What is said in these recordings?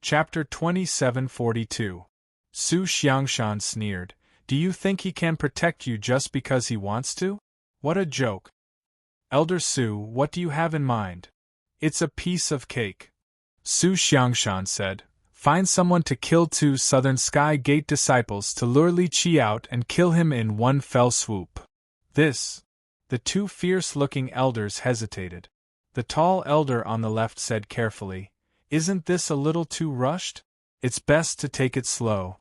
Chapter 2742. Su Xiangshan sneered. Do you think he can protect you just because he wants to? What a joke. Elder Su, what do you have in mind? It's a piece of cake. Su Xiangshan said. Find someone to kill 2 Southern Sky Gate disciples to lure Li Qi out and kill him in one fell swoop. This. The 2 fierce-looking elders hesitated. The tall elder on the left said carefully, Isn't this a little too rushed? It's best to take it slow.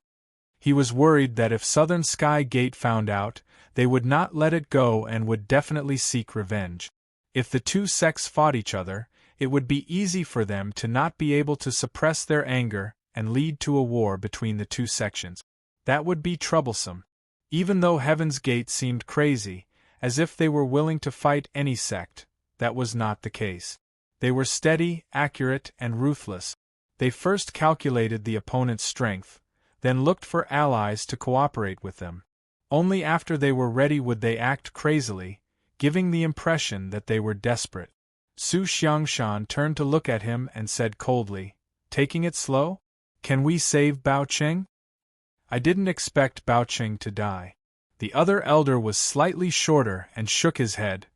He was worried that if Southern Sky Gate found out, they would not let it go and would definitely seek revenge. If the 2 sects fought each other, it would be easy for them to not be able to suppress their anger and lead to a war between the 2 sections. That would be troublesome. Even though Heaven's Gate seemed crazy, as if they were willing to fight any sect, that was not the case. They were steady, accurate, and ruthless. They first calculated the opponent's strength, then looked for allies to cooperate with them. Only after they were ready would they act crazily, giving the impression that they were desperate. Su Xiangshan turned to look at him and said coldly, Taking it slow? Can we save Bao Cheng? I didn't expect Bao Cheng to die. The other elder was slightly shorter and shook his head.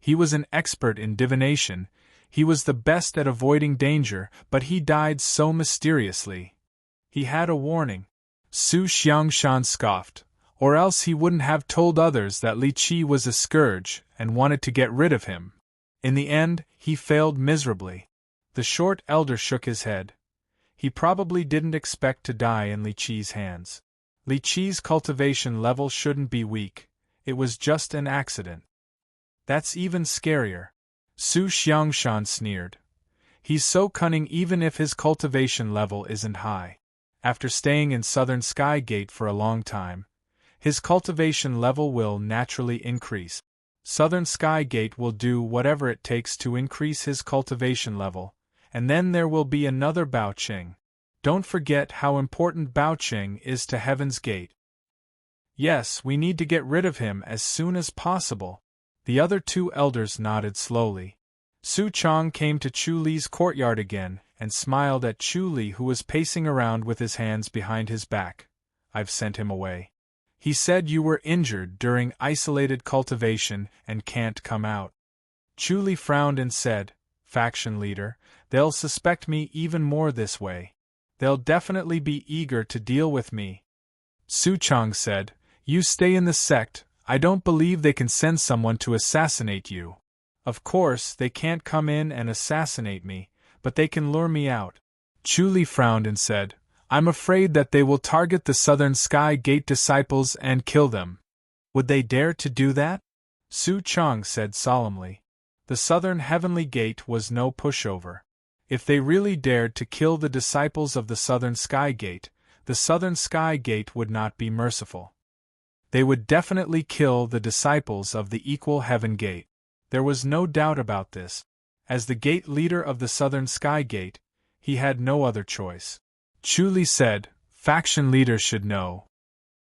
He was an expert in divination, he was the best at avoiding danger, but he died so mysteriously. He had a warning. Su Xiangshan scoffed, or else he wouldn't have told others that Li Qi was a scourge and wanted to get rid of him. In the end, he failed miserably. The short elder shook his head. He probably didn't expect to die in Li Qi's hands. Li Qi's cultivation level shouldn't be weak, it was just an accident. That's even scarier. Su Xiangshan sneered. He's so cunning even if his cultivation level isn't high. After staying in Southern Sky Gate for a long time, his cultivation level will naturally increase. Southern Sky Gate will do whatever it takes to increase his cultivation level, and then there will be another Bao Cheng. Don't forget how important Bao Cheng is to Heaven's Gate. Yes, we need to get rid of him as soon as possible. The other 2 elders nodded slowly. Su Chong came to Chu Li's courtyard again and smiled at Chu Li, who was pacing around with his hands behind his back. I've sent him away. He said you were injured during isolated cultivation and can't come out. Chu Li frowned and said, Faction leader, they'll suspect me even more this way. They'll definitely be eager to deal with me. Su Chong said, You stay in the sect, I don't believe they can send someone to assassinate you. Of course, they can't come in and assassinate me, but they can lure me out. Chu Li frowned and said, I'm afraid that they will target the Southern Sky Gate disciples and kill them. Would they dare to do that? Su Chong said solemnly. The Southern Heavenly Gate was no pushover. If they really dared to kill the disciples of the Southern Sky Gate, the Southern Sky Gate would not be merciful. They would definitely kill the disciples of the Equal Heaven Gate. There was no doubt about this. As the gate leader of the Southern Sky Gate, he had no other choice. Chu Li said, Faction leaders should know.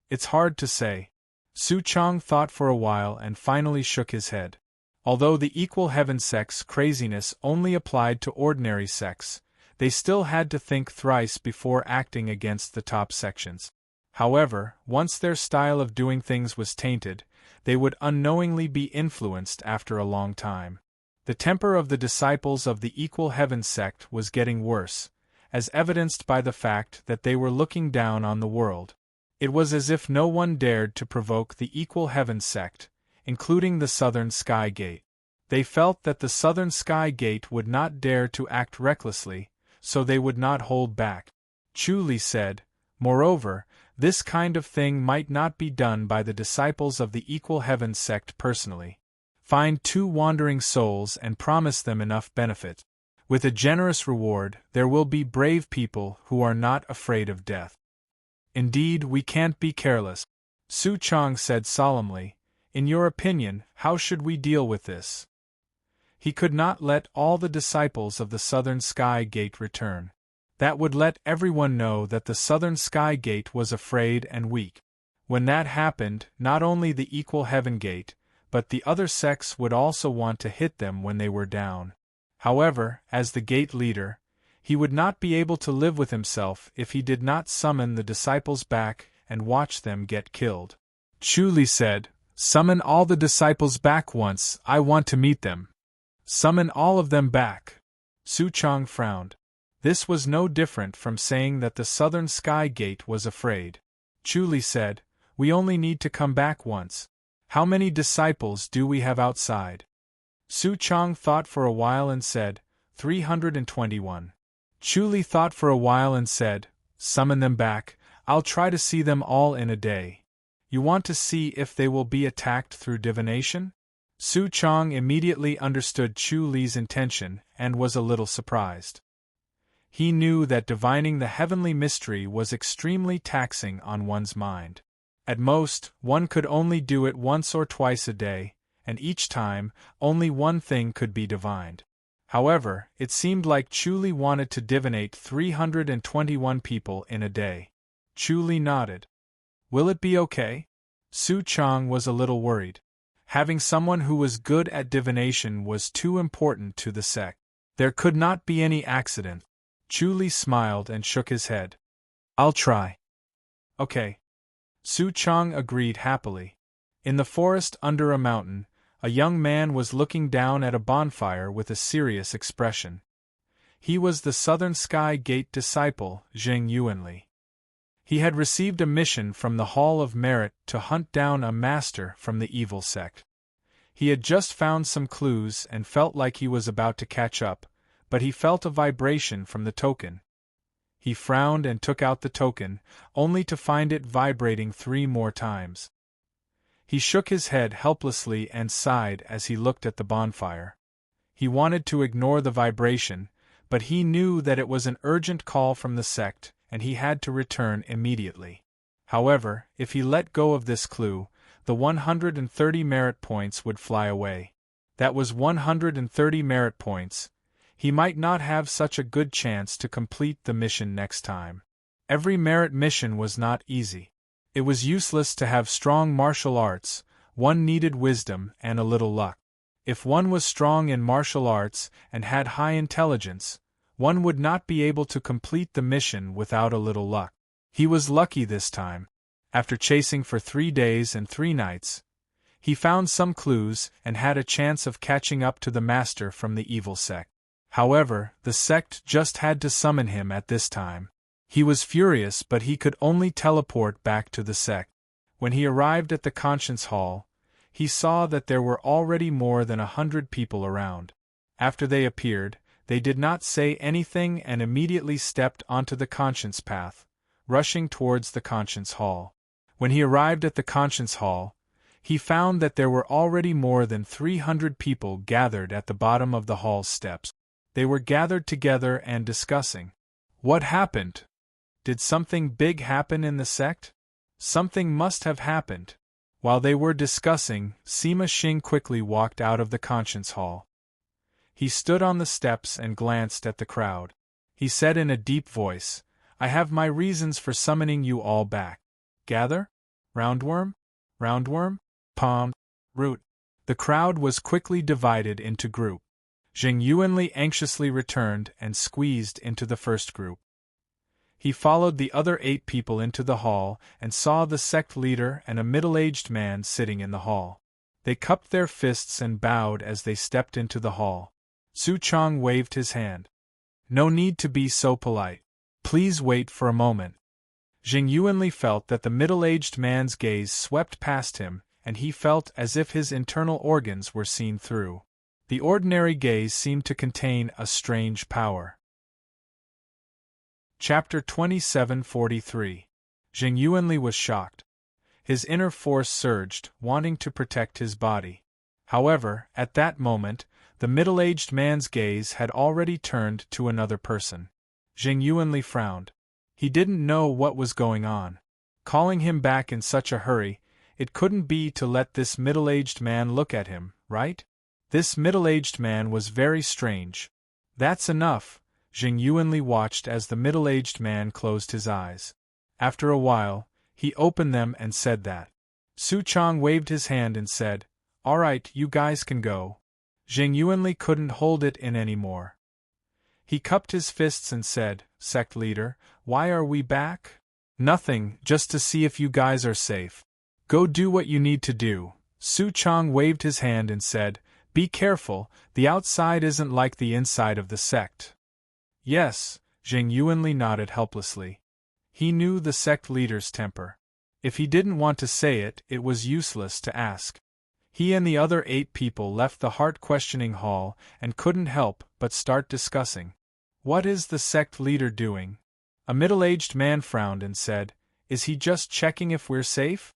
It's hard to say. Su Chong thought for a while and finally shook his head. Although the Equal Heaven sect's craziness only applied to ordinary sects, they still had to think thrice before acting against the top sections. However, once their style of doing things was tainted, they would unknowingly be influenced after a long time. The temper of the disciples of the Equal Heaven sect was getting worse, as evidenced by the fact that they were looking down on the world. It was as if no one dared to provoke the Equal Heaven sect, including the Southern Sky Gate. They felt that the Southern Sky Gate would not dare to act recklessly, so they would not hold back. Chu Li said, Moreover, this kind of thing might not be done by the disciples of the Equal Heaven sect personally. Find 2 wandering souls and promise them enough benefit. With a generous reward, there will be brave people who are not afraid of death. Indeed, we can't be careless. Su Chong said solemnly, In your opinion, how should we deal with this? He could not let all the disciples of the Southern Sky Gate return. That would let everyone know that the Southern Sky Gate was afraid and weak. When that happened, not only the Equal Heaven Gate, but the other sects would also want to hit them when they were down. However, as the gate leader, He would not be able to live with himself if he did not summon the disciples back and watch them get killed. Chu Li said, "Summon all the disciples back once, I want to meet them." "Summon all of them back." Su Chang frowned. This was no different from saying that the southern sky gate was afraid. Chu Li said, "We only need to come back once. How many disciples do we have outside?" Su Chang thought for a while and said, 321. Chu Li thought for a while and said, "Summon them back, I'll try to see them all in a day." "You want to see if they will be attacked through divination?" Su Chang immediately understood Chu Li's intention and was a little surprised. He knew that divining the heavenly mystery was extremely taxing on one's mind. At most, one could only do it once or twice a day, and each time, only one thing could be divined. However, it seemed like Chu Li wanted to divinate 321 people in a day. Chu Li nodded. "Will it be okay?" Su Chang was a little worried. Having someone who was good at divination was too important to the sect. There could not be any accident. Chu Li smiled and shook his head. "I'll try." "Okay." Su Chang agreed happily. In the forest under a mountain, a young man was looking down at a bonfire with a serious expression. He was the Southern Sky Gate disciple, Zheng Yuanli. He had received a mission from the Hall of Merit to hunt down a master from the evil sect. He had just found some clues and felt like he was about to catch up, but he felt a vibration from the token. He frowned and took out the token, only to find it vibrating 3 more times. He shook his head helplessly and sighed as he looked at the bonfire. He wanted to ignore the vibration, but he knew that it was an urgent call from the sect, and he had to return immediately. However, if he let go of this clue, the 130 merit points would fly away. That was 130 merit points. He might not have such a good chance to complete the mission next time. Every merit mission was not easy. It was useless to have strong martial arts, one needed wisdom and a little luck. If one was strong in martial arts and had high intelligence, one would not be able to complete the mission without a little luck. He was lucky this time. After chasing for 3 days and 3 nights, he found some clues and had a chance of catching up to the master from the evil sect. However, the sect just had to summon him at this time. He was furious, but he could only teleport back to the sect. When he arrived at the Conscience Hall, he saw that there were already more than 100 people around. After they appeared, they did not say anything and immediately stepped onto the Conscience Path, rushing towards the Conscience Hall. When he arrived at the Conscience Hall, he found that there were already more than 300 people gathered at the bottom of the hall's steps. They were gathered together and discussing. What happened? Did something big happen in the sect? Something must have happened. While they were discussing, Sima Xing quickly walked out of the Conscience Hall. He stood on the steps and glanced at the crowd. He said in a deep voice, "I have my reasons for summoning you all back. Gather? Roundworm? Roundworm? Palm? Root." The crowd was quickly divided into groups. Zheng Yuanli anxiously returned and squeezed into the first group. He followed the other 8 people into the hall and saw the sect leader and a middle-aged man sitting in the hall. They cupped their fists and bowed as they stepped into the hall. Su Chang waved his hand. "No need to be so polite. Please wait for a moment." Zheng Yuanli felt that the middle-aged man's gaze swept past him, and he felt as if his internal organs were seen through. The ordinary gaze seemed to contain a strange power. Chapter 2743. Zheng Yuanli was shocked. His inner force surged, wanting to protect his body. However, at that moment, the middle-aged man's gaze had already turned to another person. Zheng Yuanli frowned. He didn't know what was going on. Calling him back in such a hurry, it couldn't be to let this middle-aged man look at him, right? This middle-aged man was very strange. "That's enough." Zheng Yuanli watched as the middle-aged man closed his eyes. After a while, he opened them and said that. Su Chang waved his hand and said, "All right, you guys can go." Zheng Yuanli couldn't hold it in anymore. He cupped his fists and said, "Sect leader, why are we back?" "Nothing, just to see if you guys are safe. Go do what you need to do." Su Chang waved his hand and said, "Be careful, the outside isn't like the inside of the sect." "Yes," Zheng Yuanli nodded helplessly. He knew the sect leader's temper. If he didn't want to say it, it was useless to ask. He and the other 8 people left the heart-questioning hall and couldn't help but start discussing. "What is the sect leader doing?" A middle-aged man frowned and said, "Is he just checking if we're safe?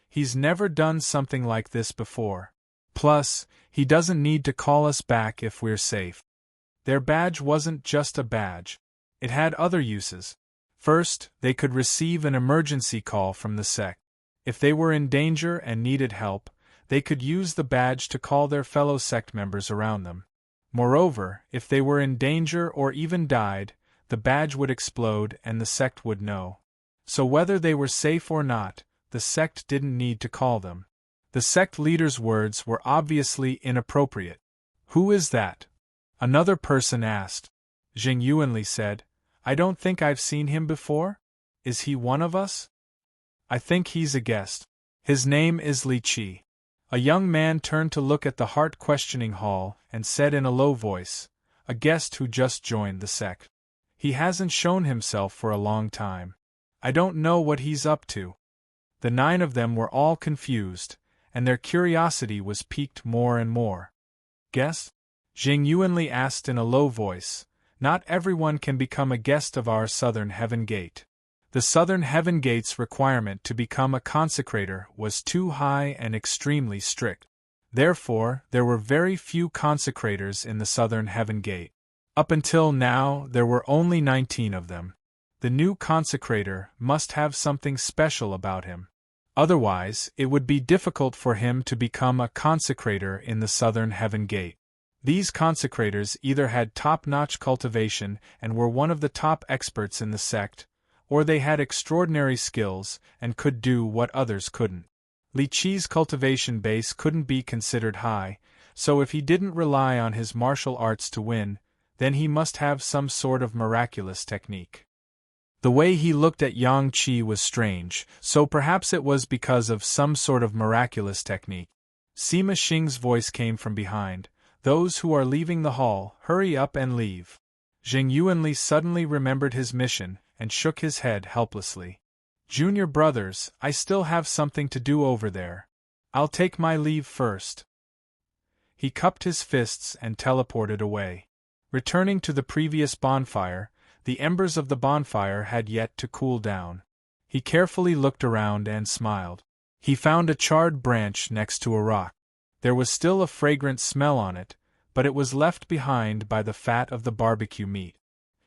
He's never done something like this before. Plus, he doesn't need to call us back if we're safe." Their badge wasn't just a badge. It had other uses. First, they could receive an emergency call from the sect. If they were in danger and needed help, they could use the badge to call their fellow sect members around them. Moreover, if they were in danger or even died, the badge would explode and the sect would know. So whether they were safe or not, the sect didn't need to call them. The sect leader's words were obviously inappropriate. "Who is that?" another person asked. Zheng Yuanli said, "I don't think I've seen him before. Is he one of us?" "I think he's a guest. His name is Li Qi." A young man turned to look at the heart-questioning hall and said in a low voice, "A guest who just joined the sect. He hasn't shown himself for a long time. I don't know what he's up to." The 9 of them were all confused, and their curiosity was piqued more and more. "Guest?" Zheng Yuanli asked in a low voice. "Not everyone can become a guest of our Southern Heaven Gate. The Southern Heaven Gate's requirement to become a consecrator was too high and extremely strict. Therefore, there were very few consecrators in the Southern Heaven Gate. Up until now, there were only 19 of them. The new consecrator must have something special about him. Otherwise, it would be difficult for him to become a consecrator in the Southern Heaven Gate. These consecrators either had top-notch cultivation and were one of the top experts in the sect, or they had extraordinary skills and could do what others couldn't. Li Qi's cultivation base couldn't be considered high, so if he didn't rely on his martial arts to win, then he must have some sort of miraculous technique. The way he looked at Yang Qi was strange, so perhaps it was because of some sort of miraculous technique. Sima Xing's voice came from behind. "Those who are leaving the hall, hurry up and leave." Zheng Yuanli suddenly remembered his mission and shook his head helplessly. "Junior brothers, I still have something to do over there. I'll take my leave first." He cupped his fists and teleported away. Returning to the previous bonfire, the embers of the bonfire had yet to cool down. He carefully looked around and smiled. He found a charred branch next to a rock. There was still a fragrant smell on it, but it was left behind by the fat of the barbecue meat.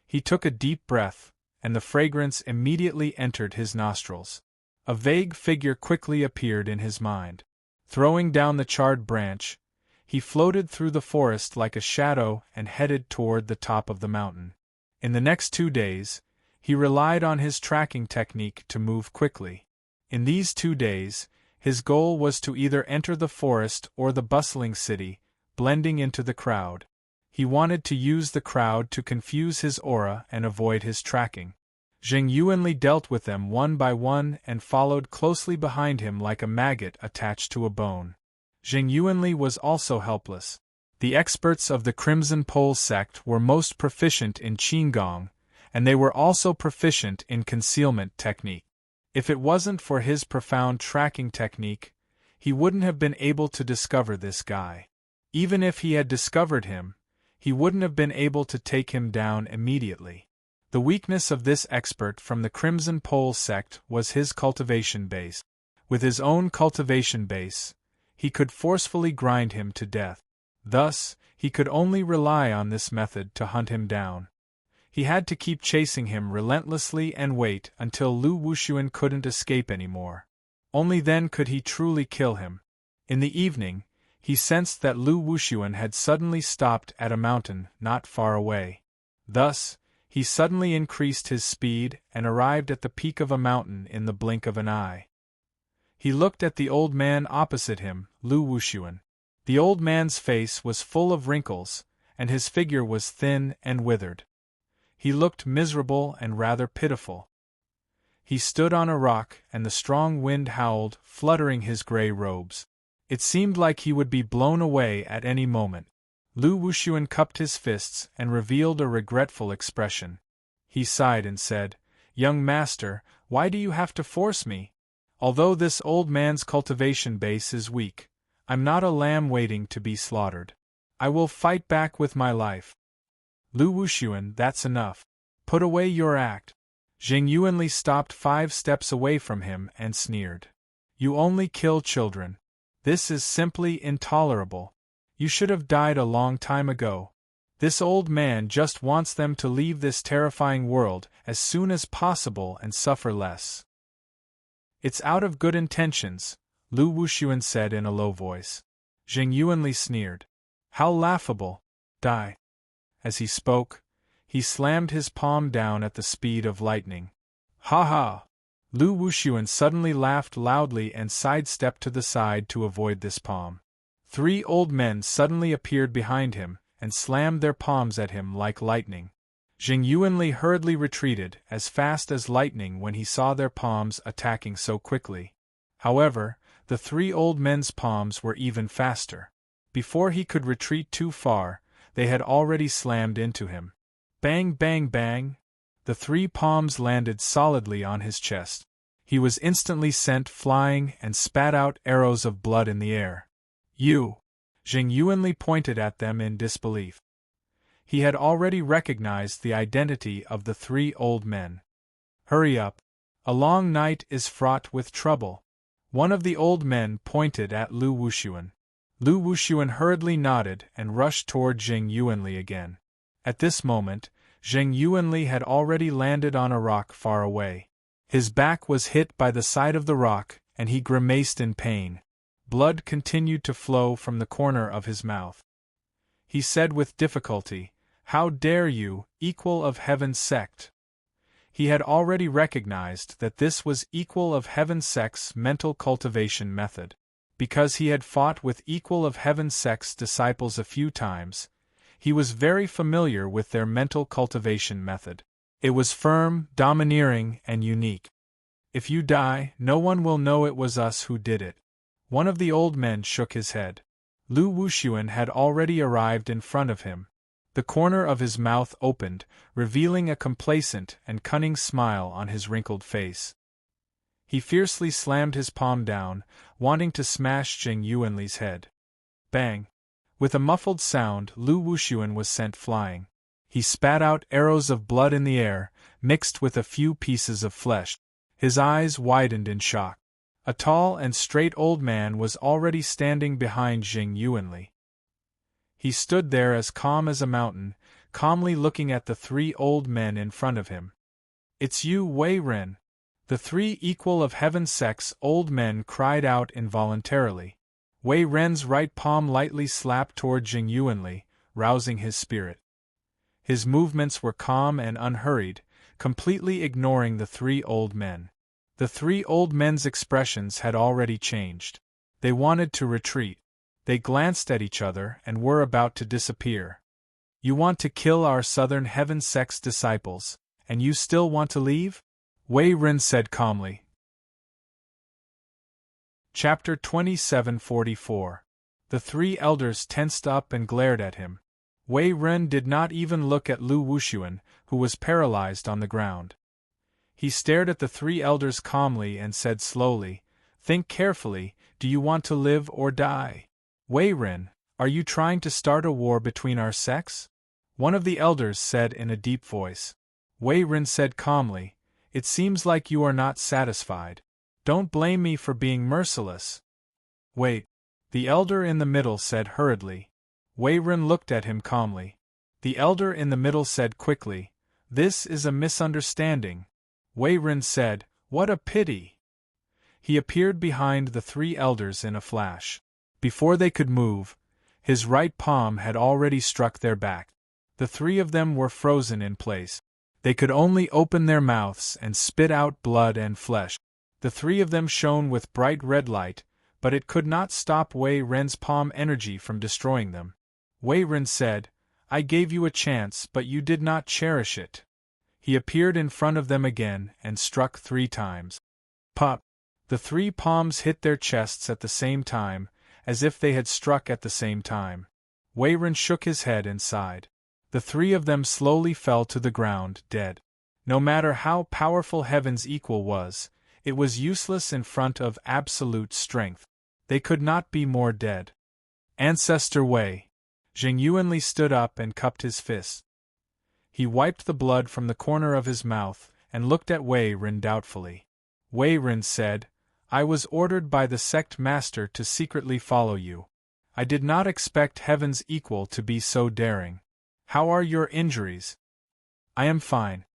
He took a deep breath, and the fragrance immediately entered his nostrils. A vague figure quickly appeared in his mind. Throwing down the charred branch, he floated through the forest like a shadow and headed toward the top of the mountain. In the next 2 days, he relied on his tracking technique to move quickly. In these 2 days, his goal was to either enter the forest or the bustling city, blending into the crowd. He wanted to use the crowd to confuse his aura and avoid his tracking. Zheng Yuanli dealt with them one by one and followed closely behind him like a maggot attached to a bone. Zheng Yuanli was also helpless. The experts of the Crimson Pole sect were most proficient in Qigong, and they were also proficient in concealment technique. If it wasn't for his profound tracking technique, he wouldn't have been able to discover this guy. Even if he had discovered him, he wouldn't have been able to take him down immediately. The weakness of this expert from the Crimson Pole sect was his cultivation base. With his own cultivation base, he could forcefully grind him to death. Thus, he could only rely on this method to hunt him down. He had to keep chasing him relentlessly and wait until Lu Wuxuan couldn't escape anymore. Only then could he truly kill him. In the evening, he sensed that Lu Wuxuan had suddenly stopped at a mountain not far away. Thus, he suddenly increased his speed and arrived at the peak of a mountain in the blink of an eye. He looked at the old man opposite him, Lu Wuxuan. The old man's face was full of wrinkles, and his figure was thin and withered. He looked miserable and rather pitiful. He stood on a rock, and the strong wind howled, fluttering his gray robes. It seemed like he would be blown away at any moment. Lu Wuxian cupped his fists and revealed a regretful expression. He sighed and said, "Young master, why do you have to force me? Although this old man's cultivation base is weak, I'm not a lamb waiting to be slaughtered. I will fight back with my life." "Lu Wuxian, that's enough. Put away your act." Jing Yuanli stopped 5 steps away from him and sneered. "You only kill children. This is simply intolerable. You should have died a long time ago. This old man just wants them to leave this terrifying world as soon as possible and suffer less." "It's out of good intentions," Lu Wuxian said in a low voice. Jing Yuanli sneered. "How laughable! Die." As he spoke, he slammed his palm down at the speed of lightning. "Ha ha!" Lu Wuxian suddenly laughed loudly and sidestepped to the side to avoid this palm. 3 old men suddenly appeared behind him and slammed their palms at him like lightning. Jing Yuanli hurriedly retreated as fast as lightning when he saw their palms attacking so quickly. However, the 3 old men's palms were even faster. Before he could retreat too far, they had already slammed into him. Bang, bang, bang! The 3 palms landed solidly on his chest. He was instantly sent flying and spat out arrows of blood in the air. "You!" Jing Yuanli pointed at them in disbelief. He had already recognized the identity of the 3 old men. "Hurry up! A long night is fraught with trouble." One of the old men pointed at Lu Wuxian. Lu Wuxian hurriedly nodded and rushed toward Jing Yuanli again. At this moment, Jing Yuanli had already landed on a rock far away. His back was hit by the side of the rock, and he grimaced in pain. Blood continued to flow from the corner of his mouth. He said with difficulty, "How dare you, equal of Heaven's sect?" He had already recognized that this was equal of Heaven's sect's mental cultivation method. Because he had fought with equal of Heaven's sect's disciples a few times, he was very familiar with their mental cultivation method. It was firm, domineering, and unique. "If you die, no one will know it was us who did it." One of the old men shook his head. Lu Wuxian had already arrived in front of him. The corner of his mouth opened, revealing a complacent and cunning smile on his wrinkled face. He fiercely slammed his palm down, wanting to smash Jing Yuanli's head. Bang! With a muffled sound, Lu Wuxian was sent flying. He spat out arrows of blood in the air, mixed with a few pieces of flesh. His eyes widened in shock. A tall and straight old man was already standing behind Jing Yuanli. He stood there as calm as a mountain, calmly looking at the 3 old men in front of him. "It's you, Wei Ren!" The 3 equal of Heaven's sect's old men cried out involuntarily. Wei Ren's right palm lightly slapped toward Jing Yuanli, rousing his spirit. His movements were calm and unhurried, completely ignoring the 3 old men. The 3 old men's expressions had already changed. They wanted to retreat. They glanced at each other and were about to disappear. "You want to kill our Southern Heaven sect's disciples, and you still want to leave?" Wei Ren said calmly. Chapter 2744. The 3 elders tensed up and glared at him. Wei Ren did not even look at Lu Wuxian, who was paralyzed on the ground. He stared at the 3 elders calmly and said slowly, "Think carefully, do you want to live or die? Wei Ren, are you trying to start a war between our sects?" One of the elders said in a deep voice. Wei Ren said calmly, "It seems like you are not satisfied. Don't blame me for being merciless." "Wait," the elder in the middle said hurriedly. Wei Ren looked at him calmly. The elder in the middle said quickly, "This is a misunderstanding." Wei Ren said, "What a pity!" He appeared behind the 3 elders in a flash. Before they could move, his right palm had already struck their back. The 3 of them were frozen in place. They could only open their mouths and spit out blood and flesh. The 3 of them shone with bright red light, but it could not stop Wei Ren's palm energy from destroying them. Wei Ren said, "I gave you a chance but you did not cherish it. He appeared in front of them again and struck 3 times. Pop! The 3 palms hit their chests at the same time, as if they had struck at the same time. Wayron shook his head and sighed. The 3 of them slowly fell to the ground, dead. No matter how powerful Heaven's equal was, it was useless in front of absolute strength. They could not be more dead. Ancestor Wei. Zheng Yuanli stood up and cupped his fist. He wiped the blood from the corner of his mouth and looked at Wei Ren doubtfully. Wei Ren said, I was ordered by the sect master to secretly follow you. I did not expect Heaven's equal to be so daring. How are your injuries? I am fine.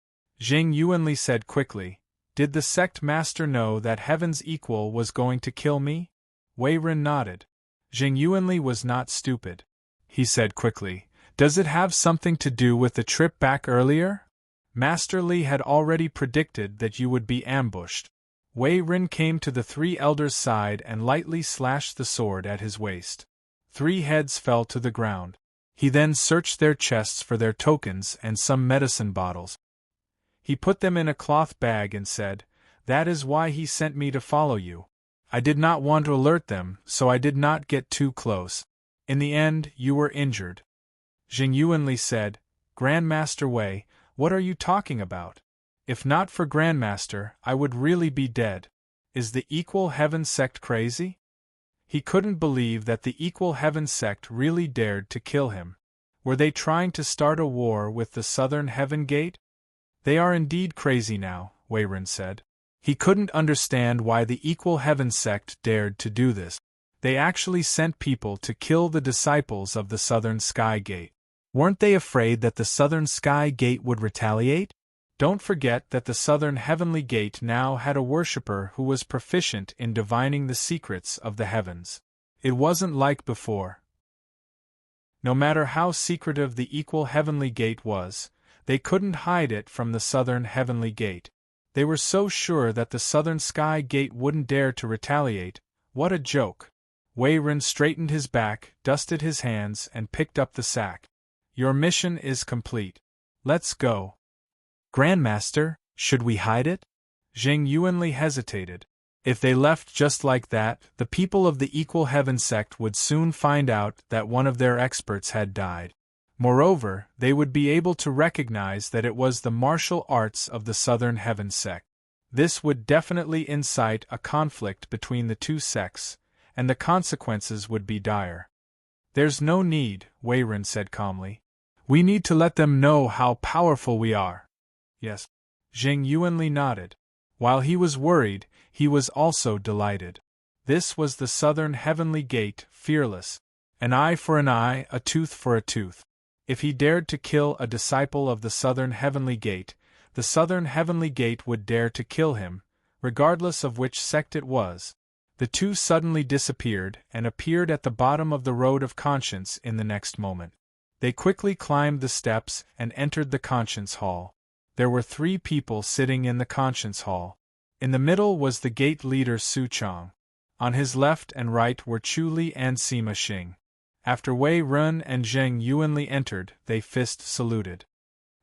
Zheng Yuanli said quickly. Did the sect master know that Heaven's equal was going to kill me? Wei Ren nodded. Zheng Yuanli was not stupid. He said quickly, Does it have something to do with the trip back earlier? Master Li had already predicted that you would be ambushed. Wei Ren came to the 3 elders' side and lightly slashed the sword at his waist. 3 heads fell to the ground. He then searched their chests for their tokens and some medicine bottles. He put them in a cloth bag and said, That is why he sent me to follow you. I did not want to alert them, so I did not get too close. In the end, you were injured. Zheng Yuanli said, Grandmaster Wei, what are you talking about? If not for Grandmaster, I would really be dead. Is the Equal Heaven sect crazy? He couldn't believe that the Equal Heaven sect really dared to kill him. Were they trying to start a war with the Southern Heaven Gate? They are indeed crazy now, Wei Ren said. He couldn't understand why the Equal Heaven sect dared to do this. They actually sent people to kill the disciples of the Southern Sky Gate. Weren't they afraid that the Southern Sky Gate would retaliate? Don't forget that the Southern Heavenly Gate now had a worshipper who was proficient in divining the secrets of the heavens. It wasn't like before. No matter how secretive the Equal Heavenly Gate was, they couldn't hide it from the Southern Heavenly Gate. They were so sure that the Southern Sky Gate wouldn't dare to retaliate. What a joke! Wei Ren straightened his back, dusted his hands, and picked up the sack. Your mission is complete. Let's go. Grandmaster, should we hide it? Zheng Yuanli hesitated. If they left just like that, the people of the Equal Heaven sect would soon find out that one of their experts had died. Moreover, they would be able to recognize that it was the martial arts of the Southern Heaven sect. This would definitely incite a conflict between the 2 sects, and the consequences would be dire. There's no need, Wei Ren said calmly. We need to let them know how powerful we are. Yes. Zheng Yuanli nodded. While he was worried, he was also delighted. This was the Southern Heavenly Gate, fearless. An eye for an eye, a tooth for a tooth. If he dared to kill a disciple of the Southern Heavenly Gate, the Southern Heavenly Gate would dare to kill him, regardless of which sect it was. The 2 suddenly disappeared and appeared at the bottom of the road of conscience in the next moment. They quickly climbed the steps and entered the conscience hall. There were 3 people sitting in the conscience hall. In the middle was the gate leader Su Chang. On his left and right were Chu Li and Sima Xing. After Wei Ren and Zheng Yuanli entered, they fist saluted.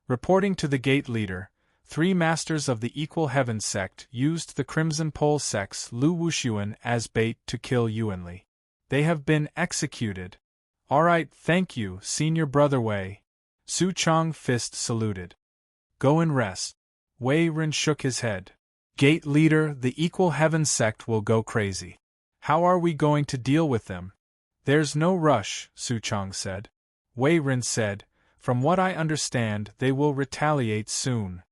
Reporting to the gate leader, 3 masters of the Equal Heaven sect used the Crimson Pole sect's Lu Wuxuan as bait to kill Yuanli. They have been executed. All right, thank you, Senior Brother Wei. Su Chang fist saluted. Go and rest. Wei Ren shook his head. Gate leader, the Equal Heaven sect will go crazy. How are we going to deal with them? There's no rush, Su Chang said. Wei Ren said, From what I understand, they will retaliate soon.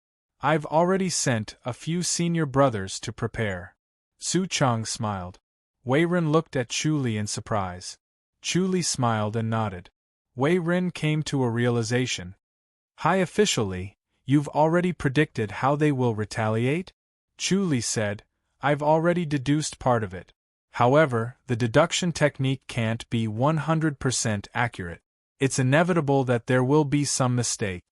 I've already sent a few senior brothers to prepare. Su Chang smiled. Wei Ren looked at Chu Li in surprise. Chu Li smiled and nodded. Wei Ren came to a realization. High officially, you've already predicted how they will retaliate? Chu Li said, I've already deduced part of it. However, the deduction technique can't be 100% accurate. It's inevitable that there will be some mistake.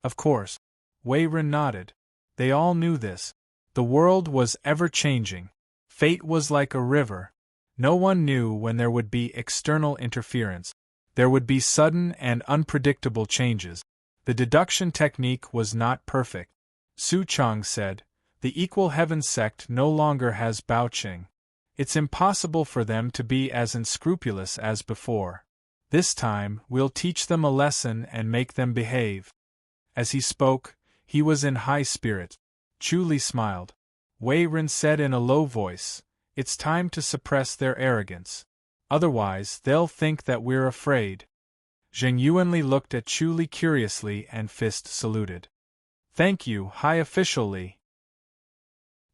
Of course. Wei Ren nodded. They all knew this. The world was ever-changing. Fate was like a river. No one knew when there would be external interference. There would be sudden and unpredictable changes. The deduction technique was not perfect. Su Chang said, "The Equal Heaven sect no longer has Baoqing. It's impossible for them to be as unscrupulous as before. This time, we'll teach them a lesson and make them behave." As he spoke, he was in high spirit. Chu Li smiled. Wei Ren said in a low voice, "It's time to suppress their arrogance. Otherwise, they'll think that we're afraid." Zheng Yuanli looked at Chu Li curiously and fist saluted. "Thank you, High Official Li."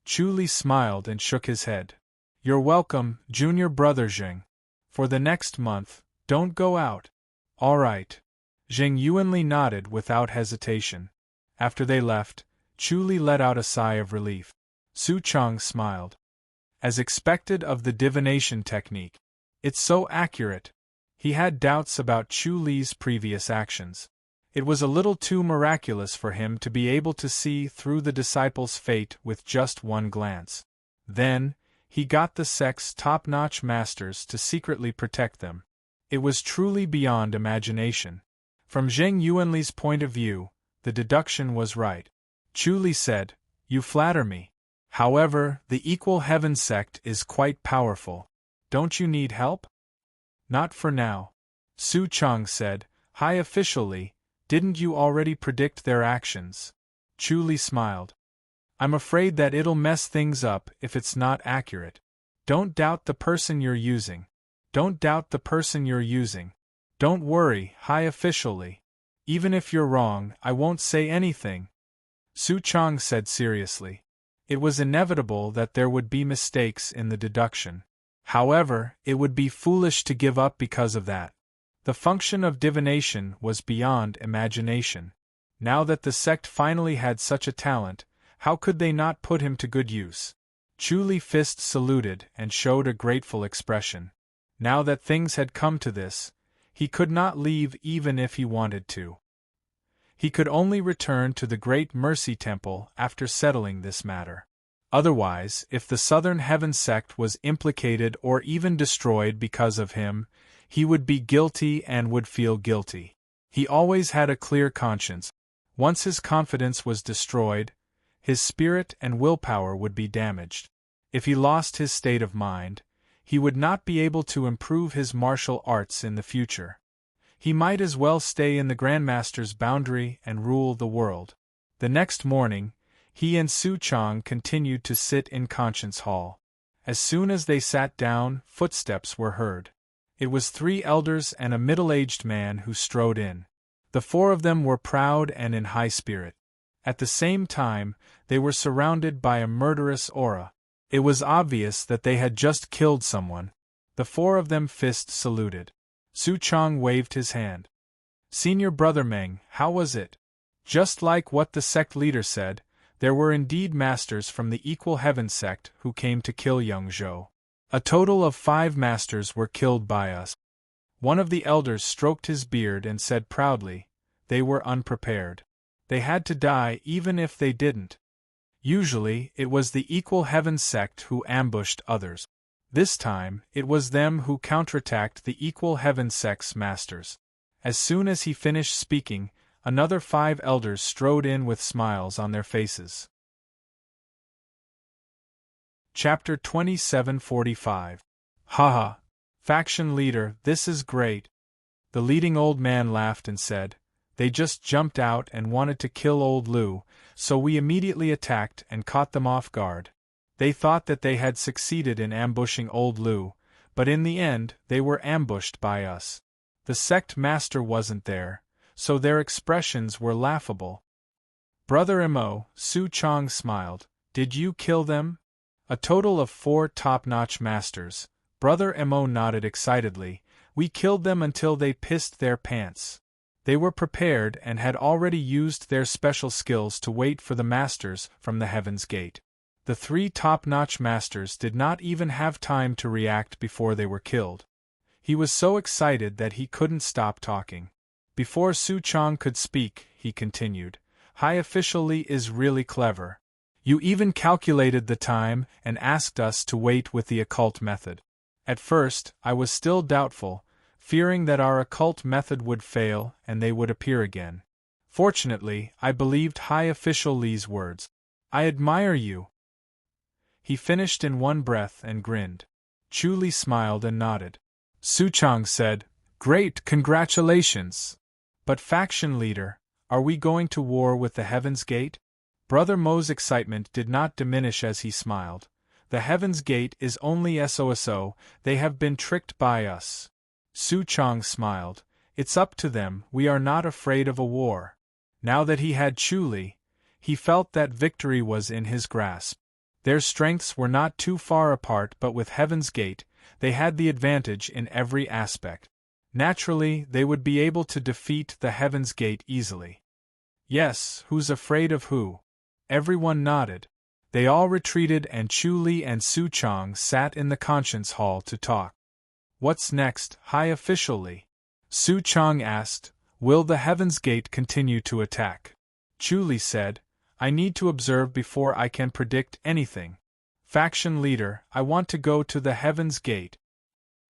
Chu Li smiled and shook his head. "You're welcome, Junior Brother Zheng. For the next month, don't go out." "All right." Zheng Yuanli nodded without hesitation. After they left, Chu Li let out a sigh of relief. Su Chang smiled. As expected of the divination technique. It's so accurate. He had doubts about Chu Li's previous actions. It was a little too miraculous for him to be able to see through the disciples' fate with just one glance. Then, he got the sect's top-notch masters to secretly protect them. It was truly beyond imagination. From Zheng Yuanli's point of view, the deduction was right. Chu Li said, "You flatter me. However, the Equal Heaven sect is quite powerful. Don't you need help?" "Not for now." Su Chang said, "High Official Li, didn't you already predict their actions?" Chu Li smiled. "I'm afraid that it'll mess things up if it's not accurate. Don't doubt the person you're using. Don't doubt the person you're using. Don't worry, High Official Li. Even if you're wrong, I won't say anything." Su Chang said seriously. It was inevitable that there would be mistakes in the deduction. However, it would be foolish to give up because of that. The function of divination was beyond imagination. Now that the sect finally had such a talent, how could they not put him to good use? Chu Li fist saluted and showed a grateful expression. Now that things had come to this, he could not leave even if he wanted to. He could only return to the Great Mercy Temple after settling this matter. Otherwise, if the Southern Heaven sect was implicated or even destroyed because of him, he would be guilty and would feel guilty. He always had a clear conscience. Once his confidence was destroyed, his spirit and willpower would be damaged. If he lost his state of mind, he would not be able to improve his martial arts in the future. He might as well stay in the Grandmaster's boundary and rule the world. The next morning, he and Su Chang continued to sit in Conscience Hall. As soon as they sat down, footsteps were heard. It was 3 elders and a middle-aged man who strode in. The 4 of them were proud and in high spirit. At the same time, they were surrounded by a murderous aura. It was obvious that they had just killed someone. The 4 of them fist saluted. Su Chang waved his hand. "Senior Brother Meng, how was it?" Just like what the sect leader said, there were indeed masters from the Equal Heaven sect who came to kill young Zhou. A total of 5 masters were killed by us. One of the elders stroked his beard and said proudly, "They were unprepared. They had to die even if they didn't." Usually, it was the Equal Heaven sect who ambushed others. This time, it was them who counterattacked the Equal Heaven sect's masters. As soon as he finished speaking, another 5 elders strode in with smiles on their faces. Chapter 2745. Haha. Faction leader, this is great. The leading old man laughed and said, "They just jumped out and wanted to kill old Lu, so we immediately attacked and caught them off guard. They thought that they had succeeded in ambushing old Lu, but in the end, they were ambushed by us. The sect master wasn't there, so their expressions were laughable." "Brother Mo," Su Chang smiled, "did you kill them?" "A total of 4 top-notch masters." Brother Mo nodded excitedly. "We killed them until they pissed their pants. They were prepared and had already used their special skills to wait for the masters from the Heaven's Gate. The 3 top-notch masters did not even have time to react before they were killed." He was so excited that he couldn't stop talking. Before Su Chang could speak, he continued, "High Official Li is really clever. You even calculated the time and asked us to wait with the occult method. At first, I was still doubtful, fearing that our occult method would fail and they would appear again. Fortunately, I believed High Official Li's words. I admire you. He finished in one breath and grinned. Chu Li smiled and nodded. Su Chang said, Great, congratulations! But faction leader, are we going to war with the Heaven's Gate? Brother Mo's excitement did not diminish as he smiled. The Heaven's Gate is only SOSO, they have been tricked by us. Su Chang smiled. It's up to them, we are not afraid of a war. Now that he had Chu Li, he felt that victory was in his grasp. Their strengths were not too far apart, but with Heaven's Gate, they had the advantage in every aspect. Naturally, they would be able to defeat the Heaven's Gate easily. Yes, who's afraid of who? Everyone nodded. They all retreated and Chu Li and Su Chang sat in the conscience hall to talk. What's next, High Official Li? Su Chang asked. Will the Heaven's Gate continue to attack? Chu Li said, I need to observe before I can predict anything. Faction leader, I want to go to the Heaven's Gate.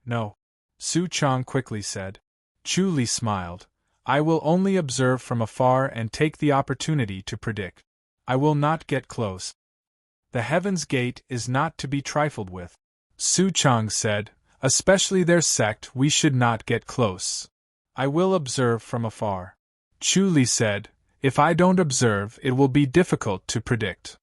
No. Su Chang quickly said. Chu Li smiled. I will only observe from afar and take the opportunity to predict. I will not get close. The Heaven's Gate is not to be trifled with. Su Chang said, especially their sect, we should not get close. I will observe from afar. Chu Li said, if I don't observe, it will be difficult to predict.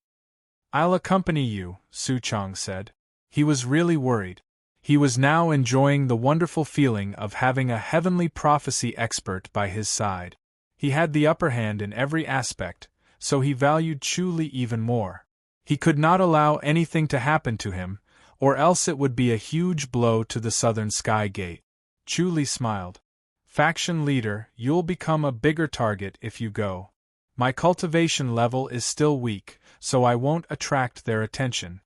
I'll accompany you, Su Chang said. He was really worried. He was now enjoying the wonderful feeling of having a heavenly prophecy expert by his side. He had the upper hand in every aspect, so he valued Chu Li even more. He could not allow anything to happen to him, or else it would be a huge blow to the Southern Sky Gate. Chu Li smiled. Faction leader, you'll become a bigger target if you go. My cultivation level is still weak, so I won't attract their attention.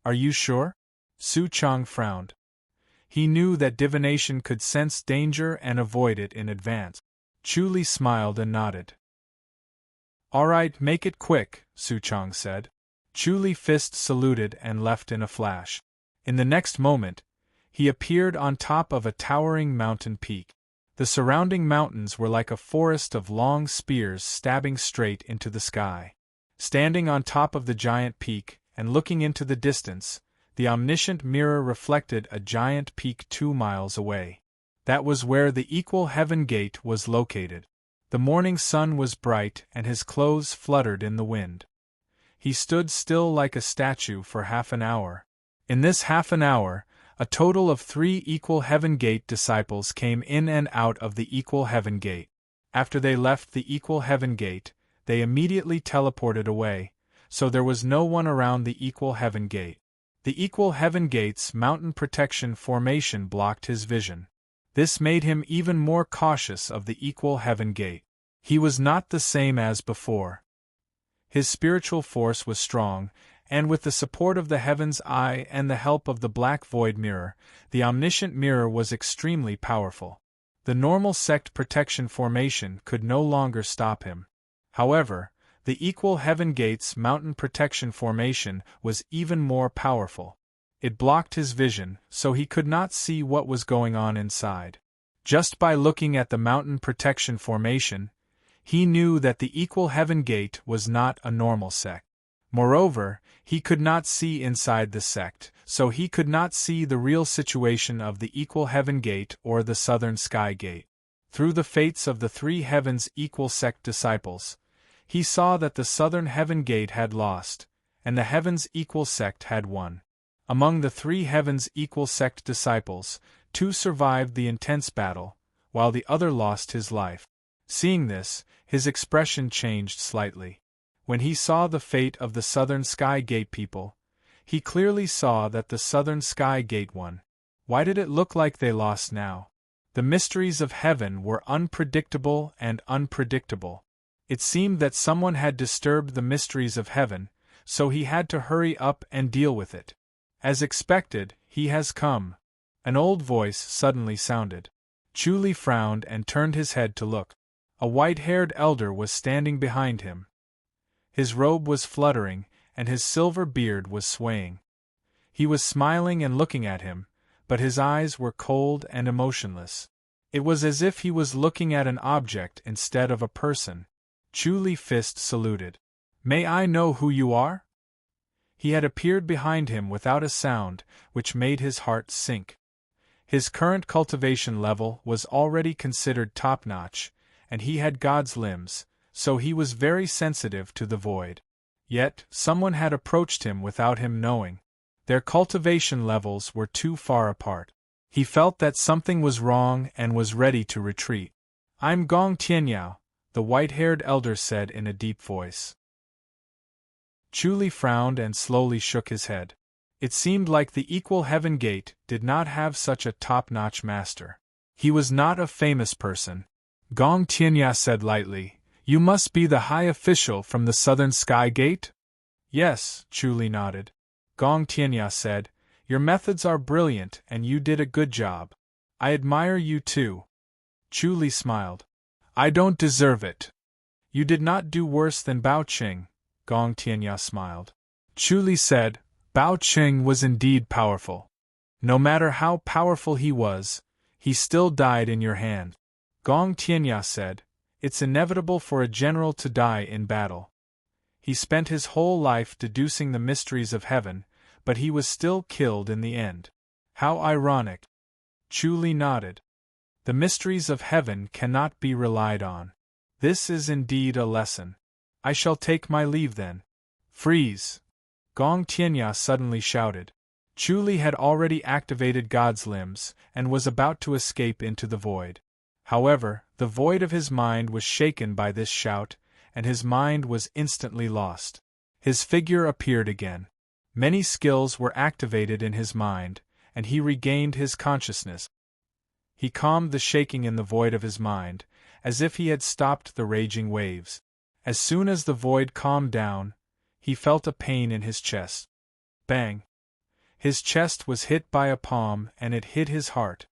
Are you sure? Su Chang frowned. He knew that divination could sense danger and avoid it in advance. Chu Li smiled and nodded. All right, make it quick, Su Chang said. Chu Li fist saluted and left in a flash. In the next moment, he appeared on top of a towering mountain peak. The surrounding mountains were like a forest of long spears stabbing straight into the sky. Standing on top of the giant peak, and looking into the distance, the omniscient mirror reflected a giant peak 2 miles away. That was where the Equal Heaven Gate was located. The morning sun was bright and his clothes fluttered in the wind. He stood still like a statue for half an hour. In this half an hour, a total of 3 Equal Heaven Gate disciples came in and out of the Equal Heaven Gate. After they left the Equal Heaven Gate, they immediately teleported away, so there was no one around the Equal Heaven Gate. The Equal Heaven Gate's mountain protection formation blocked his vision. This made him even more cautious of the Equal Heaven Gate. He was not the same as before. His spiritual force was strong, and with the support of the Heaven's Eye and the help of the Black Void Mirror, the Omniscient Mirror was extremely powerful. The normal sect protection formation could no longer stop him. However, the Equal Heaven Gate's mountain protection formation was even more powerful. It blocked his vision, so he could not see what was going on inside. Just by looking at the mountain protection formation, he knew that the Equal Heaven Gate was not a normal sect. Moreover, he could not see inside the sect, so he could not see the real situation of the Equal Heaven Gate or the Southern Sky Gate. Through the fates of the 3 Heavens Equal Sect disciples, he saw that the Southern Heaven Gate had lost, and the Heavens Equal Sect had won. Among the 3 Heavens Equal Sect disciples, 2 survived the intense battle, while the other lost his life. Seeing this, his expression changed slightly. When he saw the fate of the Southern Sky Gate people, he clearly saw that the Southern Sky Gate won. Why did it look like they lost now? The mysteries of heaven were unpredictable and unpredictable. It seemed that someone had disturbed the mysteries of heaven, so he had to hurry up and deal with it. As expected, he has come. An old voice suddenly sounded. Chu Li frowned and turned his head to look. A white-haired elder was standing behind him. His robe was fluttering, and his silver beard was swaying. He was smiling and looking at him, but his eyes were cold and emotionless. It was as if he was looking at an object instead of a person. Chu Li Fist saluted. May I know who you are? He had appeared behind him without a sound, which made his heart sink. His current cultivation level was already considered top-notch, and he had God's limbs, so he was very sensitive to the void. Yet, someone had approached him without him knowing. Their cultivation levels were too far apart. He felt that something was wrong and was ready to retreat. I'm Gong Tianyao, the white-haired elder said in a deep voice. Chu Li frowned and slowly shook his head. It seemed like the Equal Heaven Gate did not have such a top-notch master. He was not a famous person. Gong Tianyao said lightly, You must be the high official from the Southern Sky Gate? Yes, Chu Li nodded. Gong Tianyao said, Your methods are brilliant and you did a good job. I admire you too. Chu Li smiled. I don't deserve it. You did not do worse than Bao Qing, Gong Tianyao smiled. Chu Li said, Bao Qing was indeed powerful. No matter how powerful he was, he still died in your hand. Gong Tianyao said, It's inevitable for a general to die in battle. He spent his whole life deducing the mysteries of heaven, but he was still killed in the end. How ironic. Chu Li nodded. The mysteries of heaven cannot be relied on. This is indeed a lesson. I shall take my leave then. Freeze! Gong Tianyao suddenly shouted. Chu Li had already activated God's limbs, and was about to escape into the void. However, the void of his mind was shaken by this shout, and his mind was instantly lost. His figure appeared again. Many skills were activated in his mind, and he regained his consciousness. He calmed the shaking in the void of his mind, as if he had stopped the raging waves. As soon as the void calmed down, he felt a pain in his chest. Bang! His chest was hit by a palm and it hit his heart.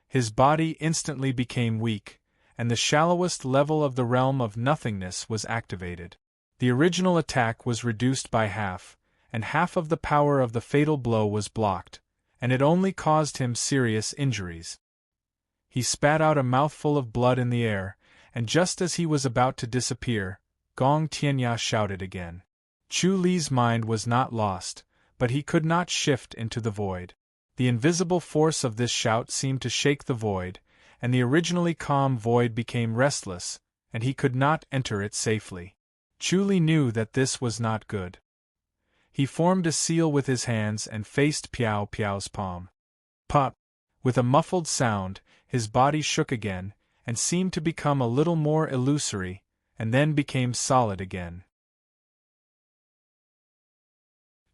His body instantly became weak, and the shallowest level of the realm of nothingness was activated. The original attack was reduced by half, and half of the power of the fatal blow was blocked, and it only caused him serious injuries. He spat out a mouthful of blood in the air, and just as he was about to disappear, Gong Tianyao shouted again. Chu Li's mind was not lost, but he could not shift into the void. The invisible force of this shout seemed to shake the void, and the originally calm void became restless, and he could not enter it safely. Chu Li knew that this was not good. He formed a seal with his hands and faced Piao Piao's palm. Pop! With a muffled sound, his body shook again, and seemed to become a little more illusory, and then became solid again.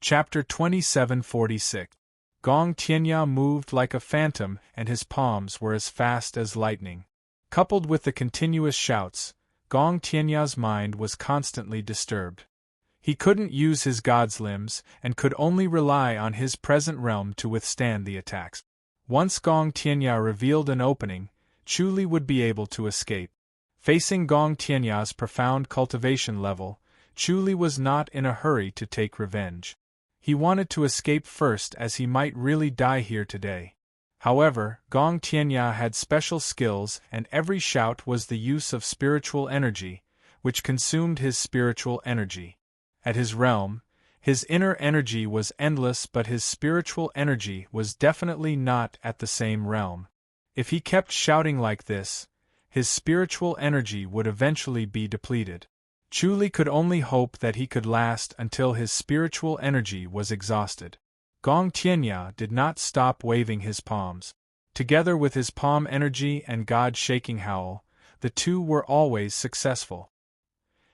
Chapter 2746. Gong Tianyao moved like a phantom and his palms were as fast as lightning. Coupled with the continuous shouts, Gong Tianyao's mind was constantly disturbed. He couldn't use his god's limbs and could only rely on his present realm to withstand the attacks. Once Gong Tianyao revealed an opening, Chu Li would be able to escape. Facing Gong Tianyao's profound cultivation level, Chu Li was not in a hurry to take revenge. He wanted to escape first as he might really die here today. However, Gong Tianyao had special skills and every shout was the use of spiritual energy, which consumed his spiritual energy. At his realm, his inner energy was endless but his spiritual energy was definitely not at the same realm. If he kept shouting like this, his spiritual energy would eventually be depleted. Chu Li could only hope that he could last until his spiritual energy was exhausted. Gong Tianyao did not stop waving his palms. Together with his palm energy and God-shaking howl, the two were always successful.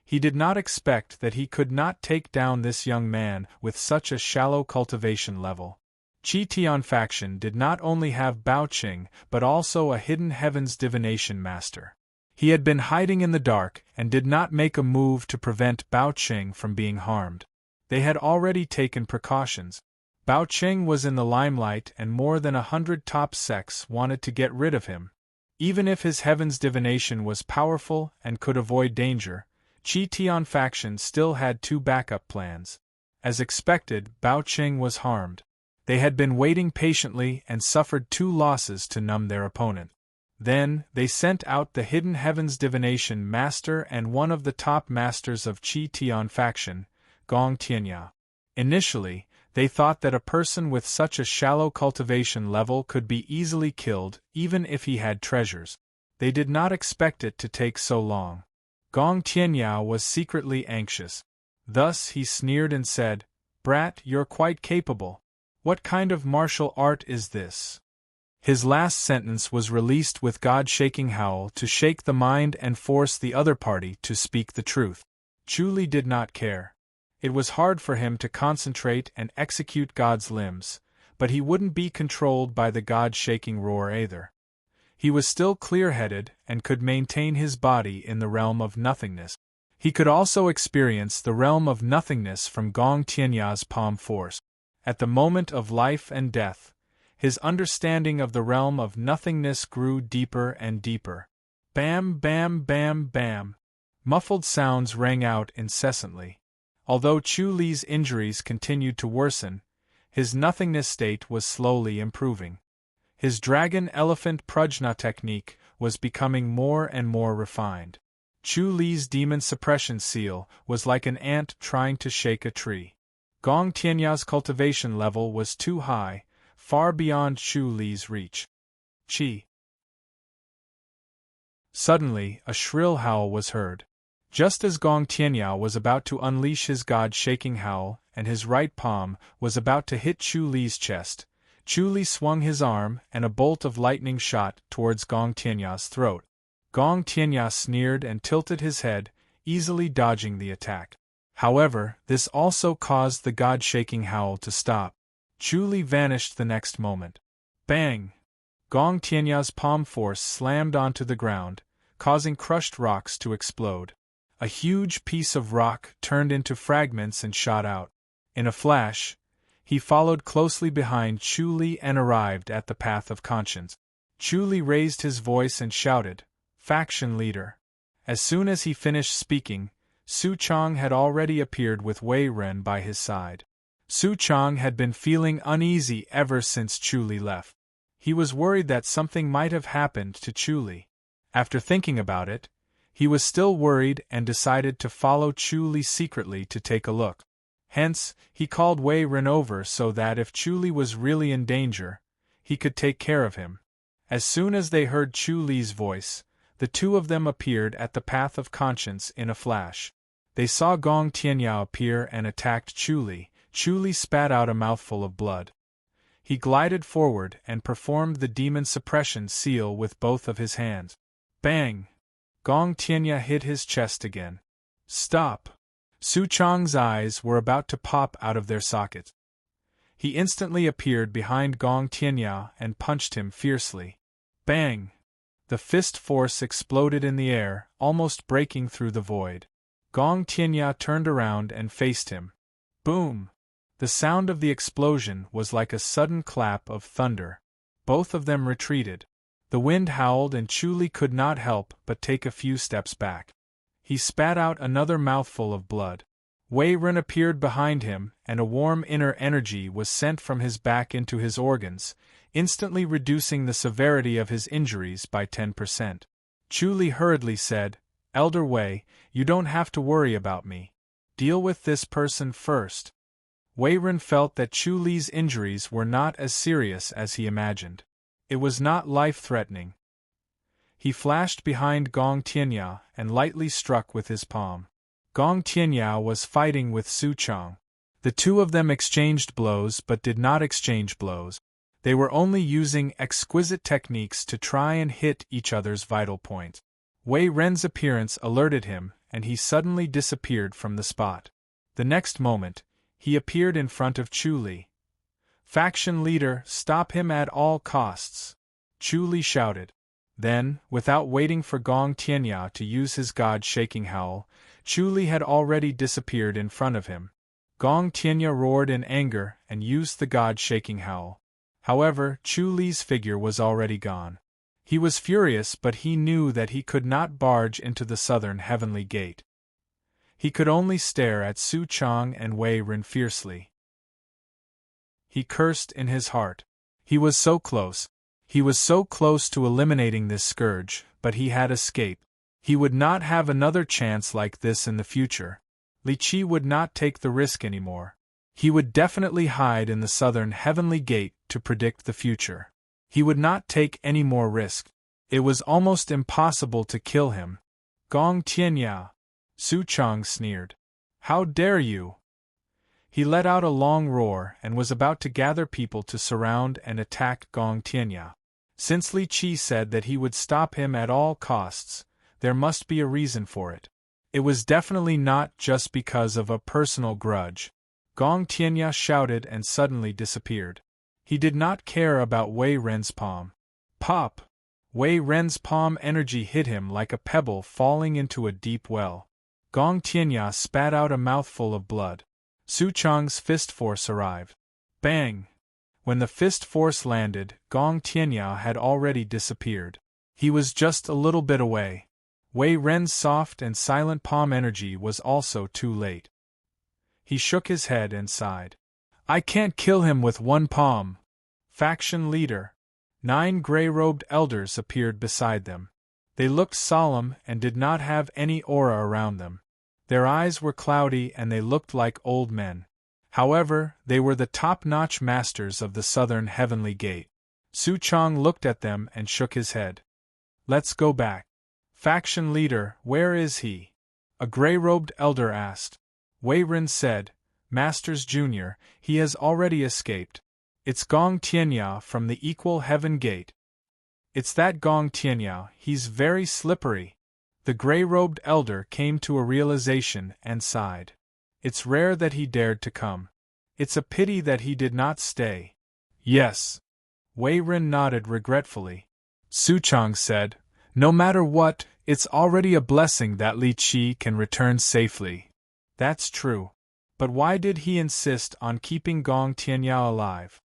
He did not expect that he could not take down this young man with such a shallow cultivation level. Qi Tian faction did not only have Bao Qing but also a hidden heavens divination master. He had been hiding in the dark and did not make a move to prevent Bao Qing from being harmed. They had already taken precautions. Bao Qing was in the limelight and more than 100 top sects wanted to get rid of him. Even if his heavens divination was powerful and could avoid danger, Qi Tian faction still had two backup plans. As expected, Bao Qing was harmed. They had been waiting patiently and suffered 2 losses to numb their opponent. Then, they sent out the Hidden Heavens Divination Master and one of the top masters of Qi Tian faction, Gong Tianya. Initially, they thought that a person with such a shallow cultivation level could be easily killed, even if he had treasures. They did not expect it to take so long. Gong Tianya was secretly anxious. Thus he sneered and said, "Brat, you're quite capable. What kind of martial art is this?" His last sentence was released with God-shaking howl to shake the mind and force the other party to speak the truth. Chu Li did not care. It was hard for him to concentrate and execute God's limbs, but he wouldn't be controlled by the God-shaking roar either. He was still clear-headed and could maintain his body in the realm of nothingness. He could also experience the realm of nothingness from Gong Tianya's palm force. At the moment of life and death, his understanding of the realm of nothingness grew deeper and deeper. Bam, bam, bam, bam. Muffled sounds rang out incessantly. Although Chu Li's injuries continued to worsen, his nothingness state was slowly improving. His dragon-elephant prajna technique was becoming more and more refined. Chu Li's demon suppression seal was like an ant trying to shake a tree. Gong Tianya's cultivation level was too high, far beyond Chu Li's reach. Qi. Suddenly, a shrill howl was heard. Just as Gong Tianya was about to unleash his God-shaking howl, and his right palm was about to hit Chu Li's chest, Chu Li swung his arm and a bolt of lightning shot towards Gong Tianya's throat. Gong Tianya sneered and tilted his head, easily dodging the attack. However, this also caused the God-shaking howl to stop. Chu Li vanished the next moment. Bang! Gong Tianya's palm force slammed onto the ground, causing crushed rocks to explode. A huge piece of rock turned into fragments and shot out. In a flash, he followed closely behind Chu Li and arrived at the path of conscience. Chu Li raised his voice and shouted, "Faction leader!" As soon as he finished speaking, Su Chong had already appeared with Wei Ren by his side. Su Chong had been feeling uneasy ever since Chu Li left. He was worried that something might have happened to Chu Li. After thinking about it, he was still worried and decided to follow Chu Li secretly to take a look. Hence, he called Wei Ren over so that if Chu Li was really in danger, he could take care of him. As soon as they heard Chu Li's voice, the two of them appeared at the path of conscience in a flash. They saw Gong Tianya appear and attacked Chu Li. Chu Li spat out a mouthful of blood. He glided forward and performed the demon suppression seal with both of his hands. Bang! Gong Tianya hit his chest again. Stop! Su Chong's eyes were about to pop out of their sockets. He instantly appeared behind Gong Tianya and punched him fiercely. Bang! The fist force exploded in the air, almost breaking through the void. Gong Tianya turned around and faced him. Boom! The sound of the explosion was like a sudden clap of thunder. Both of them retreated. The wind howled and Chu Li could not help but take a few steps back. He spat out another mouthful of blood. Wei Ren appeared behind him, and a warm inner energy was sent from his back into his organs, instantly reducing the severity of his injuries by 10%. Chu Li hurriedly said, "Elder Wei, you don't have to worry about me. Deal with this person first." Wei Ren felt that Chu Li's injuries were not as serious as he imagined. It was not life-threatening. He flashed behind Gong Tianya and lightly struck with his palm. Gong Tianya was fighting with Su Chong. The two of them exchanged blows but did not exchange blows. They were only using exquisite techniques to try and hit each other's vital points. Wei Ren's appearance alerted him, and he suddenly disappeared from the spot. The next moment, he appeared in front of Chu Li. "Faction leader, stop him at all costs!" Chu Li shouted. Then, without waiting for Gong Tianya to use his God-shaking howl, Chu Li had already disappeared in front of him. Gong Tianya roared in anger and used the God-shaking howl. However, Chu Li's figure was already gone. He was furious, but he knew that he could not barge into the southern heavenly gate. He could only stare at Su Chong and Wei Ren fiercely. He cursed in his heart. He was so close. He was so close to eliminating this scourge, but he had escaped. He would not have another chance like this in the future. Li Qi would not take the risk anymore. He would definitely hide in the southern heavenly gate to predict the future. He would not take any more risk. It was almost impossible to kill him. Gong Tianya! Su Chang sneered. How dare you! He let out a long roar and was about to gather people to surround and attack Gong Tianya. Since Li Qi said that he would stop him at all costs, there must be a reason for it. It was definitely not just because of a personal grudge. Gong Tianya shouted and suddenly disappeared. He did not care about Wei Ren's palm. Pop! Wei Ren's palm energy hit him like a pebble falling into a deep well. Gong Tianya spat out a mouthful of blood. Su Chang's fist force arrived. Bang! When the fist force landed, Gong Tianya had already disappeared. He was just a little bit away. Wei Ren's soft and silent palm energy was also too late. He shook his head and sighed. I can't kill him with one palm. Faction leader. 9 gray-robed elders appeared beside them. They looked solemn and did not have any aura around them. Their eyes were cloudy and they looked like old men. However, they were the top-notch masters of the southern heavenly gate. Su Chang looked at them and shook his head. Let's go back. Faction leader, where is he? A gray-robed elder asked. Wei Ren said, Masters Junior, he has already escaped. It's Gong Tianya from the Equal Heaven Gate. It's that Gong Tianya, he's very slippery. The gray-robed elder came to a realization and sighed. It's rare that he dared to come. It's a pity that he did not stay. Yes. Wei Ren nodded regretfully. Su Chang said, no matter what, it's already a blessing that Li Qi can return safely. That's true. But why did he insist on keeping Gong Tianya alive?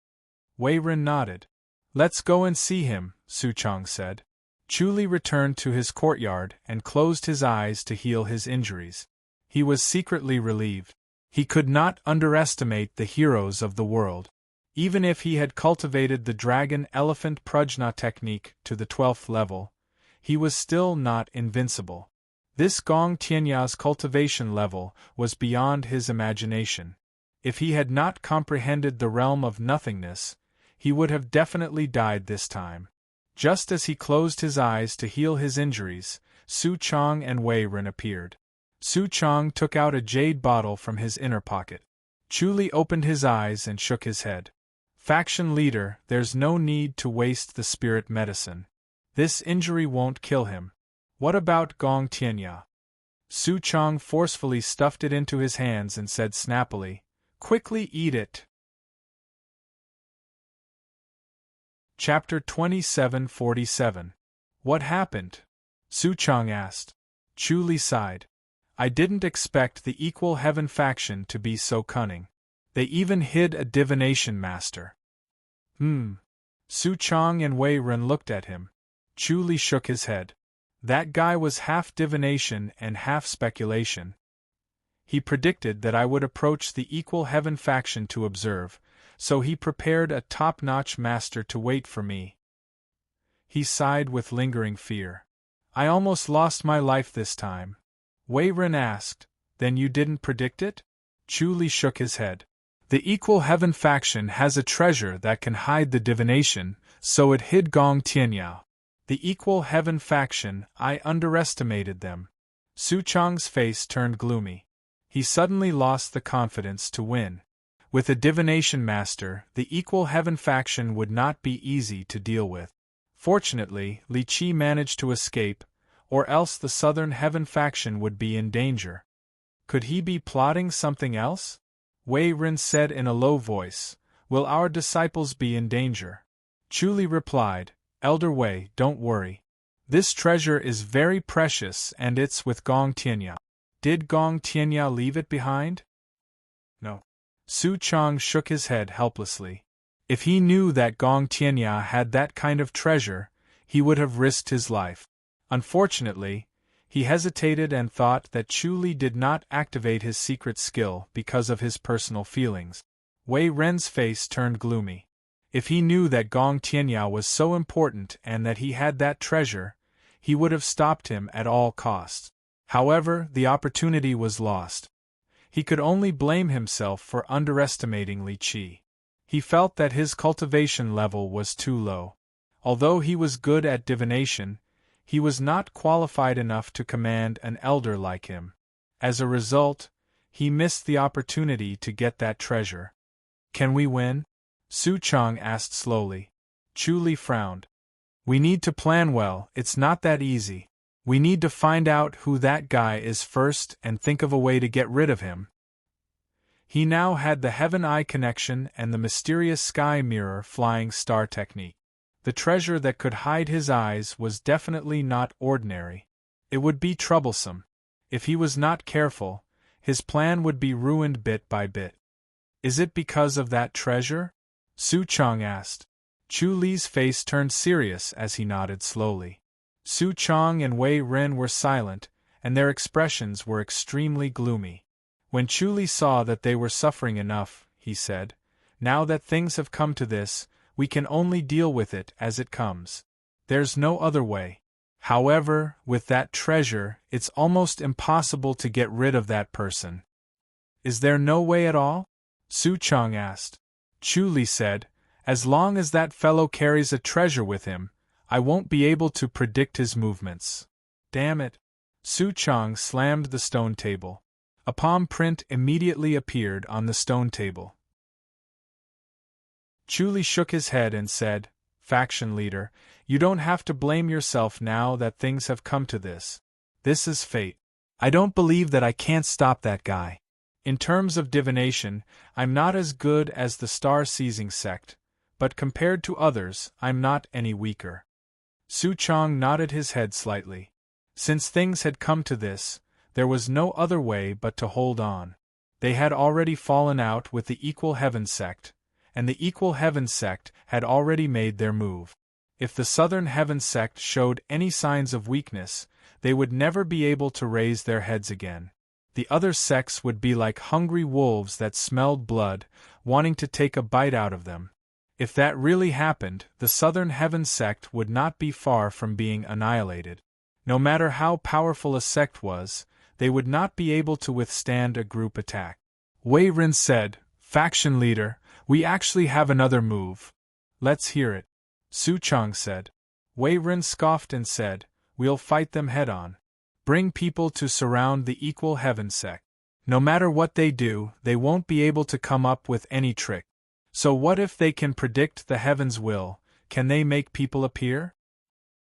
Wei Ren nodded. Let's go and see him, Su Chang said. Chu Li returned to his courtyard and closed his eyes to heal his injuries. He was secretly relieved. He could not underestimate the heroes of the world. Even if he had cultivated the dragon-elephant prajna technique to the 12th level, he was still not invincible. This Gong Tianya's cultivation level was beyond his imagination. If he had not comprehended the realm of nothingness, he would have definitely died this time. Just as he closed his eyes to heal his injuries, Su Chang and Wei Ren appeared. Su Chang took out a jade bottle from his inner pocket. Chu Li opened his eyes and shook his head. Faction leader, there's no need to waste the spirit medicine. This injury won't kill him. What about Gong Tianya? Su Chang forcefully stuffed it into his hands and said snappily, quickly eat it. Chapter 2747. What happened? Su Chang asked. Chu Li sighed. I didn't expect the Equal Heaven faction to be so cunning. They even hid a divination master. Su Chang and Wei Ren looked at him. Chu Li shook his head. That guy was half divination and half speculation. He predicted that I would approach the Equal Heaven faction to observe, so he prepared a top-notch master to wait for me. He sighed with lingering fear. I almost lost my life this time. Wei Ren asked, then you didn't predict it? Chu Li shook his head. The Equal Heaven faction has a treasure that can hide the divination, so it hid Gong Tianya. The Equal Heaven faction, I underestimated them. Su Chang's face turned gloomy. He suddenly lost the confidence to win. With a divination master, the Equal Heaven faction would not be easy to deal with. Fortunately, Li Qi managed to escape, or else the Southern Heaven faction would be in danger. Could he be plotting something else? Wei Ren said in a low voice, will our disciples be in danger? Chu Li replied, Elder Wei, don't worry. This treasure is very precious and it's with Gong Tianya. Did Gong Tianya leave it behind? No. Su Chang shook his head helplessly. If he knew that Gong Tianya had that kind of treasure, he would have risked his life. Unfortunately, he hesitated and thought that Chu Li did not activate his secret skill because of his personal feelings. Wei Ren's face turned gloomy. If he knew that Gong Tianya was so important and that he had that treasure, he would have stopped him at all costs. However, the opportunity was lost. He could only blame himself for underestimating Li Qi. He felt that his cultivation level was too low. Although he was good at divination, he was not qualified enough to command an elder like him. As a result, he missed the opportunity to get that treasure. Can we win? Su Chang asked slowly. Chu Li frowned. We need to plan well, it's not that easy. We need to find out who that guy is first and think of a way to get rid of him. He now had the Heaven Eye connection and the mysterious sky mirror flying star technique. The treasure that could hide his eyes was definitely not ordinary. It would be troublesome. If he was not careful, his plan would be ruined bit by bit. Is it because of that treasure? Su Chang asked. Chu Li's face turned serious as he nodded slowly. Su Chang and Wei Ren were silent, and their expressions were extremely gloomy. When Chu Li saw that they were suffering enough, he said, "Now that things have come to this, we can only deal with it as it comes. There's no other way. However, with that treasure, it's almost impossible to get rid of that person." Is there no way at all? Su Chang asked. Chu Li said, "As long as that fellow carries a treasure with him, I won't be able to predict his movements." Damn it! Su Chang slammed the stone table. A palm print immediately appeared on the stone table. Chu Li shook his head and said, "Faction leader, you don't have to blame yourself now that things have come to this. This is fate. I don't believe that I can't stop that guy. In terms of divination, I'm not as good as the star-seizing sect, but compared to others, I'm not any weaker." Su Chang nodded his head slightly. Since things had come to this, there was no other way but to hold on. They had already fallen out with the Equal Heaven sect, and the Equal Heaven sect had already made their move. If the Southern Heaven sect showed any signs of weakness, they would never be able to raise their heads again. The other sects would be like hungry wolves that smelled blood, wanting to take a bite out of them. If that really happened, the Southern Heaven sect would not be far from being annihilated. No matter how powerful a sect was, they would not be able to withstand a group attack. Wei Ren said, "Faction leader, we actually have another move. Let's hear it." Su Chang said. Wei Ren scoffed and said, "We'll fight them head-on. Bring people to surround the Equal Heaven sect. No matter what they do, they won't be able to come up with any trick. So what if they can predict the heaven's will? Can they make people appear?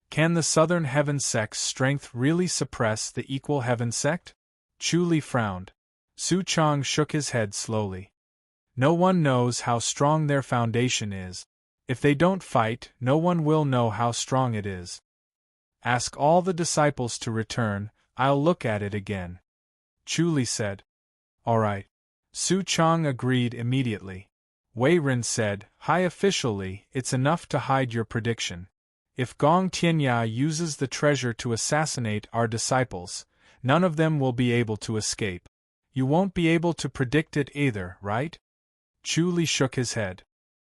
Can the Southern Heaven sect's strength really suppress the Equal Heaven sect?" Chu Li frowned. Su Chang shook his head slowly. "No one knows how strong their foundation is. If they don't fight, no one will know how strong it is. Ask all the disciples to return, I'll look at it again." Chu Li said. "All right." Su Chang agreed immediately. Wei Ren said, "High officially, it's enough to hide your prediction. If Gong Tianya uses the treasure to assassinate our disciples, none of them will be able to escape. You won't be able to predict it either, right?" Chu Li shook his head.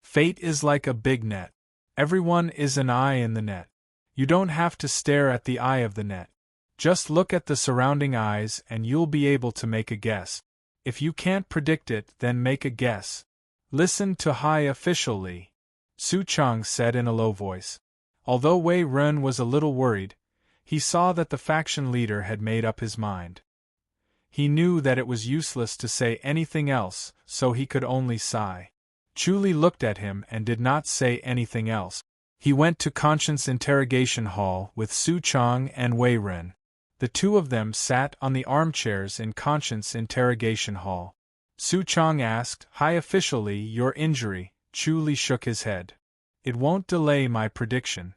"Fate is like a big net. Everyone is an eye in the net. You don't have to stare at the eye of the net. Just look at the surrounding eyes and you'll be able to make a guess. If you can't predict it, then make a guess. Listen to High Official Li," Su Chang said in a low voice. Although Wei Ren was a little worried, he saw that the faction leader had made up his mind. He knew that it was useless to say anything else, so he could only sigh. Chu Li looked at him and did not say anything else. He went to Conscience Interrogation Hall with Su Chang and Wei Ren. The two of them sat on the armchairs in Conscience Interrogation Hall. Su Chang asked, "High Official Li, your injury?" Chu Li shook his head. "It won't delay my prediction."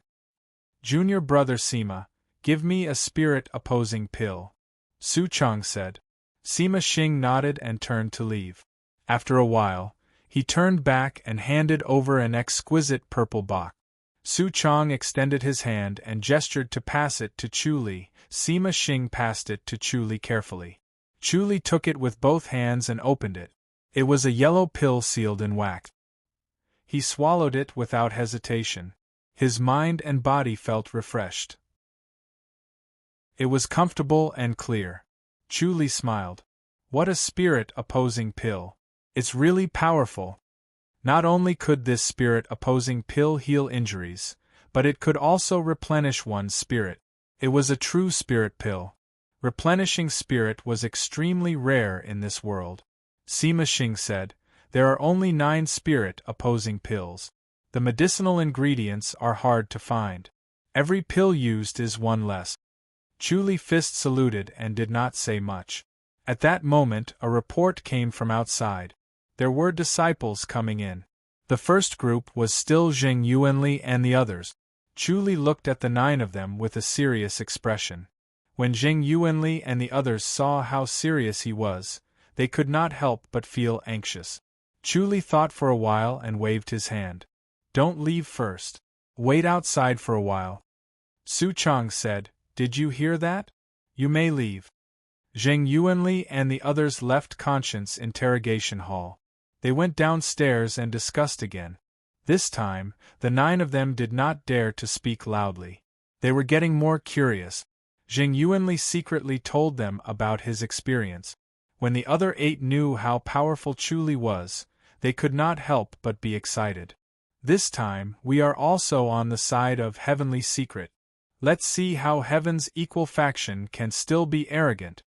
"Junior brother Sima, give me a spirit-opposing pill," Su Chang said. Sima Xing nodded and turned to leave. After a while, he turned back and handed over an exquisite purple box. Su Chang extended his hand and gestured to pass it to Chu Li. Sima Xing passed it to Chu Li carefully. Chu Li took it with both hands and opened it. It was a yellow pill sealed in wax. He swallowed it without hesitation. His mind and body felt refreshed. It was comfortable and clear. Chu Li smiled. What a spirit-opposing pill. It's really powerful. Not only could this spirit-opposing pill heal injuries, but it could also replenish one's spirit. It was a true spirit pill. Replenishing spirit was extremely rare in this world. Sima Xing said, there are only 9 spirit-opposing pills. The medicinal ingredients are hard to find. Every pill used is one less. Chu Li fist saluted and did not say much. At that moment a report came from outside. There were disciples coming in. The first group was still Jing Yuanli and the others. Chu Li looked at the 9 of them with a serious expression. When Jing Yuanli and the others saw how serious he was, they could not help but feel anxious. Chu Li thought for a while and waved his hand. Don't leave first. Wait outside for a while. Su Chang said, Did you hear that? You may leave. Jing Yuanli and the others left Conscience Interrogation Hall. They went downstairs and discussed again. This time, the 9 of them did not dare to speak loudly. They were getting more curious. Jing Yuanli secretly told them about his experience. When the other 8 knew how powerful Chu Li was, they could not help but be excited. This time, we are also on the side of Heavenly Secret. Let's see how Heaven's equal faction can still be arrogant.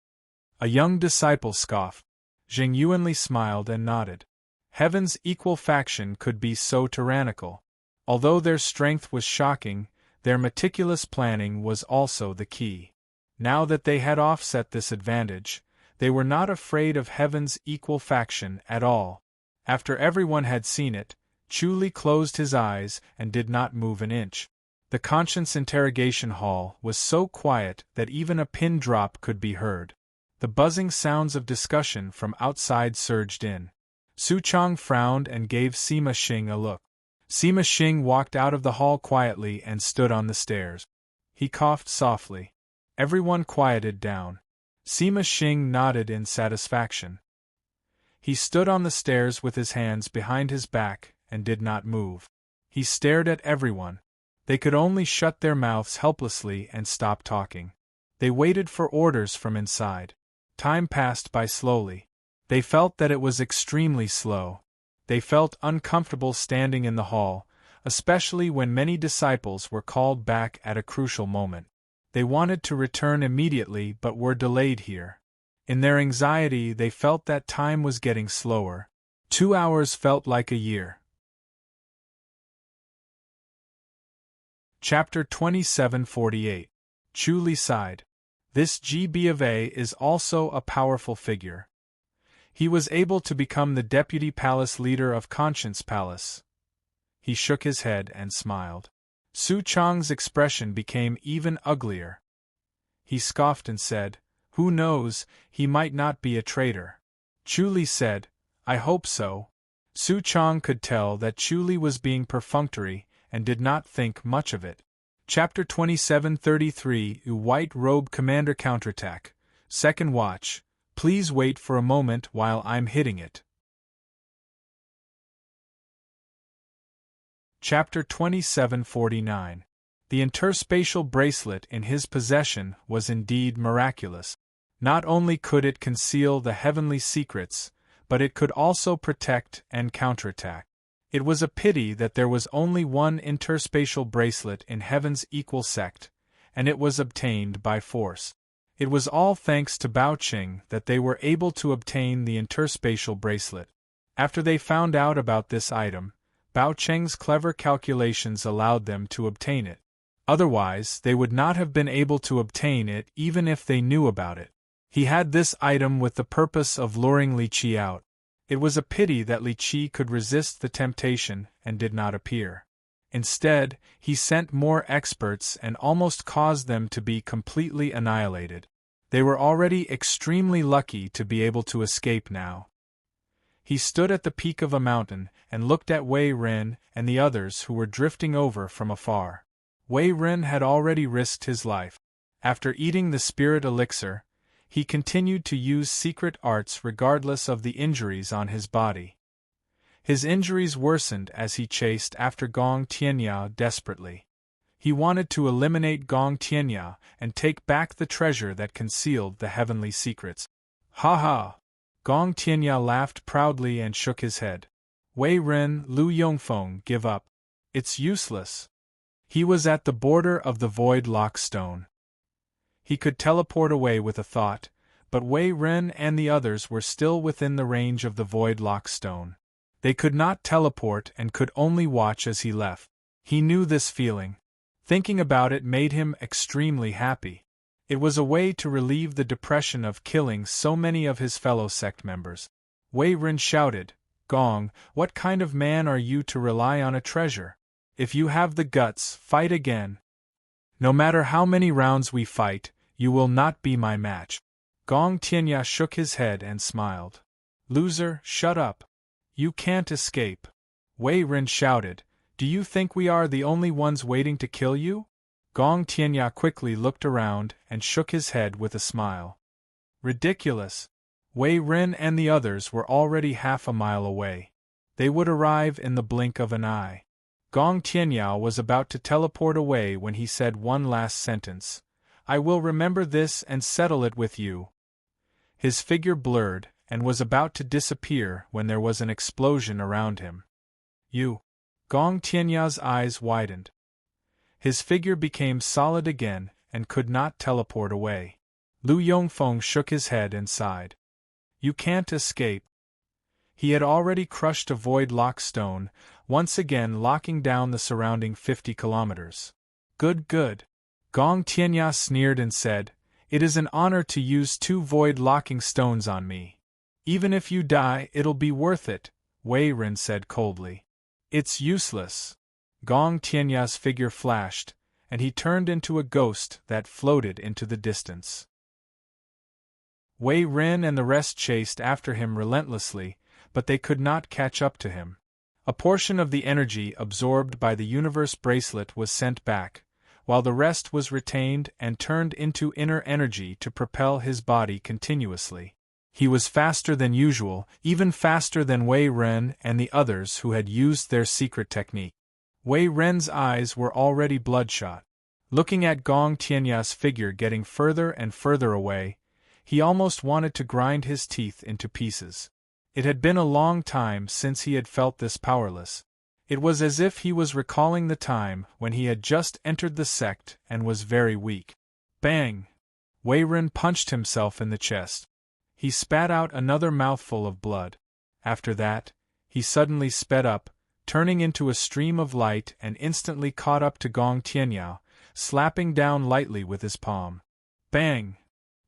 A young disciple scoffed. Jing Yuanli smiled and nodded. Heaven's equal faction could be so tyrannical. Although their strength was shocking, their meticulous planning was also the key. Now that they had offset this advantage, they were not afraid of Heaven's equal faction at all. After everyone had seen it, Chu Li closed his eyes and did not move an inch. The Conscience Interrogation Hall was so quiet that even a pin drop could be heard. The buzzing sounds of discussion from outside surged in. Su Chang frowned and gave Sima Xing a look. Sima Xing walked out of the hall quietly and stood on the stairs. He coughed softly. Everyone quieted down. Sima Xing nodded in satisfaction. He stood on the stairs with his hands behind his back and did not move. He stared at everyone. They could only shut their mouths helplessly and stop talking. They waited for orders from inside. Time passed by slowly. They felt that it was extremely slow. They felt uncomfortable standing in the hall, especially when many disciples were called back at a crucial moment. They wanted to return immediately but were delayed here. In their anxiety they felt that time was getting slower. 2 hours felt like a year. Chapter 2748. Chu Li sighed. This GB of A is also a powerful figure. He was able to become the deputy palace leader of Conscience Palace. He shook his head and smiled. Su Chang's expression became even uglier. He scoffed and said, Who knows, he might not be a traitor. Chu Li said, I hope so. Su Chang could tell that Chu Li was being perfunctory and did not think much of it. Chapter 2733 White Robe Commander Counterattack. Second Watch. Please wait for a moment while I'm hitting it. Chapter 2749. The interspatial bracelet in his possession was indeed miraculous. Not only could it conceal the heavenly secrets, but it could also protect and counterattack. It was a pity that there was only one interspatial bracelet in Heaven's equal sect, and it was obtained by force. It was all thanks to Bao Qing that they were able to obtain the interspatial bracelet. After they found out about this item, Bao Qing's clever calculations allowed them to obtain it. Otherwise, they would not have been able to obtain it even if they knew about it. He had this item with the purpose of luring Li Qi out. It was a pity that Li Qi could resist the temptation and did not appear. Instead, he sent more experts and almost caused them to be completely annihilated. They were already extremely lucky to be able to escape now. He stood at the peak of a mountain and looked at Wei Ren and the others who were drifting over from afar. Wei Ren had already risked his life. After eating the spirit elixir, he continued to use secret arts regardless of the injuries on his body. His injuries worsened as he chased after Gong Tianyao desperately. He wanted to eliminate Gong Tianyao and take back the treasure that concealed the heavenly secrets. Ha ha! Gong Tianyao laughed proudly and shook his head. Wei Ren, Lu Yongfeng, give up. It's useless. He was at the border of the void lock stone. He could teleport away with a thought, but Wei Ren and the others were still within the range of the void lock stone. They could not teleport and could only watch as he left. He knew this feeling. Thinking about it made him extremely happy. It was a way to relieve the depression of killing so many of his fellow sect members. Wei Ren shouted, Gong, what kind of man are you to rely on a treasure? If you have the guts, fight again. No matter how many rounds we fight, you will not be my match. Gong Tianyao shook his head and smiled. Loser, shut up. You can't escape. Wei Ren shouted, do you think we are the only ones waiting to kill you? Gong Tianyao quickly looked around and shook his head with a smile. Ridiculous. Wei Ren and the others were already half a mile away. They would arrive in the blink of an eye. Gong Tianyao was about to teleport away when he said one last sentence. I will remember this and settle it with you. His figure blurred and was about to disappear when there was an explosion around him. You. Gong Tianya's eyes widened. His figure became solid again and could not teleport away. Lu Yongfeng shook his head and sighed. You can't escape. He had already crushed a void lock stone, once again locking down the surrounding 50 kilometers. Good, good. Gong Tianya sneered and said, It is an honor to use 2 void locking stones on me. Even if you die, it'll be worth it, Wei Ren said coldly. It's useless. Gong Tianya's figure flashed, and he turned into a ghost that floated into the distance. Wei Ren and the rest chased after him relentlessly, but they could not catch up to him. A portion of the energy absorbed by the universe bracelet was sent back, while the rest was retained and turned into inner energy to propel his body continuously. He was faster than usual, even faster than Wei Ren and the others who had used their secret technique. Wei Ren's eyes were already bloodshot. Looking at Gong Tianya's figure getting further and further away, he almost wanted to grind his teeth into pieces. It had been a long time since he had felt this powerless. It was as if he was recalling the time when he had just entered the sect and was very weak. Bang! Wei Ren punched himself in the chest. He spat out another mouthful of blood. After that, he suddenly sped up, turning into a stream of light and instantly caught up to Gong Tianyao, slapping down lightly with his palm. Bang!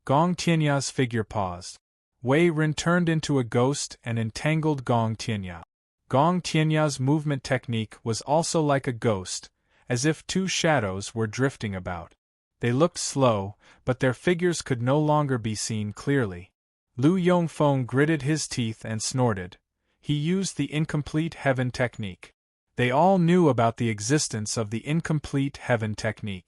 Gong Tianya's figure paused. Wei Ren turned into a ghost and entangled Gong Tianyao. Gong Tianya's movement technique was also like a ghost, as if 2 shadows were drifting about. They looked slow, but their figures could no longer be seen clearly. Lu Yongfeng gritted his teeth and snorted. He used the incomplete heaven technique. They all knew about the existence of the incomplete heaven technique.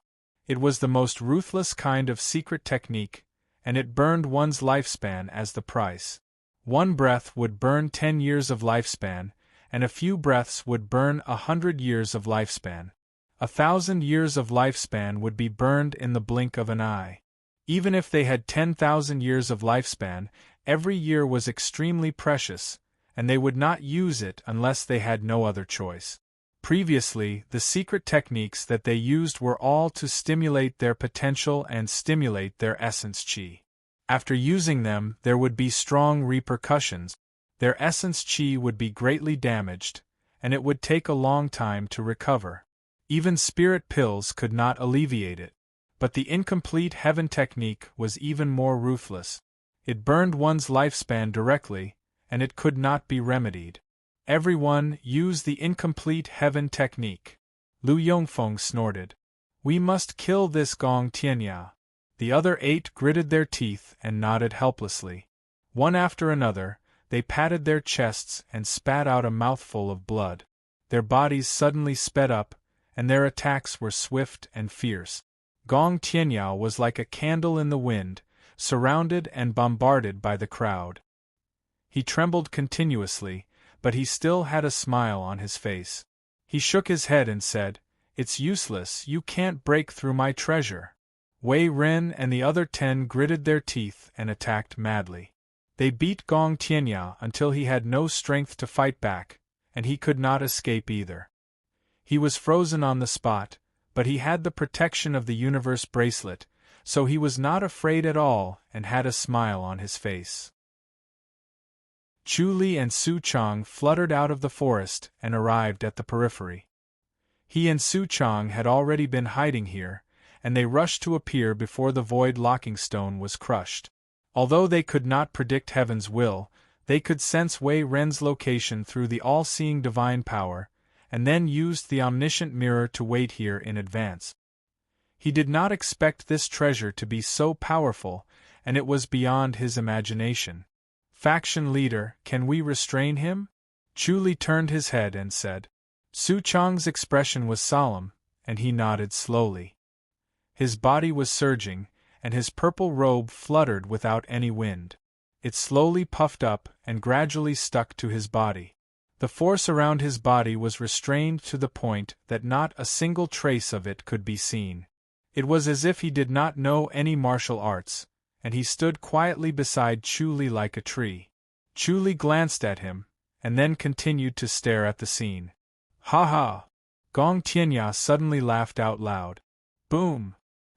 It was the most ruthless kind of secret technique, and it burned one's lifespan as the price. 1 breath would burn 10 years of lifespan, and a few breaths would burn 100 years of lifespan. 1,000 years of lifespan would be burned in the blink of an eye. Even if they had 10,000 years of lifespan, every year was extremely precious, and they would not use it unless they had no other choice. Previously, the secret techniques that they used were all to stimulate their potential and stimulate their essence chi. After using them, there would be strong repercussions. Their essence chi would be greatly damaged, and it would take a long time to recover. Even spirit pills could not alleviate it. But the incomplete heaven technique was even more ruthless. It burned one's lifespan directly, and it could not be remedied. Everyone use the incomplete heaven technique. Lu Yongfeng snorted. We must kill this Gong Tianyao. The other 8 gritted their teeth and nodded helplessly. One after another, they patted their chests and spat out a mouthful of blood. Their bodies suddenly sped up, and their attacks were swift and fierce. Gong Tianyao was like a candle in the wind, surrounded and bombarded by the crowd. He trembled continuously, but he still had a smile on his face. He shook his head and said, "It's useless, you can't break through my treasure." Wei Ren and the other 10 gritted their teeth and attacked madly. They beat Gong Tianya until he had no strength to fight back, and he could not escape either. He was frozen on the spot, but he had the protection of the universe bracelet, so he was not afraid at all and had a smile on his face. Chu Li and Su Chang fluttered out of the forest and arrived at the periphery. He and Su Chang had already been hiding here, and they rushed to appear before the void locking stone was crushed. Although they could not predict heaven's will, they could sense Wei Ren's location through the all-seeing divine power, and then used the omniscient mirror to wait here in advance. He did not expect this treasure to be so powerful, and it was beyond his imagination. "Faction leader, can we restrain him?" Chu Li turned his head and said. Su Chang's expression was solemn, and he nodded slowly. His body was surging, and his purple robe fluttered without any wind. It slowly puffed up and gradually stuck to his body. The force around his body was restrained to the point that not a single trace of it could be seen. It was as if he did not know any martial arts, and he stood quietly beside Chu Li like a tree. Chu Li glanced at him, and then continued to stare at the scene. "Ha ha!" Gong Tianya suddenly laughed out loud. Boom!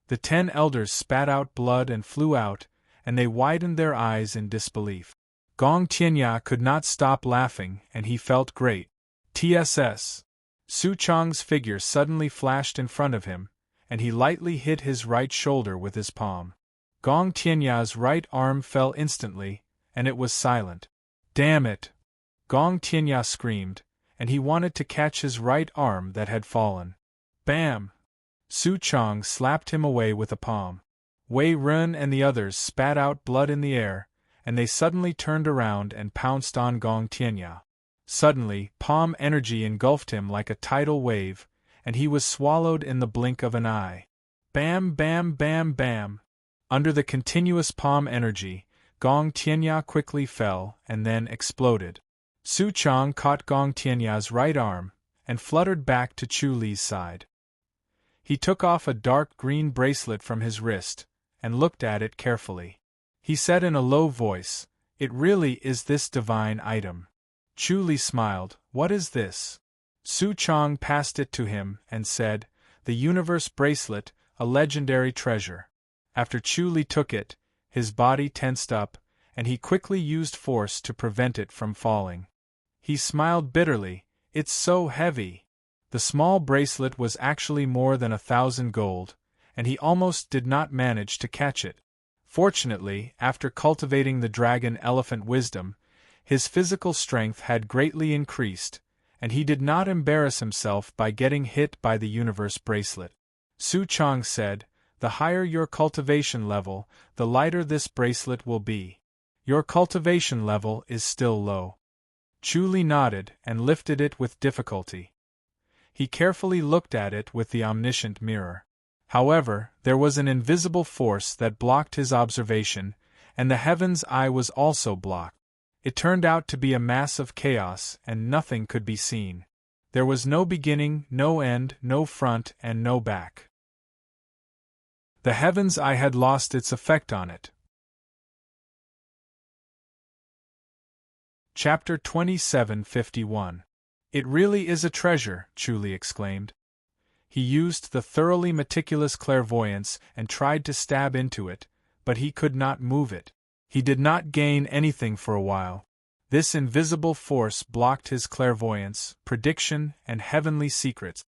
The 10 elders spat out blood and flew out, and they widened their eyes in disbelief. Gong Tianya could not stop laughing, and he felt great. TSS. Su Chang's figure suddenly flashed in front of him, and he lightly hit his right shoulder with his palm. Gong Tianya's right arm fell instantly, and it was silent. "Damn it!" Gong Tianya screamed, and he wanted to catch his right arm that had fallen. Bam! Su Chang slapped him away with a palm. Wei Ren and the others spat out blood in the air, and they suddenly turned around and pounced on Gong Tianya. Suddenly, palm energy engulfed him like a tidal wave, and he was swallowed in the blink of an eye. Bam, bam, bam, bam! Under the continuous palm energy, Gong Tianya quickly fell and then exploded. Su Chang caught Gong Tianya's right arm and fluttered back to Chu Li's side. He took off a dark green bracelet from his wrist and looked at it carefully. He said in a low voice, "It really is this divine item." Chu Li smiled. "What is this?" Su Chang passed it to him and said, "The universe bracelet, a legendary treasure." After Chu Li took it, his body tensed up, and he quickly used force to prevent it from falling. He smiled bitterly. "It's so heavy." The small bracelet was actually more than 1,000 gold, and he almost did not manage to catch it. Fortunately, after cultivating the dragon-elephant wisdom, his physical strength had greatly increased, and he did not embarrass himself by getting hit by the universe bracelet. Su Chang said, "The higher your cultivation level, the lighter this bracelet will be. Your cultivation level is still low." Chu Li nodded and lifted it with difficulty. He carefully looked at it with the omniscient mirror. However, there was an invisible force that blocked his observation, and the heaven's eye was also blocked. It turned out to be a mass of chaos, and nothing could be seen. There was no beginning, no end, no front, and no back. The heaven's eye had lost its effect on it. Chapter 2751. "It really is a treasure," Chu Li exclaimed. He used the thoroughly meticulous clairvoyance and tried to stab into it, but he could not move it. He did not gain anything for a while. This invisible force blocked his clairvoyance, prediction, and heavenly secrets.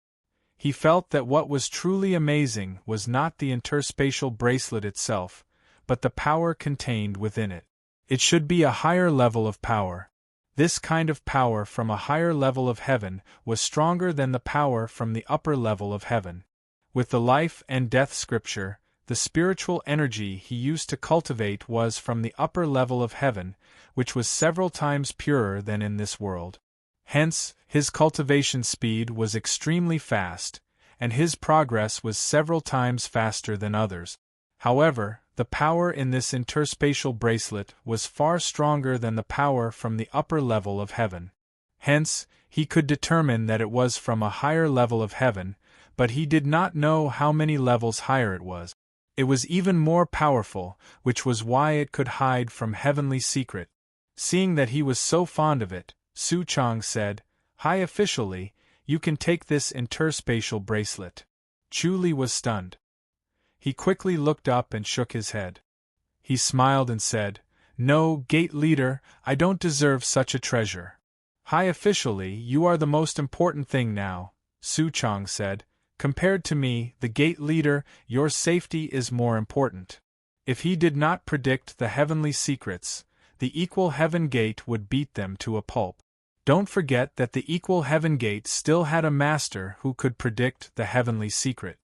He felt that what was truly amazing was not the interspatial bracelet itself, but the power contained within it. It should be a higher level of power. This kind of power from a higher level of heaven was stronger than the power from the upper level of heaven. With the life and death scripture, the spiritual energy he used to cultivate was from the upper level of heaven, which was several times purer than in this world. Hence, his cultivation speed was extremely fast, and his progress was several times faster than others. However, the power in this interspatial bracelet was far stronger than the power from the upper level of heaven. Hence, he could determine that it was from a higher level of heaven, but he did not know how many levels higher it was. It was even more powerful, which was why it could hide from heavenly secret. Seeing that he was so fond of it, Su Chang said, "High officially, you can take this interspatial bracelet." Chu Li was stunned. He quickly looked up and shook his head. He smiled and said, "No, gate leader, I don't deserve such a treasure." "High officially, you are the most important thing now," Su Chang said. "Compared to me, the gate leader, your safety is more important." If he did not predict the heavenly secrets, the Equal Heaven Gate would beat them to a pulp. Don't forget that the Equal Heaven Gate still had a master who could predict the heavenly secret.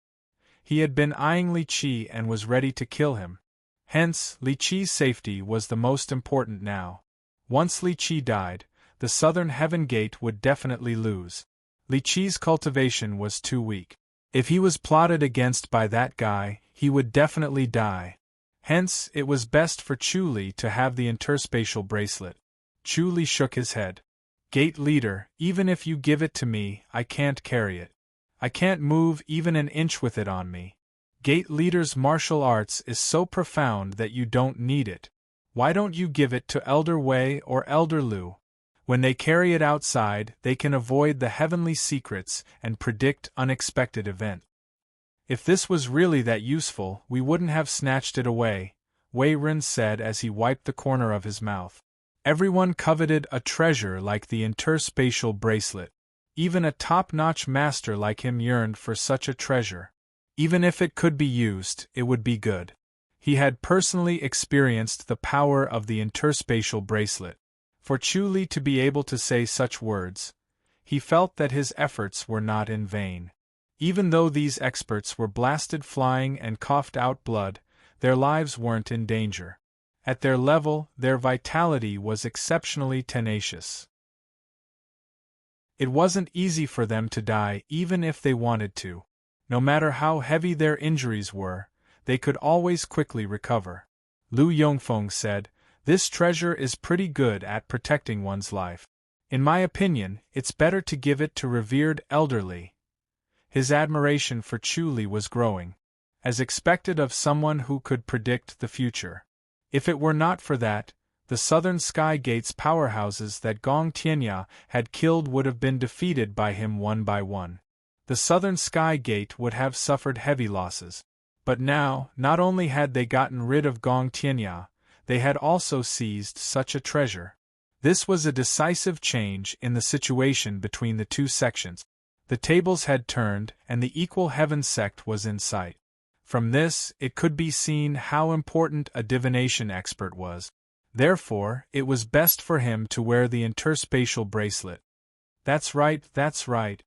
He had been eyeing Li Qi and was ready to kill him. Hence, Li Qi's safety was the most important now. Once Li Qi died, the Southern Heaven Gate would definitely lose. Li Qi's cultivation was too weak. If he was plotted against by that guy, he would definitely die. Hence, it was best for Chu Li to have the interspatial bracelet. Chu Li shook his head. "Gate leader, even if you give it to me, I can't carry it. I can't move even an inch with it on me. Gate leader's martial arts is so profound that you don't need it. Why don't you give it to Elder Wei or Elder Lu? When they carry it outside, they can avoid the heavenly secrets and predict unexpected events." "If this was really that useful, we wouldn't have snatched it away," Wei Ren said as he wiped the corner of his mouth. Everyone coveted a treasure like the interspatial bracelet. Even a top-notch master like him yearned for such a treasure. Even if it could be used, it would be good. He had personally experienced the power of the interspatial bracelet. For Chu Li to be able to say such words, he felt that his efforts were not in vain. Even though these experts were blasted flying and coughed out blood, their lives weren't in danger. At their level, their vitality was exceptionally tenacious. It wasn't easy for them to die even if they wanted to. No matter how heavy their injuries were, they could always quickly recover. Lu Yongfeng said, "This treasure is pretty good at protecting one's life. In my opinion, it's better to give it to revered elderly." His admiration for Chu Li was growing, as expected of someone who could predict the future. If it were not for that, the Southern Sky Gate's powerhouses that Gong Tianya had killed would have been defeated by him one by one. The Southern Sky Gate would have suffered heavy losses. But now, not only had they gotten rid of Gong Tianya, they had also seized such a treasure. This was a decisive change in the situation between the two sections. The tables had turned, and the Equal Heaven sect was in sight. From this, it could be seen how important a divination expert was. Therefore, it was best for him to wear the interspatial bracelet. That's right.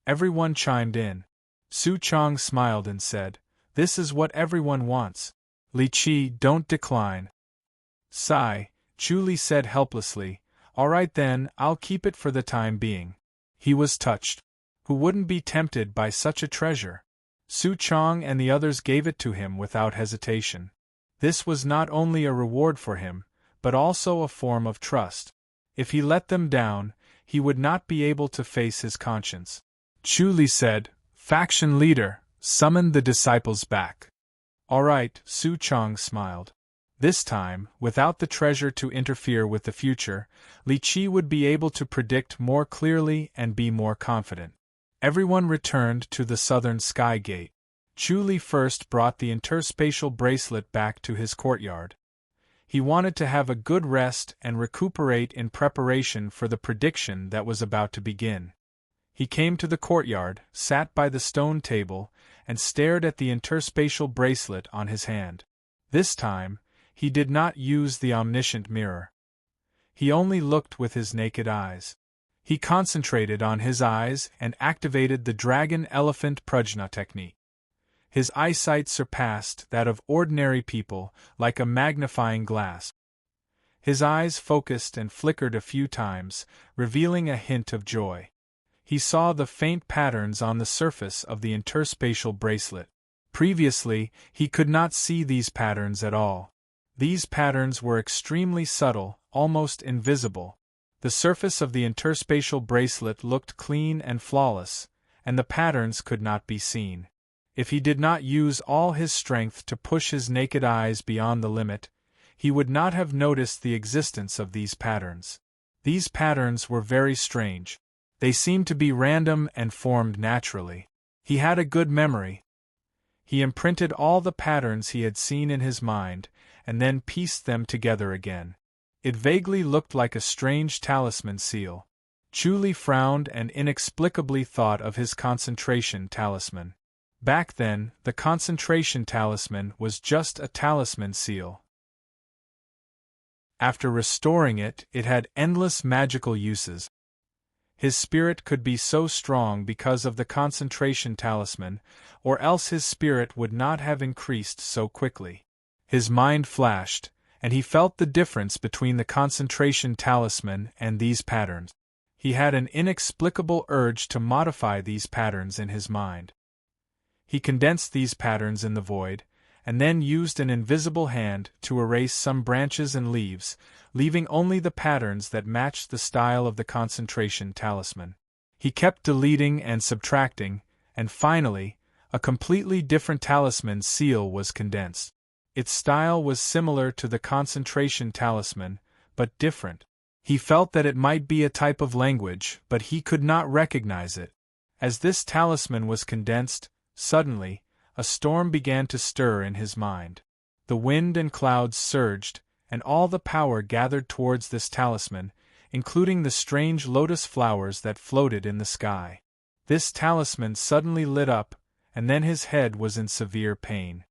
Everyone chimed in. Su Chang smiled and said, "This is what everyone wants. Li Qi, don't decline." "Sigh," Chu Li said helplessly, "All right then, I'll keep it for the time being." He was touched. Who wouldn't be tempted by such a treasure? Su Chang and the others gave it to him without hesitation. This was not only a reward for him, but also a form of trust. If he let them down, he would not be able to face his conscience. Chu Li said, "Faction leader, summon the disciples back." "All right," Su Chang smiled. This time, without the treasure to interfere with the future, Li Qi would be able to predict more clearly and be more confident. Everyone returned to the Southern Sky Gate. Chu Li first brought the interspatial bracelet back to his courtyard. He wanted to have a good rest and recuperate in preparation for the prediction that was about to begin. He came to the courtyard, sat by the stone table, and stared at the interspatial bracelet on his hand. This time, he did not use the omniscient mirror. He only looked with his naked eyes. He concentrated on his eyes and activated the dragon-elephant prajna technique. His eyesight surpassed that of ordinary people, like a magnifying glass. His eyes focused and flickered a few times, revealing a hint of joy. He saw the faint patterns on the surface of the interspatial bracelet. Previously, he could not see these patterns at all. These patterns were extremely subtle, almost invisible. The surface of the interspatial bracelet looked clean and flawless, and the patterns could not be seen. If he did not use all his strength to push his naked eyes beyond the limit, he would not have noticed the existence of these patterns. These patterns were very strange. They seemed to be random and formed naturally. He had a good memory. He imprinted all the patterns he had seen in his mind, and then pieced them together again. It vaguely looked like a strange talisman seal. Chu Li frowned and inexplicably thought of his concentration talisman. Back then, the concentration talisman was just a talisman seal. After restoring it, it had endless magical uses. His spirit could be so strong because of the concentration talisman, or else his spirit would not have increased so quickly. His mind flashed, and he felt the difference between the concentration talisman and these patterns. He had an inexplicable urge to modify these patterns in his mind. He condensed these patterns in the void, and then used an invisible hand to erase some branches and leaves, leaving only the patterns that matched the style of the concentration talisman. He kept deleting and subtracting, and finally, a completely different talisman seal was condensed. Its style was similar to the concentration talisman, but different. He felt that it might be a type of language, but he could not recognize it. As this talisman was condensed, suddenly, a storm began to stir in his mind. The wind and clouds surged, and all the power gathered towards this talisman, including the strange lotus flowers that floated in the sky. This talisman suddenly lit up, and then his head was in severe pain.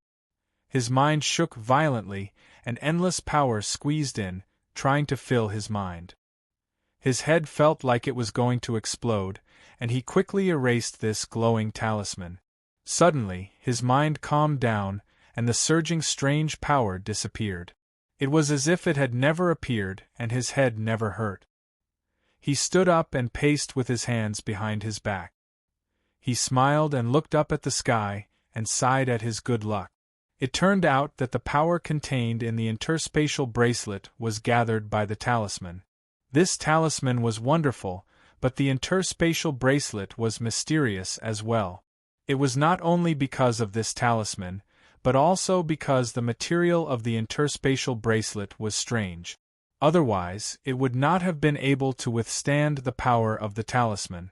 His mind shook violently, and endless power squeezed in, trying to fill his mind. His head felt like it was going to explode, and he quickly erased this glowing talisman. Suddenly, his mind calmed down, and the surging strange power disappeared. It was as if it had never appeared, and his head never hurt. He stood up and paced with his hands behind his back. He smiled and looked up at the sky, and sighed at his good luck. It turned out that the power contained in the interspatial bracelet was gathered by the talisman. This talisman was wonderful, but the interspatial bracelet was mysterious as well. It was not only because of this talisman, but also because the material of the interspatial bracelet was strange. Otherwise, it would not have been able to withstand the power of the talisman.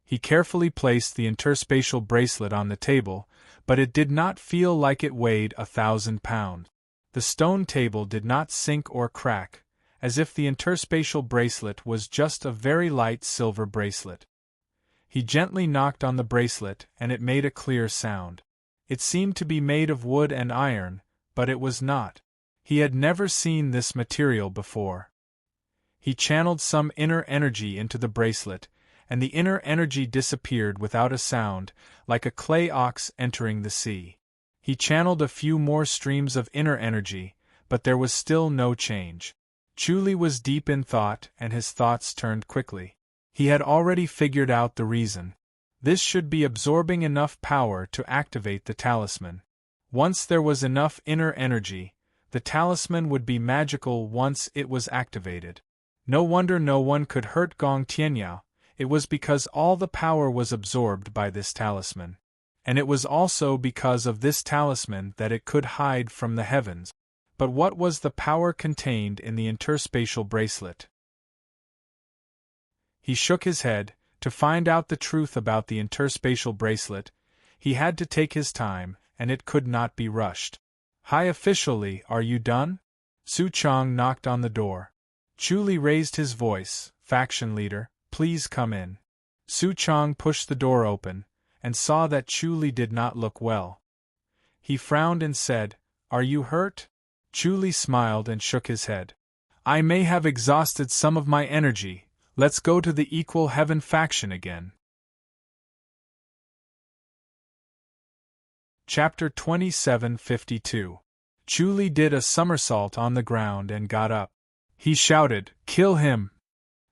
He carefully placed the interspatial bracelet on the table, but it did not feel like it weighed 1,000 pounds. The stone table did not sink or crack, as if the interspatial bracelet was just a very light silver bracelet. He gently knocked on the bracelet, and it made a clear sound. It seemed to be made of wood and iron, but it was not. He had never seen this material before. He channeled some inner energy into the bracelet, and the inner energy disappeared without a sound, like a clay ox entering the sea. He channeled a few more streams of inner energy, but there was still no change. Chu Li was deep in thought, and his thoughts turned quickly. He had already figured out the reason. This should be absorbing enough power to activate the talisman. Once there was enough inner energy, the talisman would be magical once it was activated. No wonder no one could hurt Gong Tianyao. It was because all the power was absorbed by this talisman. And it was also because of this talisman that it could hide from the heavens. But what was the power contained in the interspatial bracelet? He shook his head. To find out the truth about the interspatial bracelet, he had to take his time, and it could not be rushed. High officially, are you done? Su Chong knocked on the door. Chu Li raised his voice, faction leader, please come in. Su Chong pushed the door open, and saw that Chu Li did not look well. He frowned and said, Are you hurt? Chu Li smiled and shook his head. I may have exhausted some of my energy. Let's go to the Equal Heaven faction again. Chapter 2752. Chu Li did a somersault on the ground and got up. He shouted, Kill him!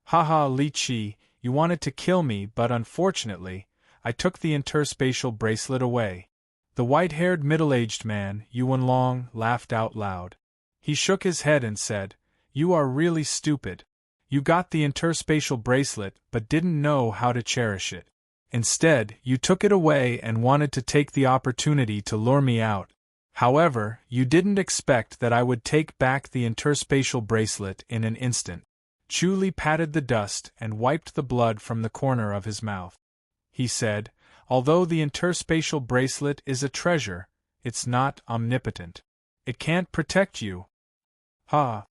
Haha, Li Qi, you wanted to kill me, but unfortunately, I took the interspatial bracelet away. The white-haired middle-aged man, Yuan Long, laughed out loud. He shook his head and said, You are really stupid. You got the interspatial bracelet but didn't know how to cherish it. Instead, you took it away and wanted to take the opportunity to lure me out. However, you didn't expect that I would take back the interspatial bracelet in an instant. Chu Li patted the dust and wiped the blood from the corner of his mouth. He said, although the interspatial bracelet is a treasure, it's not omnipotent. It can't protect you. Ha!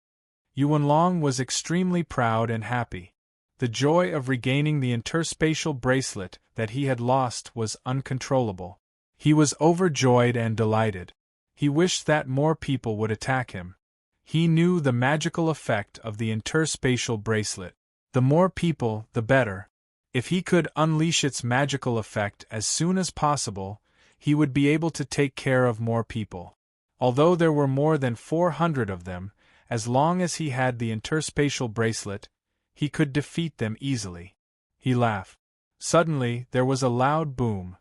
Yuanlong was extremely proud and happy. The joy of regaining the interspatial bracelet that he had lost was uncontrollable. He was overjoyed and delighted. He wished that more people would attack him. He knew the magical effect of the interspatial bracelet. The more people, the better. If he could unleash its magical effect as soon as possible, he would be able to take care of more people. Although there were more than 400 of them, as long as he had the interspatial bracelet, he could defeat them easily. He laughed. Suddenly, there was a loud boom.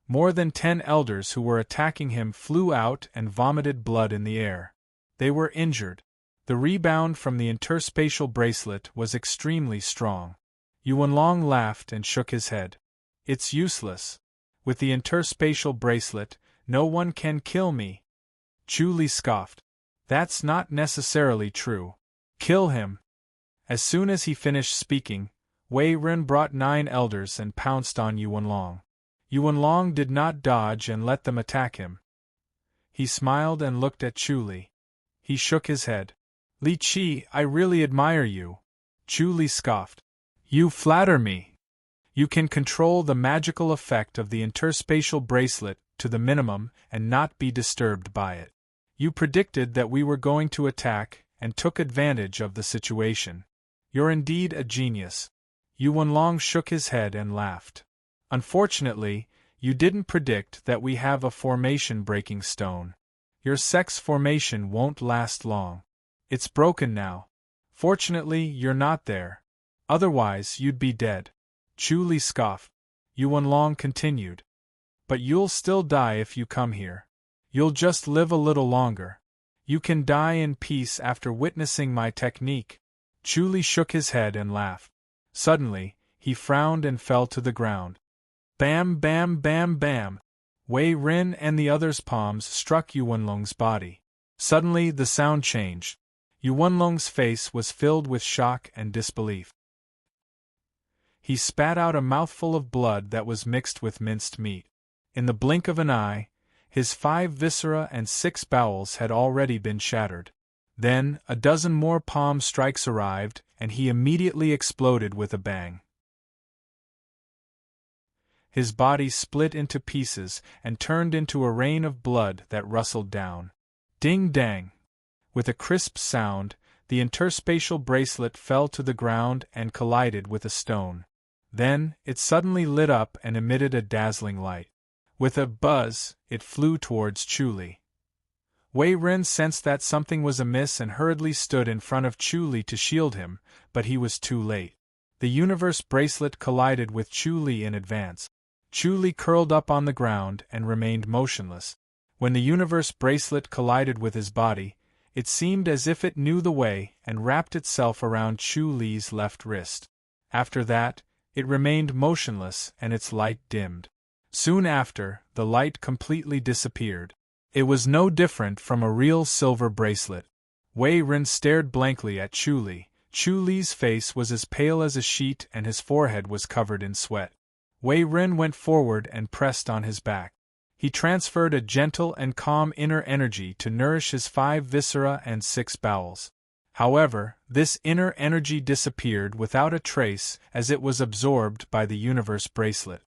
More than 10 elders who were attacking him flew out and vomited blood in the air. They were injured. The rebound from the interspatial bracelet was extremely strong. Yuanlong laughed and shook his head. It's useless. With the interspatial bracelet, no one can kill me. Chu Li scoffed. That's not necessarily true. Kill him. As soon as he finished speaking, Wei Ren brought 9 elders and pounced on Yuanlong. Yuanlong did not dodge and let them attack him. He smiled and looked at Chu Li. He shook his head. Li Qi, I really admire you. Chu Li scoffed. You flatter me. You can control the magical effect of the interspatial bracelet to the minimum and not be disturbed by it. You predicted that we were going to attack and took advantage of the situation. You're indeed a genius. Yuanlong shook his head and laughed. Unfortunately, you didn't predict that we have a formation-breaking stone. Your sex formation won't last long. It's broken now. Fortunately, you're not there. Otherwise, you'd be dead. Chu Li scoffed. Yuanlong continued. But you'll still die if you come here. You'll just live a little longer. You can die in peace after witnessing my technique. Chu Li shook his head and laughed. Suddenly, he frowned and fell to the ground. Bam, bam, bam, bam. Wei Ren and the others' palms struck Yuanlong's body. Suddenly, the sound changed. Yuanlong's face was filled with shock and disbelief. He spat out a mouthful of blood that was mixed with minced meat. In the blink of an eye, his 5 viscera and 6 bowels had already been shattered. Then, a dozen more palm strikes arrived, and he immediately exploded with a bang. His body split into pieces and turned into a rain of blood that rustled down. Ding-dang! With a crisp sound, the interspatial bracelet fell to the ground and collided with a stone. Then, it suddenly lit up and emitted a dazzling light. With a buzz, it flew towards Chu Li. Wei Ren sensed that something was amiss and hurriedly stood in front of Chu Li to shield him, but he was too late. The universe bracelet collided with Chu Li in advance. Chu Li curled up on the ground and remained motionless. When the universe bracelet collided with his body, it seemed as if it knew the way and wrapped itself around Chu Li's left wrist. After that, it remained motionless and its light dimmed. Soon after, the light completely disappeared. It was no different from a real silver bracelet. Wei Ren stared blankly at Chu Li. Chu Li's face was as pale as a sheet and his forehead was covered in sweat. Wei Ren went forward and pressed on his back. He transferred a gentle and calm inner energy to nourish his 5 viscera and 6 bowels. However, this inner energy disappeared without a trace as it was absorbed by the universe bracelet.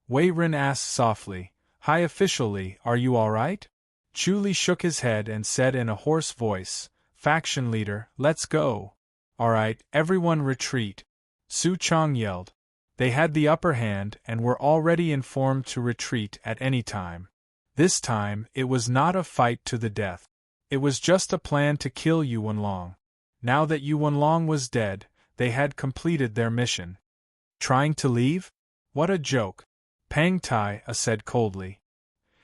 Wei Ren asked softly, "High officially, are you all right?" Chu Li shook his head and said in a hoarse voice, "Faction leader, let's go." "All right, everyone retreat," Su Chong yelled. They had the upper hand and were already informed to retreat at any time. This time, it was not a fight to the death. It was just a plan to kill Yuanlong. Now that Yuanlong was dead, they had completed their mission. Trying to leave? What a joke! Pang Tai said coldly.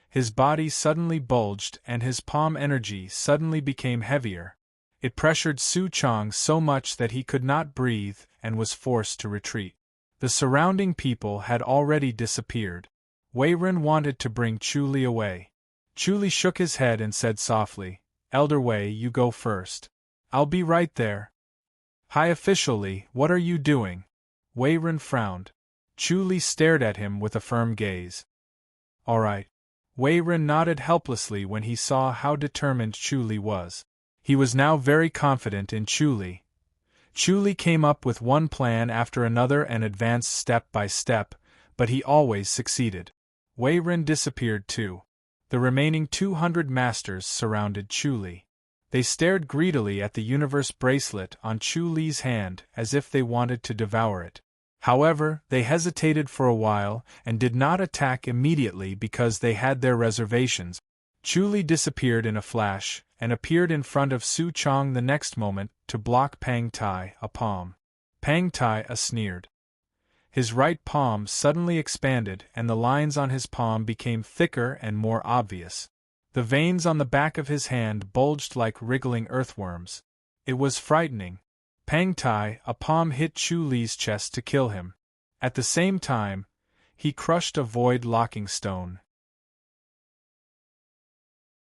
His body suddenly bulged and his palm energy suddenly became heavier. It pressured Su Chong so much that he could not breathe and was forced to retreat. The surrounding people had already disappeared. Wei Ren wanted to bring Chu Li away. Chu Li shook his head and said softly, "Elder Wei, you go first. I'll be right there." "High Official Li, what are you doing?" Wei Ren frowned. Chu Li stared at him with a firm gaze. "All right." Wei Ren nodded helplessly when he saw how determined Chu Li was. He was now very confident in Chu Li. Chu Li came up with one plan after another and advanced step by step, but he always succeeded. Wei Ren disappeared too. The remaining 200 masters surrounded Chu Li. They stared greedily at the universe bracelet on Chu Li's hand as if they wanted to devour it. However, they hesitated for a while and did not attack immediately because they had their reservations. Chu Li disappeared in a flash and appeared in front of Su Chong the next moment to block Pang Tai, a palm. Pang Tai sneered. His right palm suddenly expanded and the lines on his palm became thicker and more obvious. The veins on the back of his hand bulged like wriggling earthworms. It was frightening. Pang Tai, a palm hit Chu Li's chest to kill him. At the same time, he crushed a void locking stone.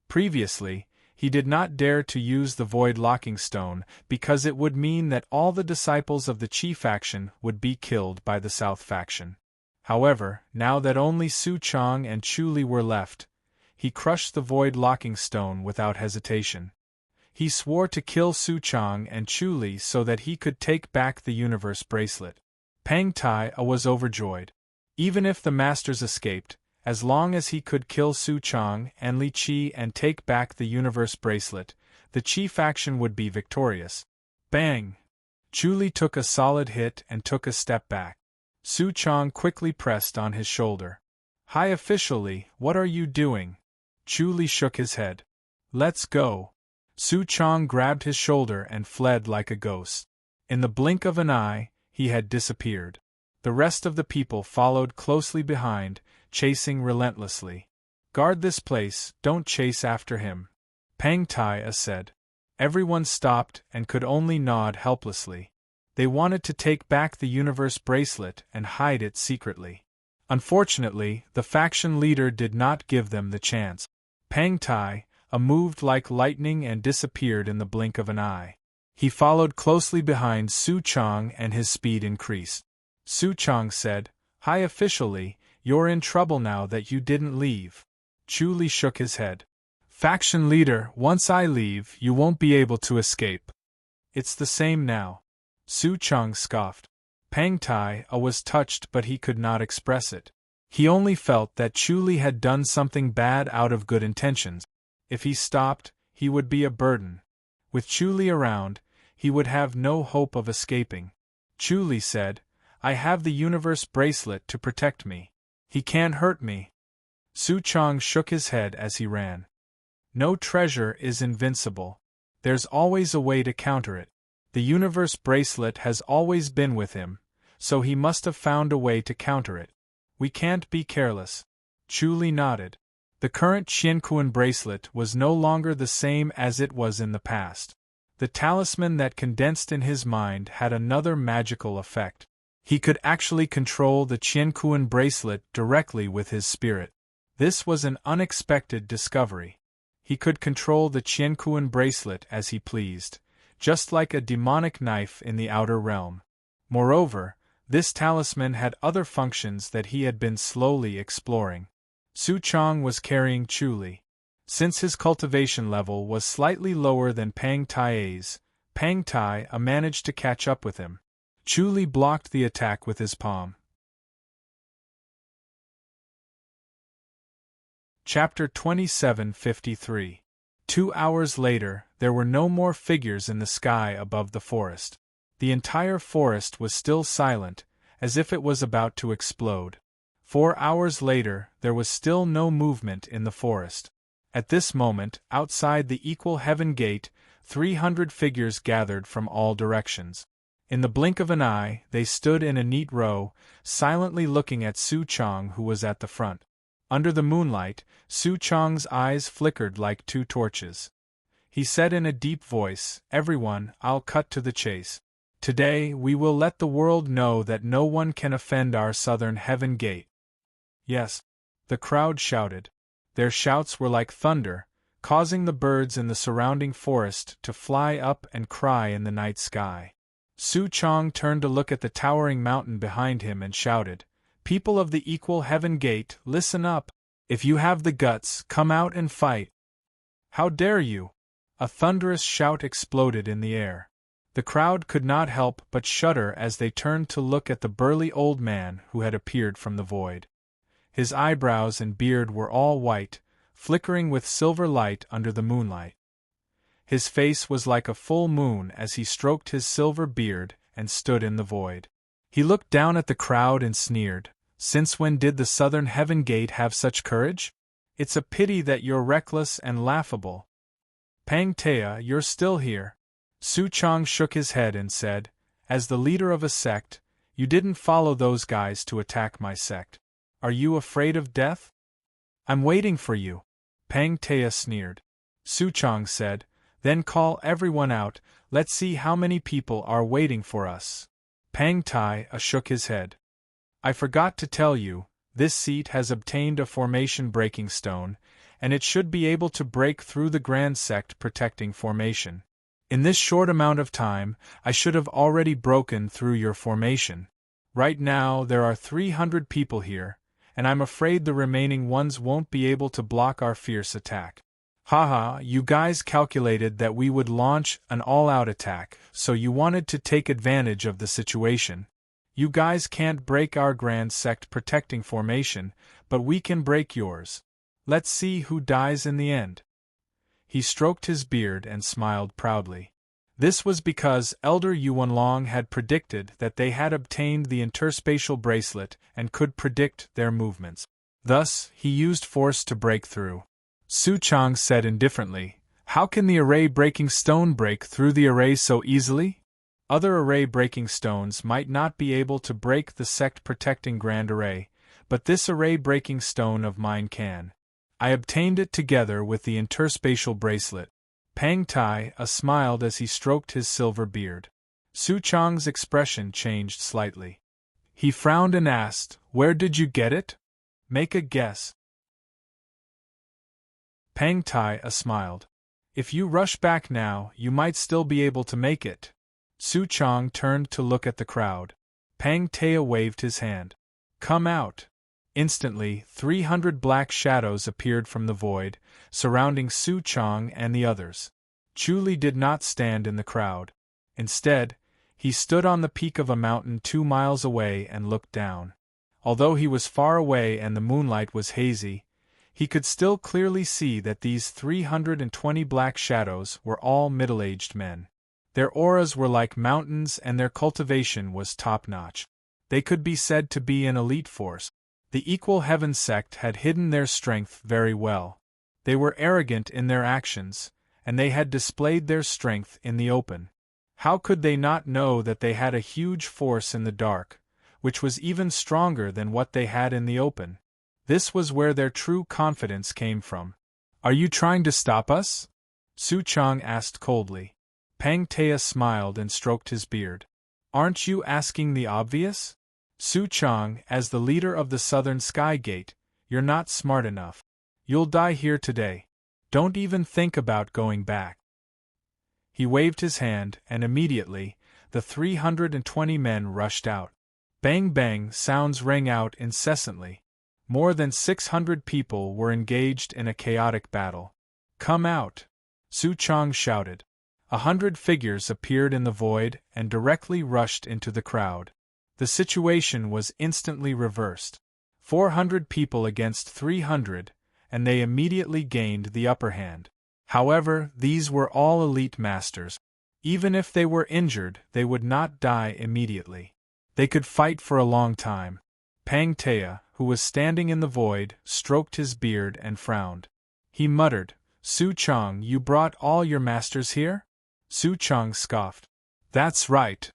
Previously, he did not dare to use the void locking stone because it would mean that all the disciples of the Qi faction would be killed by the South faction. However, now that only Su Chong and Chu Li were left, he crushed the void locking stone without hesitation. He swore to kill Su Chong and Chu Li so that he could take back the universe bracelet. Pang Tai was overjoyed. Even if the masters escaped, as long as he could kill Su Chong and Li Qi and take back the universe bracelet, the Qi faction would be victorious. Bang! Chu Li took a solid hit and took a step back. Su Chong quickly pressed on his shoulder. "High Official Li, what are you doing?" Chu Li shook his head. "Let's go." Su Chong grabbed his shoulder and fled like a ghost. In the blink of an eye, he had disappeared. The rest of the people followed closely behind, chasing relentlessly. "Guard this place, don't chase after him," Pang Tai said. Everyone stopped and could only nod helplessly. They wanted to take back the universe bracelet and hide it secretly. Unfortunately, the faction leader did not give them the chance. Pang Tai moved like lightning and disappeared in the blink of an eye. He followed closely behind Su Chong and his speed increased. Su Chong said, "High Official Li, you're in trouble now that you didn't leave." Chu Li shook his head. "Faction leader, once I leave, you won't be able to escape." "It's the same now." Su Chong scoffed. Pang Tai was touched, but he could not express it. He only felt that Chu Li had done something bad out of good intentions. If he stopped, he would be a burden. With Chu Li around, he would have no hope of escaping. Chu Li said, "I have the universe bracelet to protect me. He can't hurt me." Su Chong shook his head as he ran. "No treasure is invincible. There's always a way to counter it. The universe bracelet has always been with him, so he must have found a way to counter it. We can't be careless." Chu Li nodded. The current Qianquan bracelet was no longer the same as it was in the past. The talisman that condensed in his mind had another magical effect. He could actually control the Qianquan bracelet directly with his spirit. This was an unexpected discovery. He could control the Qianquan bracelet as he pleased, just like a demonic knife in the outer realm. Moreover, this talisman had other functions that he had been slowly exploring. Su Chong was carrying Chu Li. Since his cultivation level was slightly lower than Pang Tai's, Pang Tai managed to catch up with him. Chu Li blocked the attack with his palm. Chapter 2753. 2 hours later, there were no more figures in the sky above the forest. The entire forest was still silent, as if it was about to explode. 4 hours later, there was still no movement in the forest. At this moment, outside the Equal Heaven Gate, 300 figures gathered from all directions. In the blink of an eye, they stood in a neat row, silently looking at Su Chong, who was at the front. Under the moonlight, Su Chong's eyes flickered like two torches. He said in a deep voice, "Everyone, I'll cut to the chase. Today we will let the world know that no one can offend our southern heaven gate." Yes, the crowd shouted. Their shouts were like thunder, causing the birds in the surrounding forest to fly up and cry in the night sky. Su Chong turned to look at the towering mountain behind him and shouted, "People of the equal heaven gate, listen up! If you have the guts, come out and fight!" "How dare you!" A thunderous shout exploded in the air. The crowd could not help but shudder as they turned to look at the burly old man who had appeared from the void. His eyebrows and beard were all white, flickering with silver light under the moonlight. His face was like a full moon as he stroked his silver beard and stood in the void. He looked down at the crowd and sneered, "Since when did the southern heaven gate have such courage? It's a pity that you're reckless and laughable." "Pang Tea, you're still here." Su Chong shook his head and said, "As the leader of a sect, you didn't follow those guys to attack my sect. Are you afraid of death?" "I'm waiting for you." Pang Tea sneered. Su Chong said, "Then call everyone out, let's see how many people are waiting for us." Pang Tai shook his head. "I forgot to tell you, this seat has obtained a formation breaking stone, and it should be able to break through the Grand Sect protecting formation. In this short amount of time, I should have already broken through your formation. Right now there are 300 people here, and I'm afraid the remaining ones won't be able to block our fierce attack." "Haha, you guys calculated that we would launch an all-out attack, so you wanted to take advantage of the situation. You guys can't break our Grand Sect protecting formation, but we can break yours. Let's see who dies in the end." He stroked his beard and smiled proudly. This was because Elder Yuanlong had predicted that they had obtained the interspatial bracelet and could predict their movements. Thus, he used force to break through. Su Chong said indifferently, "How can the array-breaking stone break through the array so easily? Other array-breaking stones might not be able to break the sect-protecting Grand Array, but this array-breaking stone of mine can. I obtained it together with the interspatial bracelet." Pang Tai smiled as he stroked his silver beard. Su Chong's expression changed slightly. He frowned and asked, "Where did you get it? Make a guess." Pang Tai smiled. "If you rush back now, you might still be able to make it." Su Chong turned to look at the crowd. Pang Tai waved his hand. "Come out." Instantly, 300 black shadows appeared from the void, surrounding Su Chong and the others. Chu Li did not stand in the crowd. Instead, he stood on the peak of a mountain 2 miles away and looked down. Although he was far away and the moonlight was hazy, he could still clearly see that these 320 black shadows were all middle-aged men. Their auras were like mountains and their cultivation was top-notch. They could be said to be an elite force. The Equal Heaven sect had hidden their strength very well. They were arrogant in their actions, and they had displayed their strength in the open. How could they not know that they had a huge force in the dark, which was even stronger than what they had in the open? This was where their true confidence came from. "Are you trying to stop us?" Su Chong asked coldly. Pang Tai smiled and stroked his beard. "Aren't you asking the obvious? Su Chong, as the leader of the Southern Sky Gate, you're not smart enough. You'll die here today. Don't even think about going back." He waved his hand, and immediately, the 320 men rushed out. Bang bang sounds rang out incessantly. More than 600 people were engaged in a chaotic battle. "Come out!" Su Chong shouted. 100 figures appeared in the void and directly rushed into the crowd. The situation was instantly reversed. 400 people against 300, and they immediately gained the upper hand. However, these were all elite masters. Even if they were injured, they would not die immediately. They could fight for a long time. Pang Tai, who was standing in the void, stroked his beard and frowned. He muttered, "Su Chong, you brought all your masters here?" Su Chong scoffed. "That's right.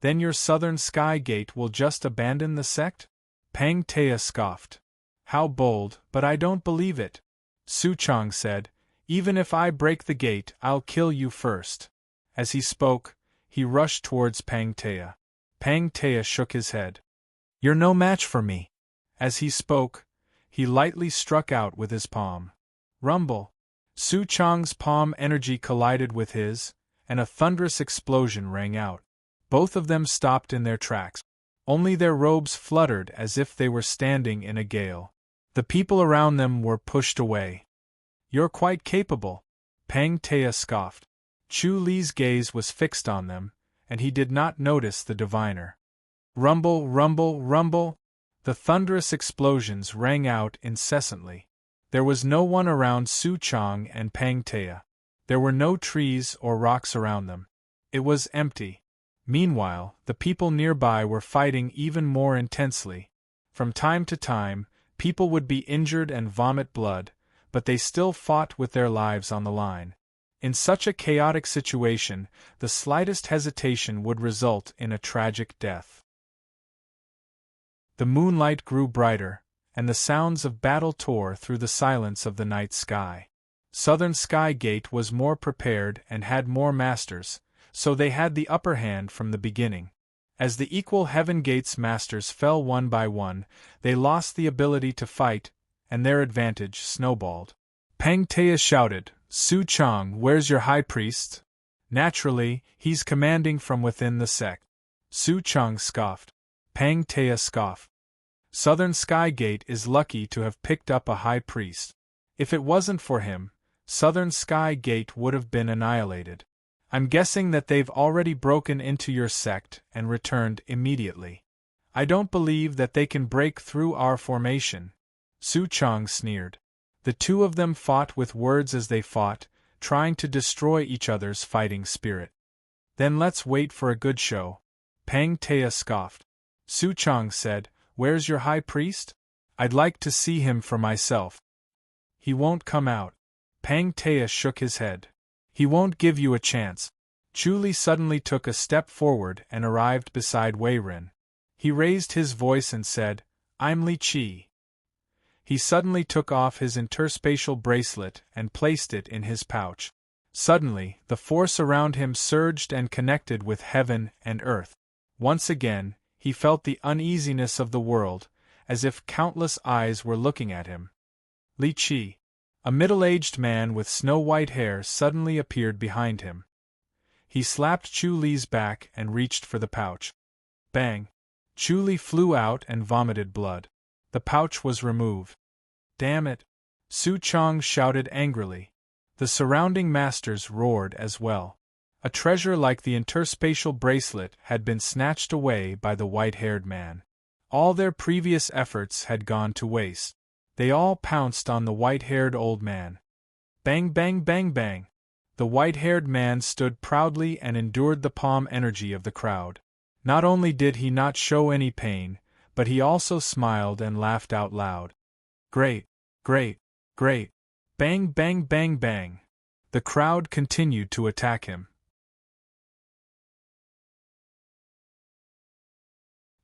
Then your Southern Sky Gate will just abandon the sect?" Pang Tai scoffed. "How bold, but I don't believe it." Su Chong said, Even if I break the gate, I'll kill you first. As he spoke, he rushed towards Pangtea. Pangtea shook his head. You're no match for me. As he spoke, he lightly struck out with his palm. Rumble! Su Chang's palm energy collided with his, and a thunderous explosion rang out. Both of them stopped in their tracks. Only their robes fluttered as if they were standing in a gale. The people around them were pushed away. You're quite capable, Pangtea scoffed. Chu Li's gaze was fixed on them, and he did not notice the diviner. Rumble, rumble, rumble! The thunderous explosions rang out incessantly. There was no one around Su Chang and Pangtea. There were no trees or rocks around them. It was empty. Meanwhile, the people nearby were fighting even more intensely. From time to time, people would be injured and vomit blood, but they still fought with their lives on the line. In such a chaotic situation, the slightest hesitation would result in a tragic death. The moonlight grew brighter, and the sounds of battle tore through the silence of the night sky. Southern Sky Gate was more prepared and had more masters, so they had the upper hand from the beginning. As the equal Heaven Gate's masters fell one by one, they lost the ability to fight, and their advantage snowballed. Pangtea shouted, Su Chang, where's your high priest? Naturally, he's commanding from within the sect. Su Chang scoffed. Pangtea scoffed. Southern Sky Gate is lucky to have picked up a high priest. If it wasn't for him, Southern Sky Gate would have been annihilated. I'm guessing that they've already broken into your sect and returned immediately. I don't believe that they can break through our formation. Su Chang sneered. The two of them fought with words as they fought, trying to destroy each other's fighting spirit. Then let's wait for a good show. Pangtea scoffed. Su Chang said, Where's your high priest? I'd like to see him for myself. He won't come out. Pangtea shook his head. He won't give you a chance. Chu Li suddenly took a step forward and arrived beside Wei Rin. He raised his voice and said, I'm Li Qi. He suddenly took off his interspatial bracelet and placed it in his pouch. Suddenly, the force around him surged and connected with heaven and earth. Once again, he felt the uneasiness of the world, as if countless eyes were looking at him. Li Qi, a middle-aged man with snow-white hair, suddenly appeared behind him. He slapped Chu Li's back and reached for the pouch. Bang! Chu Li flew out and vomited blood. The pouch was removed. Damn it! Su Chang shouted angrily. The surrounding masters roared as well. A treasure like the interspatial bracelet had been snatched away by the white-haired man. All their previous efforts had gone to waste. They all pounced on the white-haired old man. Bang, bang, bang, bang! The white-haired man stood proudly and endured the palm energy of the crowd. Not only did he not show any pain, but he also smiled and laughed out loud. Great, great, great! Bang, bang, bang, bang! The crowd continued to attack him.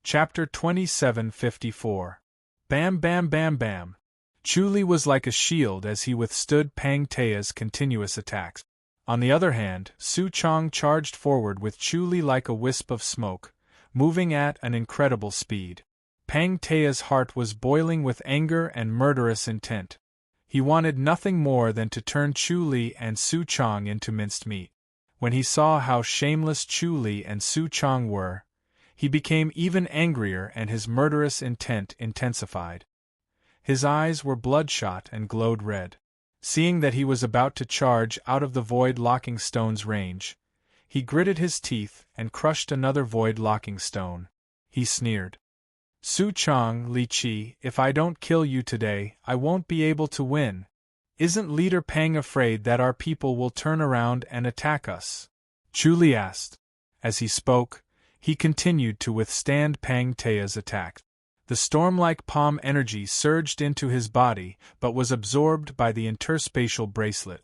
Chapter 2754. Bam, bam, bam, bam! Chu Li was like a shield as he withstood Pangtea's continuous attacks. On the other hand, Su Chang charged forward with Chu Li like a wisp of smoke, moving at an incredible speed. Pangtea's heart was boiling with anger and murderous intent. He wanted nothing more than to turn Chu Li and Su Chang into minced meat. When he saw how shameless Chu Li and Su Chang were, he became even angrier and his murderous intent intensified. His eyes were bloodshot and glowed red. Seeing that he was about to charge out of the void locking stone's range, he gritted his teeth and crushed another void locking stone. He sneered. Su Chang, Li Qi, if I don't kill you today, I won't be able to win. Isn't Leader Pang afraid that our people will turn around and attack us? Chu Li asked. As he spoke, he continued to withstand Pangtea's attack. The storm-like palm energy surged into his body but was absorbed by the interspatial bracelet.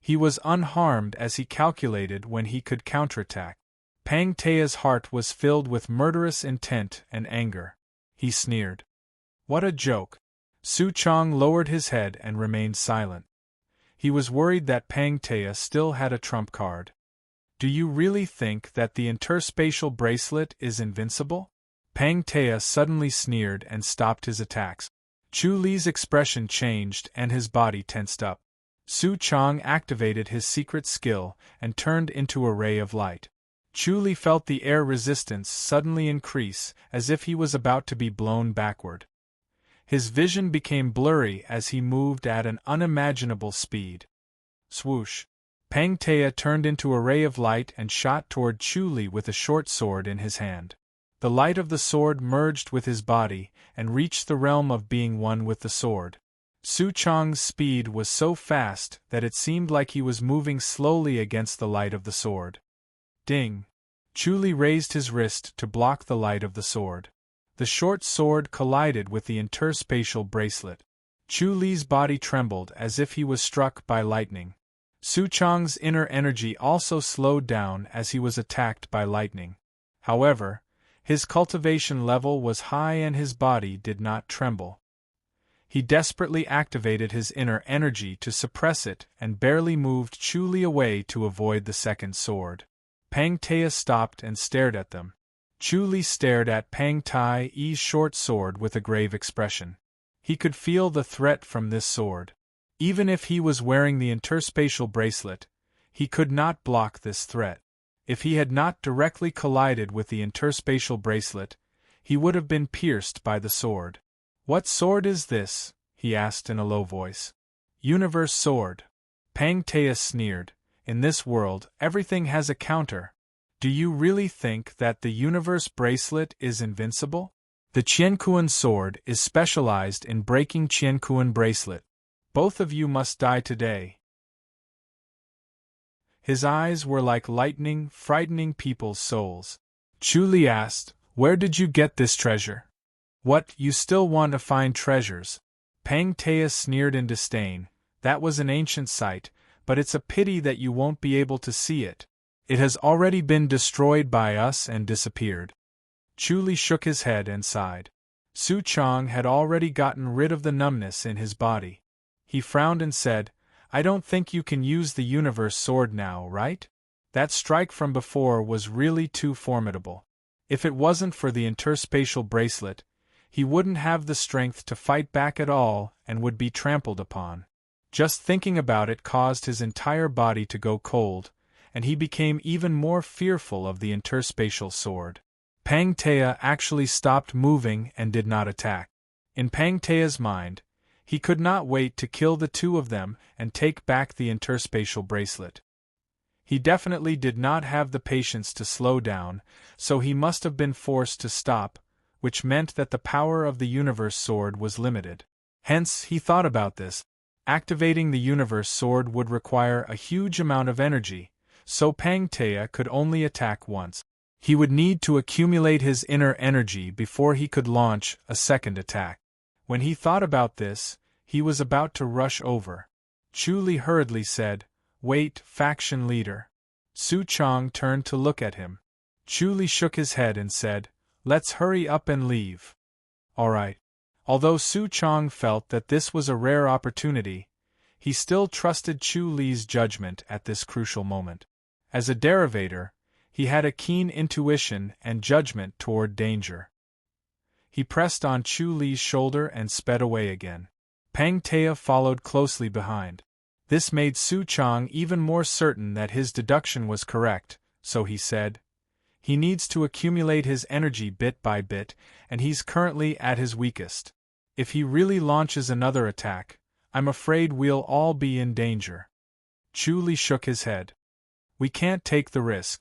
He was unharmed as he calculated when he could counterattack. Pangtea's heart was filled with murderous intent and anger. He sneered. What a joke! Su Chang lowered his head and remained silent. He was worried that Pang Tea still had a trump card. Do you really think that the interspatial bracelet is invincible? Pang Tea suddenly sneered and stopped his attacks. Chu Li's expression changed and his body tensed up. Su Chong activated his secret skill and turned into a ray of light. Chu Li felt the air resistance suddenly increase as if he was about to be blown backward. His vision became blurry as he moved at an unimaginable speed. Swoosh! Pang Tea turned into a ray of light and shot toward Chu Li with a short sword in his hand. The light of the sword merged with his body and reached the realm of being one with the sword. Su Chong's speed was so fast that it seemed like he was moving slowly against the light of the sword. Ding! Chu Li raised his wrist to block the light of the sword. The short sword collided with the interspatial bracelet. Chu Li's body trembled as if he was struck by lightning. Su Chong's inner energy also slowed down as he was attacked by lightning. However, his cultivation level was high and his body did not tremble. He desperately activated his inner energy to suppress it and barely moved Chu Li away to avoid the second sword. Pang Tea stopped and stared at them. Chu Li stared at Pang Tai's short sword with a grave expression. He could feel the threat from this sword. Even if he was wearing the interspatial bracelet, he could not block this threat. If he had not directly collided with the interspatial bracelet, he would have been pierced by the sword. "What sword is this?" he asked in a low voice. "Universe sword." Pang Tea sneered. "In this world, everything has a counter. Do you really think that the universe bracelet is invincible? The Qiankuan sword is specialized in breaking Qiankuan bracelet. Both of you must die today." His eyes were like lightning, frightening people's souls. Chu Li asked, "Where did you get this treasure?" "What, you still want to find treasures?" Pang Tea sneered in disdain. "That was an ancient site, but it's a pity that you won't be able to see it. It has already been destroyed by us and disappeared." Chu Li shook his head and sighed. Su Chong had already gotten rid of the numbness in his body. He frowned and said, "I don't think you can use the universe sword now, right? That strike from before was really too formidable. If it wasn't for the interspatial bracelet, he wouldn't have the strength to fight back at all and would be trampled upon." Just thinking about it caused his entire body to go cold, and he became even more fearful of the interspatial sword. Pang Tea actually stopped moving and did not attack. In Pang Tea's mind, he could not wait to kill the two of them and take back the interspatial bracelet. He definitely did not have the patience to slow down, so he must have been forced to stop, which meant that the power of the universe sword was limited. Hence, he thought about this. Activating the universe sword would require a huge amount of energy, so Pang Tea could only attack once. He would need to accumulate his inner energy before he could launch a second attack. When he thought about this, he was about to rush over. Chu Li hurriedly said, "Wait, faction leader." Su Chong turned to look at him. Chu Li shook his head and said, "Let's hurry up and leave." "All right." Although Su Chong felt that this was a rare opportunity, he still trusted Chu Li's judgment at this crucial moment. As a derivator, he had a keen intuition and judgment toward danger. He pressed on Chu Li's shoulder and sped away again. Pang Tea followed closely behind. This made Su Chong even more certain that his deduction was correct, so he said, "He needs to accumulate his energy bit by bit, and he's currently at his weakest. If he really launches another attack, I'm afraid we'll all be in danger." Chu Li shook his head. "We can't take the risk.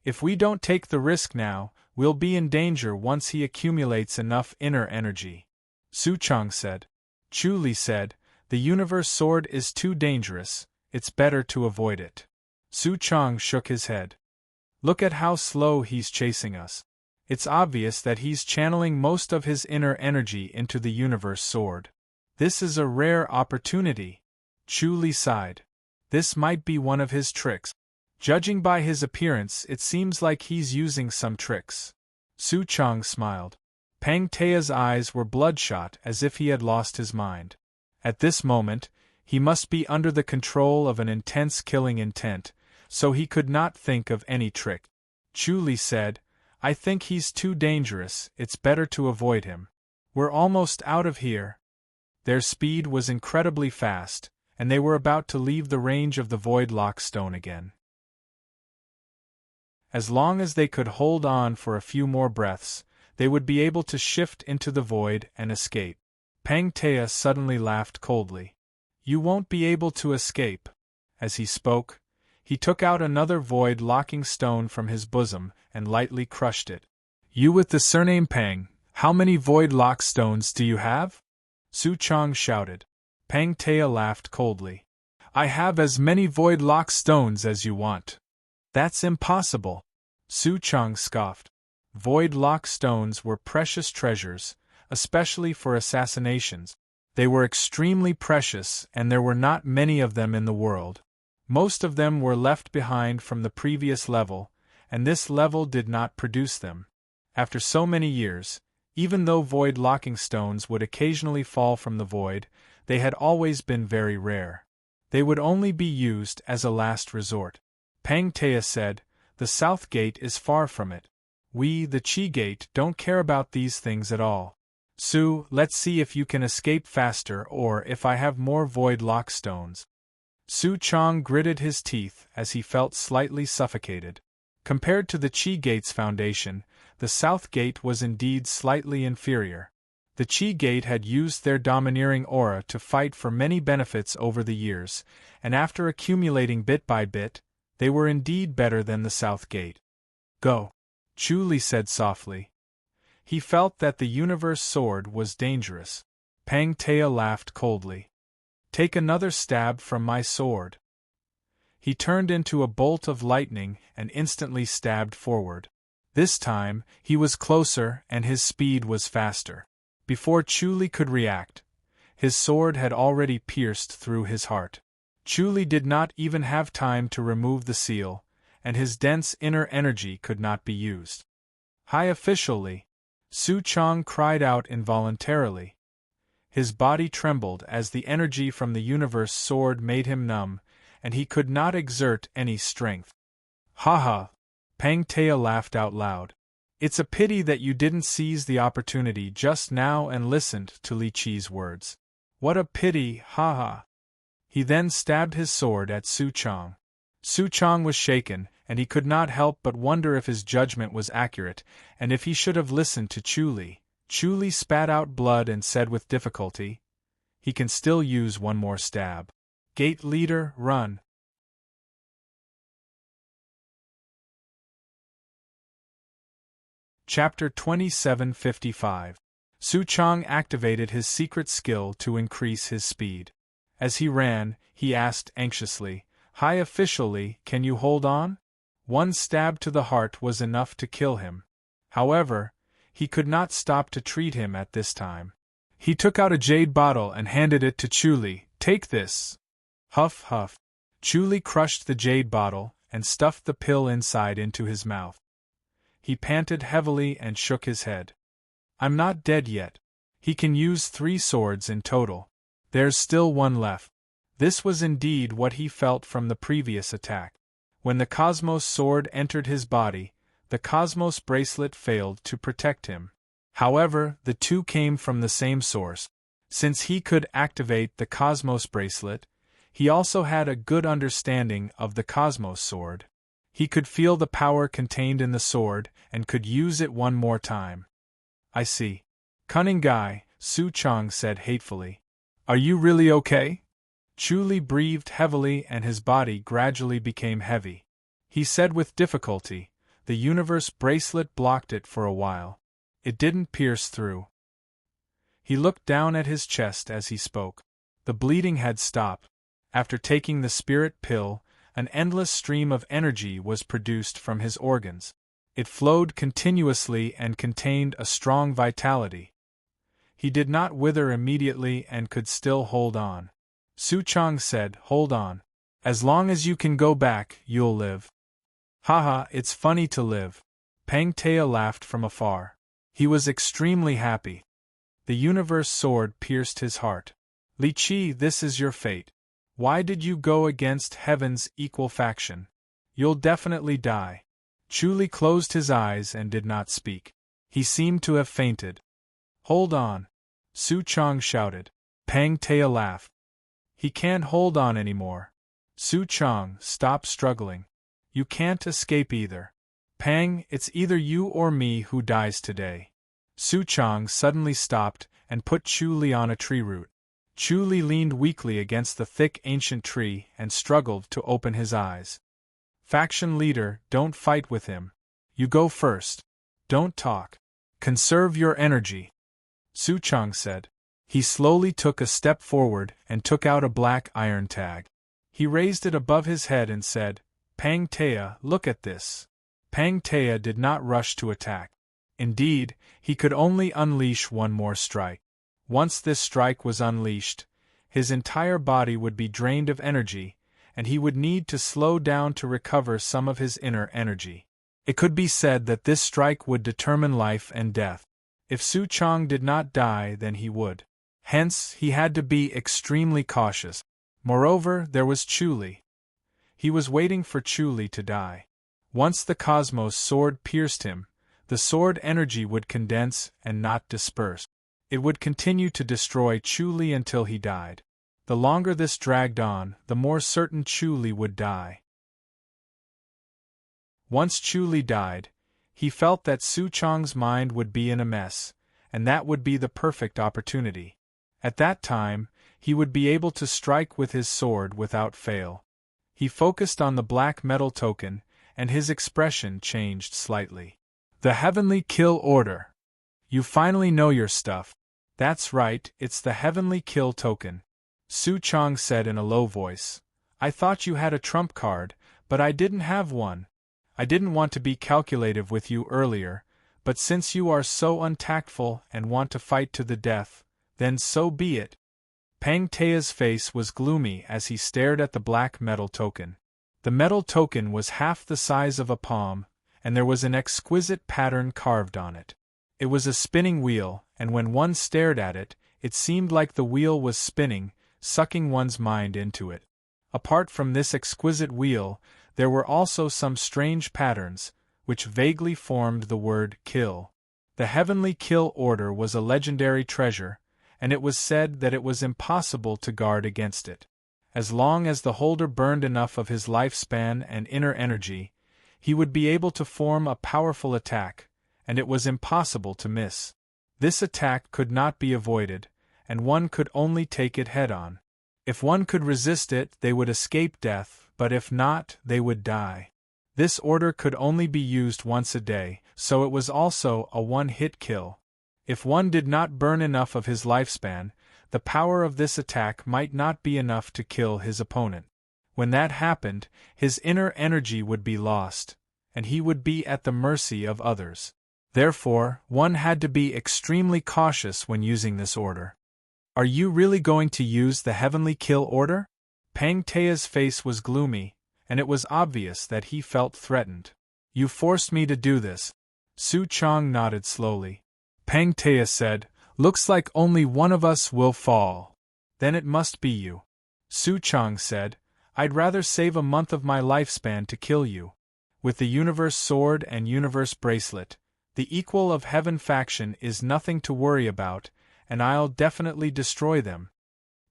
If we don't take the risk now, we'll be in danger once he accumulates enough inner energy," Su Chong said. Chu Li said, "The universe sword is too dangerous, it's better to avoid it." Su Chong shook his head. "Look at how slow he's chasing us. It's obvious that he's channeling most of his inner energy into the universe sword. This is a rare opportunity." Chu Li sighed. "This might be one of his tricks. Judging by his appearance, it seems like he's using some tricks." Su Chong smiled. Pang Tea's eyes were bloodshot as if he had lost his mind. At this moment, He must be under the control of an intense killing intent, so he could not think of any trick. Chu Li said, I think he's too dangerous, it's better to avoid him. We're almost out of here. Their speed was incredibly fast, and they were about to leave the range of the void lock stone again. As long as they could hold on for a few more breaths, they would be able to shift into the void and escape. Pang Tea suddenly laughed coldly. You won't be able to escape. As he spoke, he took out another void locking stone from his bosom and lightly crushed it. You with the surname Pang, how many void lock stones do you have? Su Chong shouted. Pang Tea laughed coldly. I have as many void lock stones as you want. That's impossible. Su Chong scoffed. Void lock stones were precious treasures, especially for assassinations. They were extremely precious, and there were not many of them in the world. Most of them were left behind from the previous level, and this level did not produce them. After so many years, even though void locking stones would occasionally fall from the void, they had always been very rare. They would only be used as a last resort. Pang Tea said, The south gate is far from it. We, the Qi gate, don't care about these things at all. Su, let's see if you can escape faster or if I have more void lock stones. Su Chong gritted his teeth as he felt slightly suffocated. Compared to the Qi gate's foundation, the south gate was indeed slightly inferior. The Qi gate had used their domineering aura to fight for many benefits over the years, and after accumulating bit by bit, they were indeed better than the south gate. Go, Chu Li said softly. He felt that the universe sword was dangerous. Pang Tea laughed coldly. Take another stab from my sword. He turned into a bolt of lightning and instantly stabbed forward. This time, he was closer and his speed was faster. Before Chu Li could react, his sword had already pierced through his heart. Chu Li did not even have time to remove the seal, and his dense inner energy could not be used. High officially, Su Chong cried out involuntarily. His body trembled as the energy from the universe sword made him numb, and he could not exert any strength. Ha ha! Pang Tea laughed out loud. It's a pity that you didn't seize the opportunity just now and listened to Li Qi's words. What a pity, ha ha! He then stabbed his sword at Su Chong. Su Chong was shaken, and he could not help but wonder if his judgment was accurate, and if he should have listened to Chu Li. Chu Li spat out blood and said with difficulty, He can still use one more stab. Gate leader, run. Chapter 2755. Su Chong activated his secret skill to increase his speed. As he ran, he asked anxiously, High officially, can you hold on? One stab to the heart was enough to kill him. However, he could not stop to treat him at this time. He took out a jade bottle and handed it to Chu Li. Take this. Huff huff. Chu Li crushed the jade bottle and stuffed the pill inside into his mouth. He panted heavily and shook his head. I'm not dead yet. He can use 3 swords in total. There's still one left. This was indeed what he felt from the previous attack. When the Cosmos sword entered his body, the Cosmos bracelet failed to protect him. However, the two came from the same source. Since he could activate the Cosmos bracelet, he also had a good understanding of the Cosmos sword. He could feel the power contained in the sword and could use it one more time. I see. Cunning guy, Su Chong said hatefully. Are you really okay? Chu Li breathed heavily and his body gradually became heavy. He said with difficulty, The universe bracelet blocked it for a while. It didn't pierce through. He looked down at his chest as he spoke. The bleeding had stopped. After taking the spirit pill, an endless stream of energy was produced from his organs. It flowed continuously and contained a strong vitality. He did not wither immediately and could still hold on. Su Chong said, Hold on. As long as you can go back, you'll live. Haha, it's funny to live. Pang Tea laughed from afar. He was extremely happy. The universe sword pierced his heart. Li Qi, this is your fate. Why did you go against heaven's equal faction? You'll definitely die. Chu closed his eyes and did not speak. He seemed to have fainted. Hold on! Su Chong shouted. Pang Tea laughed. He can't hold on anymore. Su Chong, stop struggling. You can't escape either. Pang, it's either you or me who dies today. Su Chong suddenly stopped and put Chu Li on a tree root. Chu Li leaned weakly against the thick ancient tree and struggled to open his eyes. Faction leader, don't fight with him. You go first. Don't talk. Conserve your energy. Su Chong said. He slowly took a step forward and took out a black iron tag. He raised it above his head and said, Pang Tea, look at this. Pang Tea did not rush to attack. Indeed, he could only unleash one more strike. Once this strike was unleashed, his entire body would be drained of energy, and he would need to slow down to recover some of his inner energy. It could be said that this strike would determine life and death. If Su Chong did not die, then he would. Hence, he had to be extremely cautious. Moreover, there was Chu Li. He was waiting for Chu Li to die. Once the Cosmos sword pierced him, the sword energy would condense and not disperse. It would continue to destroy Chu Li until he died. The longer this dragged on, the more certain Chu Li would die. Once Chu Li died, he felt that Su Chong's mind would be in a mess, and that would be the perfect opportunity. At that time, he would be able to strike with his sword without fail. He focused on the black metal token, and his expression changed slightly. The Heavenly Kill Order. You finally know your stuff. That's right, it's the Heavenly Kill token. Su Chong said in a low voice. I thought you had a trump card, but I didn't have one. I didn't want to be calculative with you earlier, but since you are so untactful and want to fight to the death, then so be it. Pang Tea's face was gloomy as he stared at the black metal token. The metal token was half the size of a palm, and there was an exquisite pattern carved on it. It was a spinning wheel, and when one stared at it, it seemed like the wheel was spinning, sucking one's mind into it. Apart from this exquisite wheel, there were also some strange patterns, which vaguely formed the word kill. The Heavenly Kill Order was a legendary treasure, and it was said that it was impossible to guard against it. As long as the holder burned enough of his lifespan and inner energy, he would be able to form a powerful attack, and it was impossible to miss. This attack could not be avoided, and one could only take it head-on. If one could resist it, they would escape death, but if not, they would die. This order could only be used once a day, so it was also a one-hit kill. If one did not burn enough of his lifespan, the power of this attack might not be enough to kill his opponent. When that happened, his inner energy would be lost, and he would be at the mercy of others. Therefore, one had to be extremely cautious when using this order. Are you really going to use the Heavenly Kill Order? Pang Tea's face was gloomy, and it was obvious that he felt threatened. You forced me to do this. Su Chong nodded slowly. Pang Tea said, Looks like only one of us will fall. Then it must be you. Su Chong said, I'd rather save a month of my lifespan to kill you. With the Universe Sword and Universe Bracelet, the Equal of Heaven faction is nothing to worry about, and I'll definitely destroy them.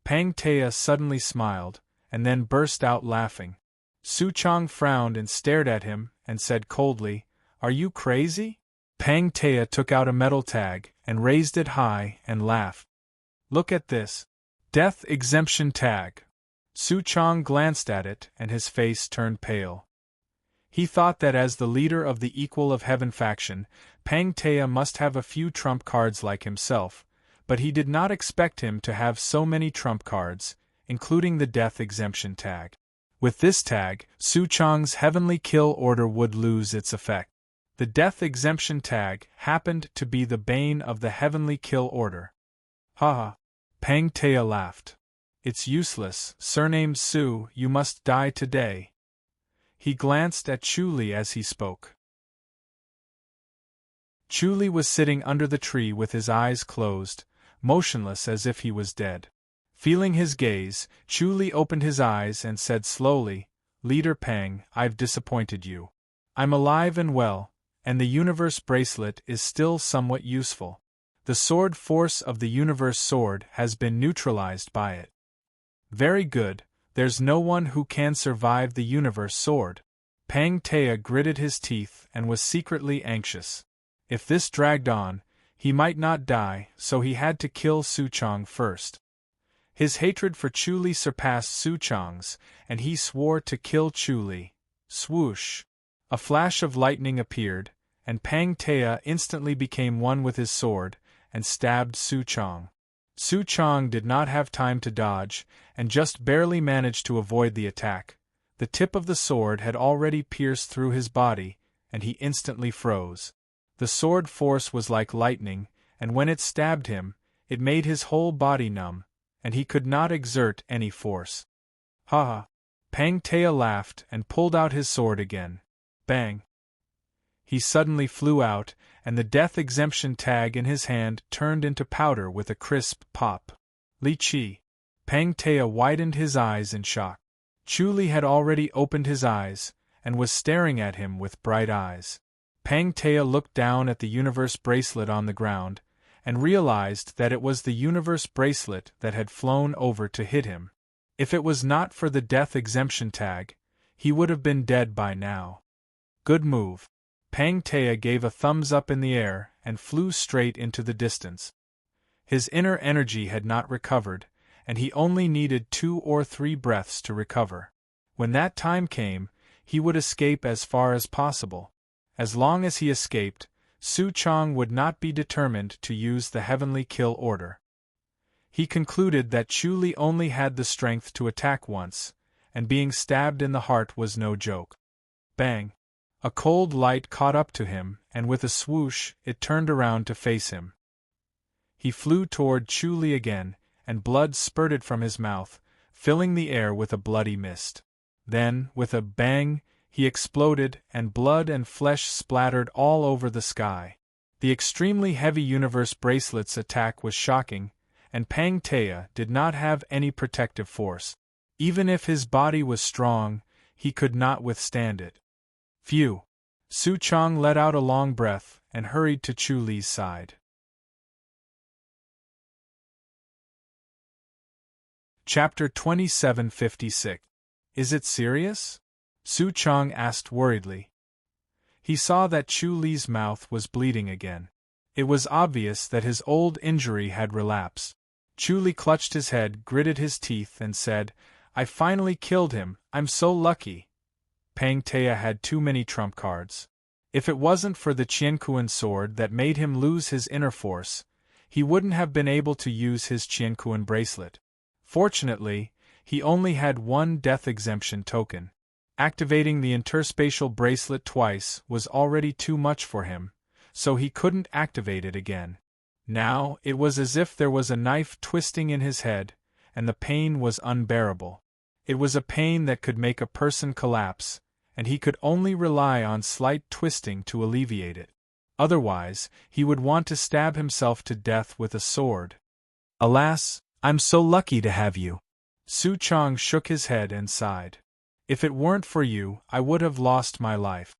Pang Tea suddenly smiled, and then burst out laughing. Su Chong frowned and stared at him, and said coldly, Are you crazy? Pang Tea took out a metal tag, and raised it high, and laughed. Look at this. Death Exemption Tag. Su Chong glanced at it, and his face turned pale. He thought that as the leader of the Equal of Heaven faction, Pang Tea must have a few trump cards like himself, but he did not expect him to have so many trump cards, including the Death Exemption Tag. With this tag, Su Chong's Heavenly Kill Order would lose its effect. The Death Exemption Tag happened to be the bane of the Heavenly Kill Order. Ha! Pang Tea laughed. It's useless, surnamed Su, you must die today. He glanced at Chu Li as he spoke. Chu Li was sitting under the tree with his eyes closed, motionless as if he was dead. Feeling his gaze, Chu Li opened his eyes and said slowly, "Leader Pang, I've disappointed you. I'm alive and well, and the universe bracelet is still somewhat useful. The sword force of the universe sword has been neutralized by it." "Very good, there's no one who can survive the universe sword." Pang Tea gritted his teeth and was secretly anxious. If this dragged on, he might not die, so he had to kill Su Chong first. His hatred for Chu Li surpassed Su Chong's, and he swore to kill Chu Li. Swoosh! A flash of lightning appeared, and Pang Tea instantly became one with his sword, and stabbed Su Chong. Su Chong did not have time to dodge, and just barely managed to avoid the attack. The tip of the sword had already pierced through his body, and he instantly froze. The sword force was like lightning, and when it stabbed him, it made his whole body numb, and he could not exert any force. "Ha ha!" Pang Tea laughed and pulled out his sword again. Bang! He suddenly flew out, and the death exemption tag in his hand turned into powder with a crisp pop. "Li Chi!" Pang Tea widened his eyes in shock. Chu Li had already opened his eyes, and was staring at him with bright eyes. Pang Tea looked down at the universe bracelet on the ground, and realized that it was the universe bracelet that had flown over to hit him. If it was not for the death exemption tag, he would have been dead by now. "Good move." Pang Tea gave a thumbs up in the air and flew straight into the distance. His inner energy had not recovered, and he only needed 2 or 3 breaths to recover. When that time came, he would escape as far as possible. As long as he escaped, Su Chong would not be determined to use the heavenly kill order. He concluded that Chu Li only had the strength to attack once, and being stabbed in the heart was no joke. Bang! A cold light caught up to him, and with a swoosh, it turned around to face him. He flew toward Chu Li again, and blood spurted from his mouth, filling the air with a bloody mist. Then, with a bang, he exploded, and blood and flesh splattered all over the sky. The extremely heavy universe bracelet's attack was shocking, and Pang Tea did not have any protective force. Even if his body was strong, he could not withstand it. Phew! Su Chong let out a long breath and hurried to Chu Li's side. Chapter 2756. Is it serious? Su Chong asked worriedly. He saw that Chu Li's mouth was bleeding again. It was obvious that his old injury had relapsed. Chu Li clutched his head, gritted his teeth, and said, "I finally killed him, I'm so lucky." Pang Tea had too many trump cards. If it wasn't for the Qiankuan sword that made him lose his inner force, he wouldn't have been able to use his Qiankuan bracelet. Fortunately, he only had 1 death exemption token. Activating the interspatial bracelet twice was already too much for him, so he couldn't activate it again. Now, it was as if there was a knife twisting in his head, and the pain was unbearable. It was a pain that could make a person collapse, and he could only rely on slight twisting to alleviate it. Otherwise, he would want to stab himself to death with a sword. "Alas, I'm so lucky to have you." Su Chong shook his head and sighed. "If it weren't for you, I would have lost my life."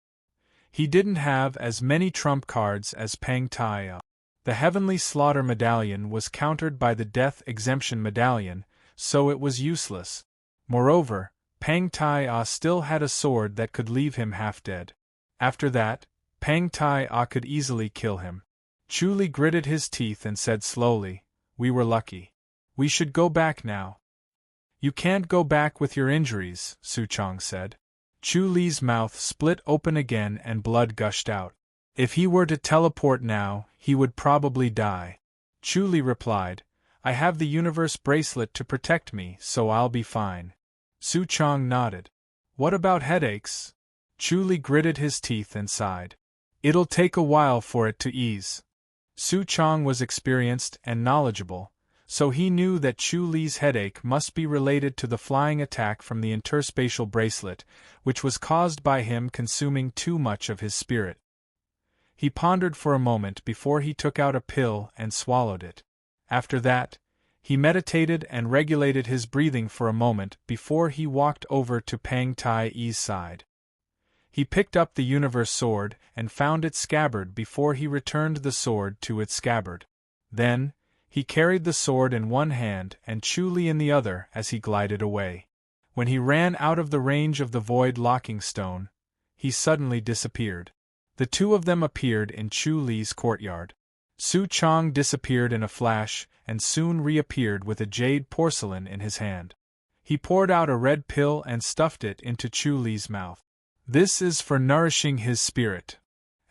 He didn't have as many trump cards as Pang Tea. The Heavenly Slaughter Medallion was countered by the Death Exemption Medallion, so it was useless. Moreover, Pang Tea still had a sword that could leave him half dead. After that, Pang Tea could easily kill him. Chu Li gritted his teeth and said slowly, "We were lucky. We should go back now." "You can't go back with your injuries," Su Chong said. Chu Li's mouth split open again and blood gushed out. If he were to teleport now, he would probably die. Chu Li replied, "I have the universe bracelet to protect me, so I'll be fine." Su Chong nodded. "What about headaches?" Chu Li gritted his teeth and sighed. "It'll take a while for it to ease." Su Chong was experienced and knowledgeable, so he knew that Chu Li's headache must be related to the flying attack from the interspatial bracelet, which was caused by him consuming too much of his spirit. He pondered for a moment before he took out a pill and swallowed it. After that, He meditated and regulated his breathing for a moment before he walked over to Pang Tai-Yi's side. He picked up the universe sword and found its scabbard before he returned the sword to its scabbard. Then, he carried the sword in one hand and Chu Li in the other as he glided away. When he ran out of the range of the void locking stone, he suddenly disappeared. The two of them appeared in Chu Li's courtyard. Su Chong disappeared in a flash and soon reappeared with a jade porcelain in his hand. He poured out a red pill and stuffed it into Chu Li's mouth. This is for nourishing his spirit.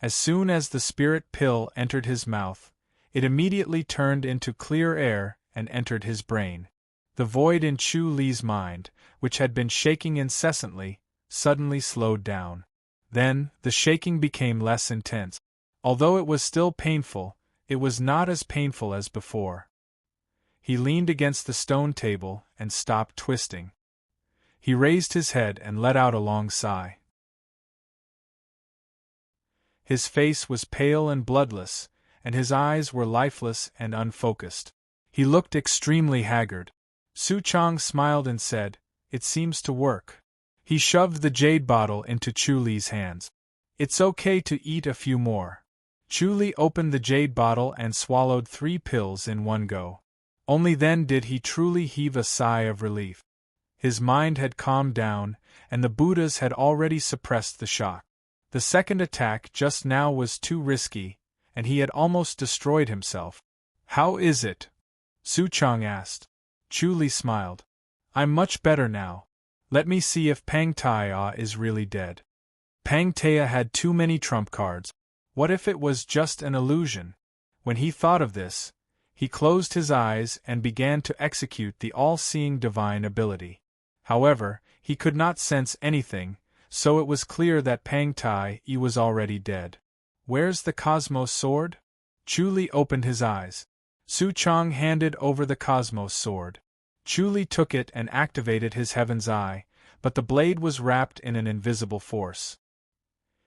As soon as the spirit pill entered his mouth, it immediately turned into clear air and entered his brain. The void in Chu Li's mind, which had been shaking incessantly, suddenly slowed down. Then, the shaking became less intense. Although it was still painful, it was not as painful as before. He leaned against the stone table and stopped twisting. He raised his head and let out a long sigh. His face was pale and bloodless, and his eyes were lifeless and unfocused. He looked extremely haggard. Su Chong smiled and said, "It seems to work." He shoved the jade bottle into Chu Li's hands. "It's okay to eat a few more." Chu Li opened the jade bottle and swallowed 3 pills in one go. Only then did he truly heave a sigh of relief. His mind had calmed down, and the Buddhas had already suppressed the shock. The second attack just now was too risky, and he had almost destroyed himself. "How is it?" Su Chong asked. Chu Li smiled. "I'm much better now. Let me see if Pang Tai-Ya is really dead." Pang Tai-Ya had too many trump cards. What if it was just an illusion? When he thought of this, he closed his eyes and began to execute the all-seeing divine ability. However, he could not sense anything, so it was clear that Pang Tai-Ya was already dead. "Where's the Cosmos sword?" Chu Li opened his eyes. Su Chong handed over the Cosmos sword. Chu Li took it and activated his Heaven's Eye, but the blade was wrapped in an invisible force.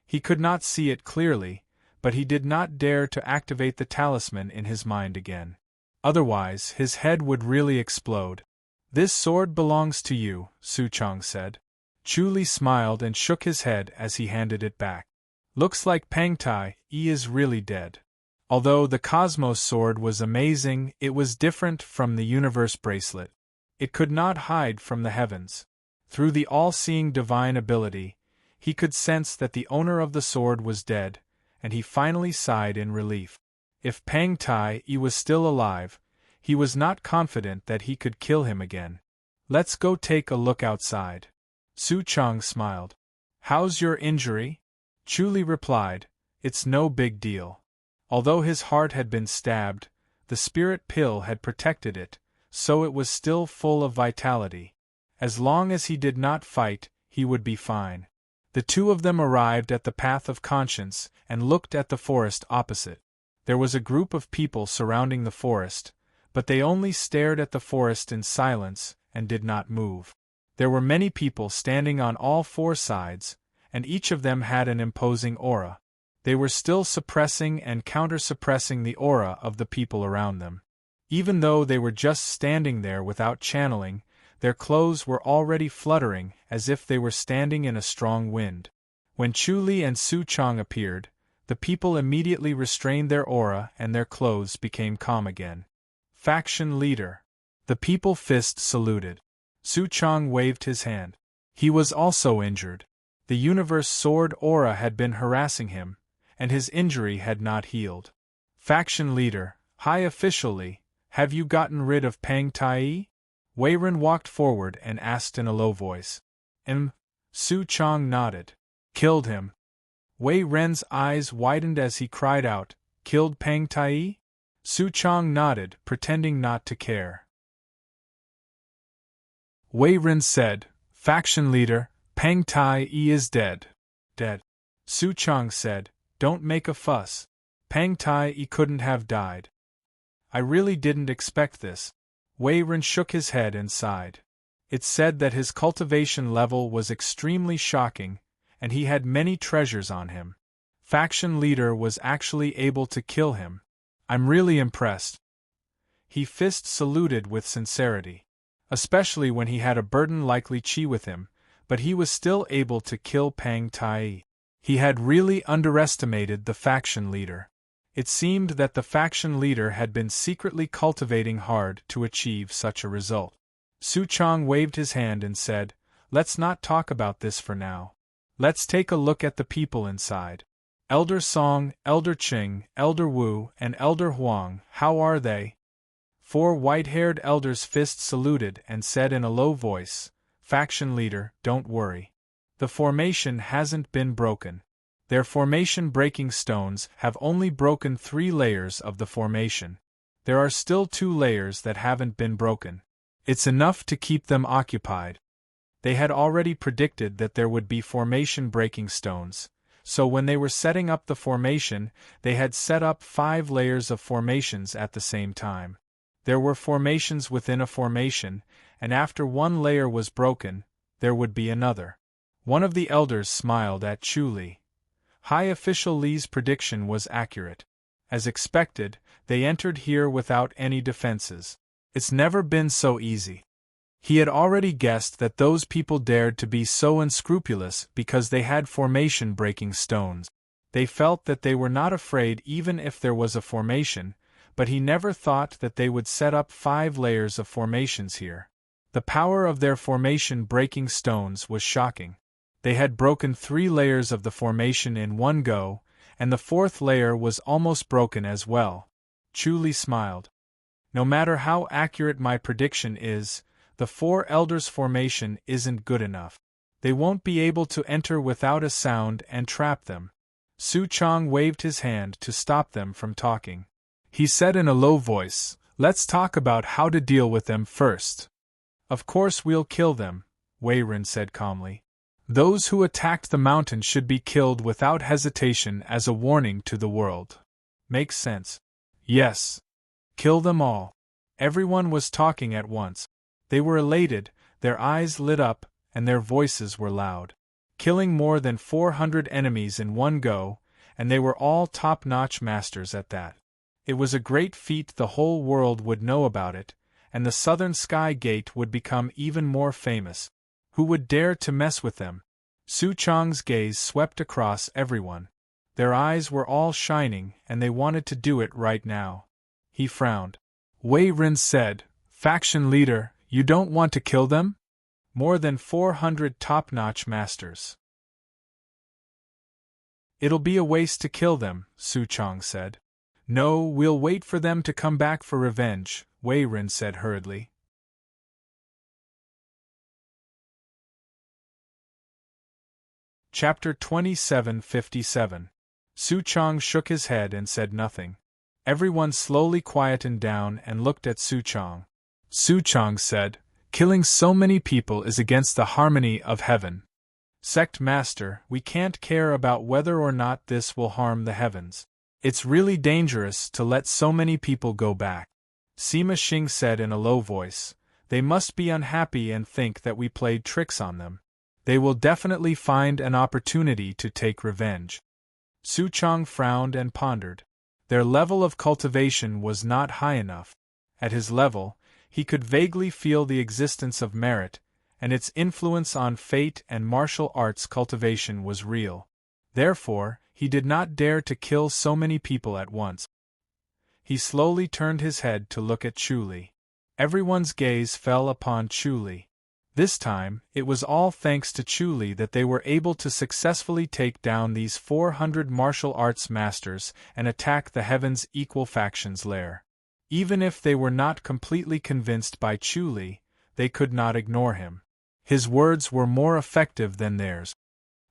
He could not see it clearly, but he did not dare to activate the talisman in his mind again. Otherwise, his head would really explode. "This sword belongs to you," Su Chong said. Chu Li smiled and shook his head as he handed it back. "Looks like Pang Tai-Ya is really dead." Although the Cosmos sword was amazing, it was different from the universe bracelet. It could not hide from the heavens. Through the all-seeing divine ability, he could sense that the owner of the sword was dead, and he finally sighed in relief. If Pang Tai-Ya was still alive, he was not confident that he could kill him again. "Let's go take a look outside." Su Chong smiled. "How's your injury?" Chu Li replied, "It's no big deal." Although his heart had been stabbed, the spirit pill had protected it, so it was still full of vitality. As long as he did not fight, he would be fine. The two of them arrived at the path of conscience and looked at the forest opposite. There was a group of people surrounding the forest, but they only stared at the forest in silence and did not move. There were many people standing on all 4 sides, and each of them had an imposing aura. They were still suppressing and counter-suppressing the aura of the people around them. Even though they were just standing there without channeling, their clothes were already fluttering as if they were standing in a strong wind. When Chu Li and Su Chong appeared, the people immediately restrained their aura and their clothes became calm again. "Faction leader." The people fist saluted. Su Chong waved his hand. He was also injured. The universe sword aura had been harassing him, and his injury had not healed. "Faction leader, high officially, have you gotten rid of Pang Tai-Ya?" Wei Ren walked forward and asked in a low voice. Su Chong nodded. "Killed him." Wei Ren's eyes widened as he cried out, "Killed Pang Tai-Ya?" Su Chong nodded, pretending not to care. Wei Ren said, "Faction leader, Pang Tai-Ya is dead." "Dead?" Su Chong said, "Don't make a fuss. Pang Tai-Ya couldn't have died." "I really didn't expect this." Wei Ren shook his head and sighed. It said that his cultivation level was extremely shocking, and he had many treasures on him. Faction leader was actually able to kill him. "I'm really impressed." He fist saluted with sincerity. Especially when he had a burden like Li Qi with him, but he was still able to kill Pang Tai. He had really underestimated the faction leader. It seemed that the faction leader had been secretly cultivating hard to achieve such a result. Su Chong waved his hand and said, "Let's not talk about this for now. Let's take a look at the people inside. Elder Song, Elder Qing, Elder Wu, and Elder Huang, how are they?" 4 white-haired elders fist saluted and said in a low voice, "Faction leader, don't worry. The formation hasn't been broken. Their formation-breaking stones have only broken 3 layers of the formation. There are still 2 layers that haven't been broken. It's enough to keep them occupied." They had already predicted that there would be formation-breaking stones, so when they were setting up the formation, they had set up 5 layers of formations at the same time. There were formations within a formation, and after one layer was broken, there would be another. One of the elders smiled at Chu Li. High Official Li's prediction was accurate. As expected, they entered here without any defenses. It's never been so easy. He had already guessed that those people dared to be so unscrupulous because they had formation-breaking stones. They felt that they were not afraid even if there was a formation, but he never thought that they would set up 5 layers of formations here. The power of their formation-breaking stones was shocking. They had broken 3 layers of the formation in one go, and the 4th layer was almost broken as well. Chu Li smiled. "No matter how accurate my prediction is, the 4 elders' formation isn't good enough. They won't be able to enter without a sound and trap them." Su Chong waved his hand to stop them from talking. He said in a low voice, "Let's talk about how to deal with them first." "Of course we'll kill them," Wei Ren said calmly. "Those who attacked the mountain should be killed without hesitation as a warning to the world." "Makes sense." "Yes. Kill them all." Everyone was talking at once. They were elated, their eyes lit up, and their voices were loud. Killing more than 400 enemies in one go, and they were all top-notch masters at that. It was a great feat. The whole world would know about it, and the Southern Sky Gate would become even more famous. Who would dare to mess with them? Su Chong's gaze swept across everyone. Their eyes were all shining, and they wanted to do it right now. He frowned. Wei Ren said, "Faction leader, you don't want to kill them?" "More than 400 top-notch masters. It'll be a waste to kill them," Su Chong said. "No, we'll wait for them to come back for revenge," Wei Ren said hurriedly. Chapter 2757. Su Chong shook his head and said nothing. Everyone slowly quietened down and looked at Su Chong. Su Chong said, "Killing so many people is against the harmony of heaven. Sect Master, we can't care about whether or not this will harm the heavens. It's really dangerous to let so many people go back." Sima Xing said in a low voice, "They must be unhappy and think that we played tricks on them. They will definitely find an opportunity to take revenge." Su Chong frowned and pondered. Their level of cultivation was not high enough. At his level, he could vaguely feel the existence of merit, and its influence on fate and martial arts cultivation was real. Therefore, he did not dare to kill so many people at once. He slowly turned his head to look at Chu Li. Everyone's gaze fell upon Chu Li. This time, it was all thanks to Chu Li that they were able to successfully take down these 400 martial arts masters and attack the Heaven's Equal Factions lair. Even if they were not completely convinced by Chu Li, they could not ignore him. His words were more effective than theirs.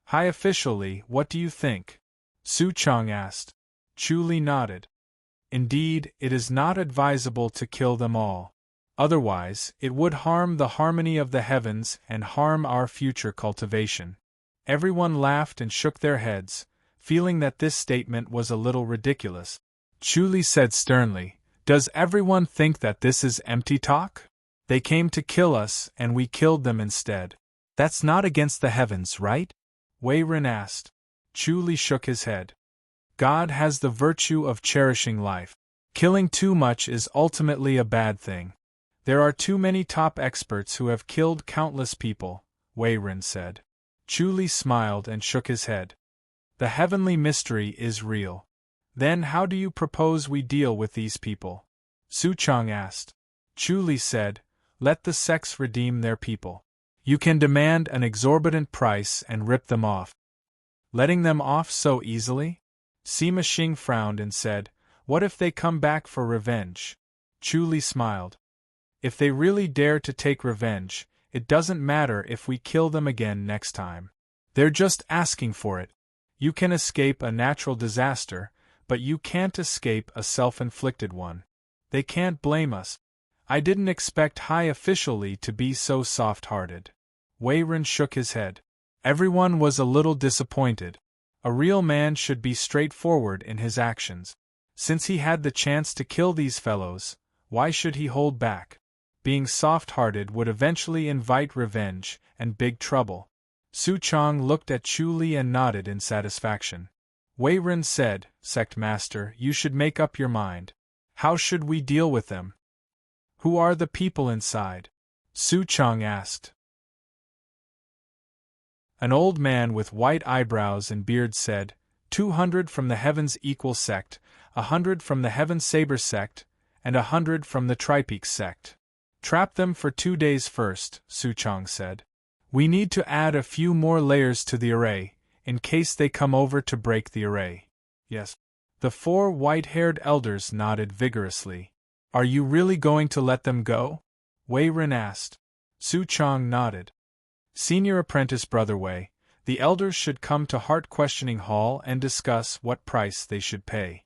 "High Official Li, what do you think?" Su Chong asked. Chu Li nodded. "Indeed, it is not advisable to kill them all. Otherwise, it would harm the harmony of the heavens and harm our future cultivation." Everyone laughed and shook their heads, feeling that this statement was a little ridiculous. Chu Li said sternly, "Does everyone think that this is empty talk? They came to kill us and we killed them instead. That's not against the heavens, right?" Wei Ren asked. Chu Li shook his head. "God has the virtue of cherishing life. Killing too much is ultimately a bad thing. There are too many top experts who have killed countless people, Wei Ren said. Chu Li smiled and shook his head. The heavenly mystery is real. Then how do you propose we deal with these people? Su Chang asked. Chu Li said, let the sects redeem their people. You can demand an exorbitant price and rip them off. Letting them off so easily? Sima Xing frowned and said, what if they come back for revenge? Chu Li smiled. If they really dare to take revenge, it doesn't matter if we kill them again next time. They're just asking for it. You can escape a natural disaster, but you can't escape a self-inflicted one. They can't blame us. I didn't expect High Official Li to be so soft-hearted. Wei Ren shook his head. Everyone was a little disappointed. A real man should be straightforward in his actions. Since he had the chance to kill these fellows, why should he hold back? Being soft-hearted would eventually invite revenge and big trouble. Su Chang looked at Chu Li and nodded in satisfaction. Wei Ren said, Sect Master, you should make up your mind. How should we deal with them? Who are the people inside? Su Chang asked. An old man with white eyebrows and beard said, 200 from the Heaven's Equal Sect, 100 from the Heaven Saber Sect, and 100 from the Tripeak Sect. Trap them for 2 days first, Su Chang said. We need to add a few more layers to the array, in case they come over to break the array. Yes. The 4 white-haired elders nodded vigorously. Are you really going to let them go? Wei Ren asked. Su Chang nodded. Senior Apprentice Brother Wei, the elders should come to Heart Questioning Hall and discuss what price they should pay.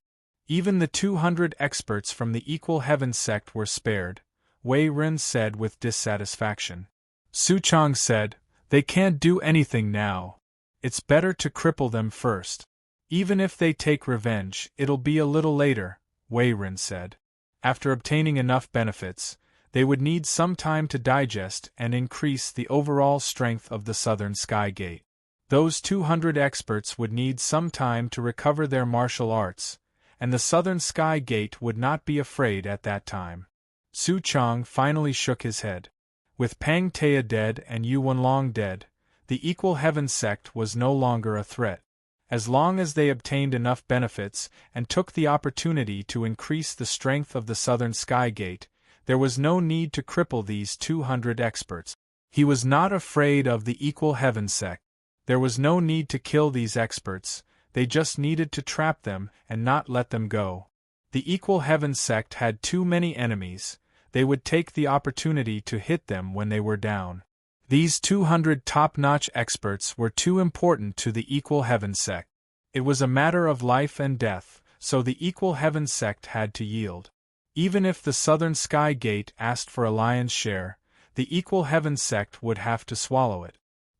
Even the 200 experts from the Equal Heaven sect were spared, Wei Ren said with dissatisfaction. Su Chang said, they can't do anything now. It's better to cripple them first. Even if they take revenge, it'll be a little later, Wei Ren said. After obtaining enough benefits, they would need some time to digest and increase the overall strength of the Southern Sky Gate. Those 200 experts would need some time to recover their martial arts, and the Southern Sky Gate would not be afraid at that time. Su Chang finally shook his head. With Pang Tea dead and Yu Wenlong dead, the Equal Heaven sect was no longer a threat. As long as they obtained enough benefits and took the opportunity to increase the strength of the Southern Sky Gate, there was no need to cripple these 200 experts. He was not afraid of the Equal Heaven sect. There was no need to kill these experts, they just needed to trap them and not let them go. The Equal Heaven sect had too many enemies, they would take the opportunity to hit them when they were down. These 200 top-notch experts were too important to the Equal Heaven sect. It was a matter of life and death, so the Equal Heaven sect had to yield. Even if the Southern Sky Gate asked for a lion's share, the Equal Heaven sect would have to swallow it.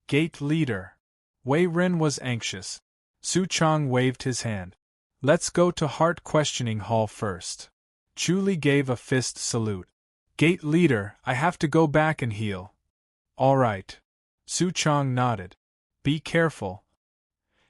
Gate Leader. Wei Ren was anxious. Su Chang waved his hand. Let's go to Heart Questioning Hall first. Chu Li gave a fist salute. Gate Leader, I have to go back and heal. All right. Su Chang nodded. Be careful.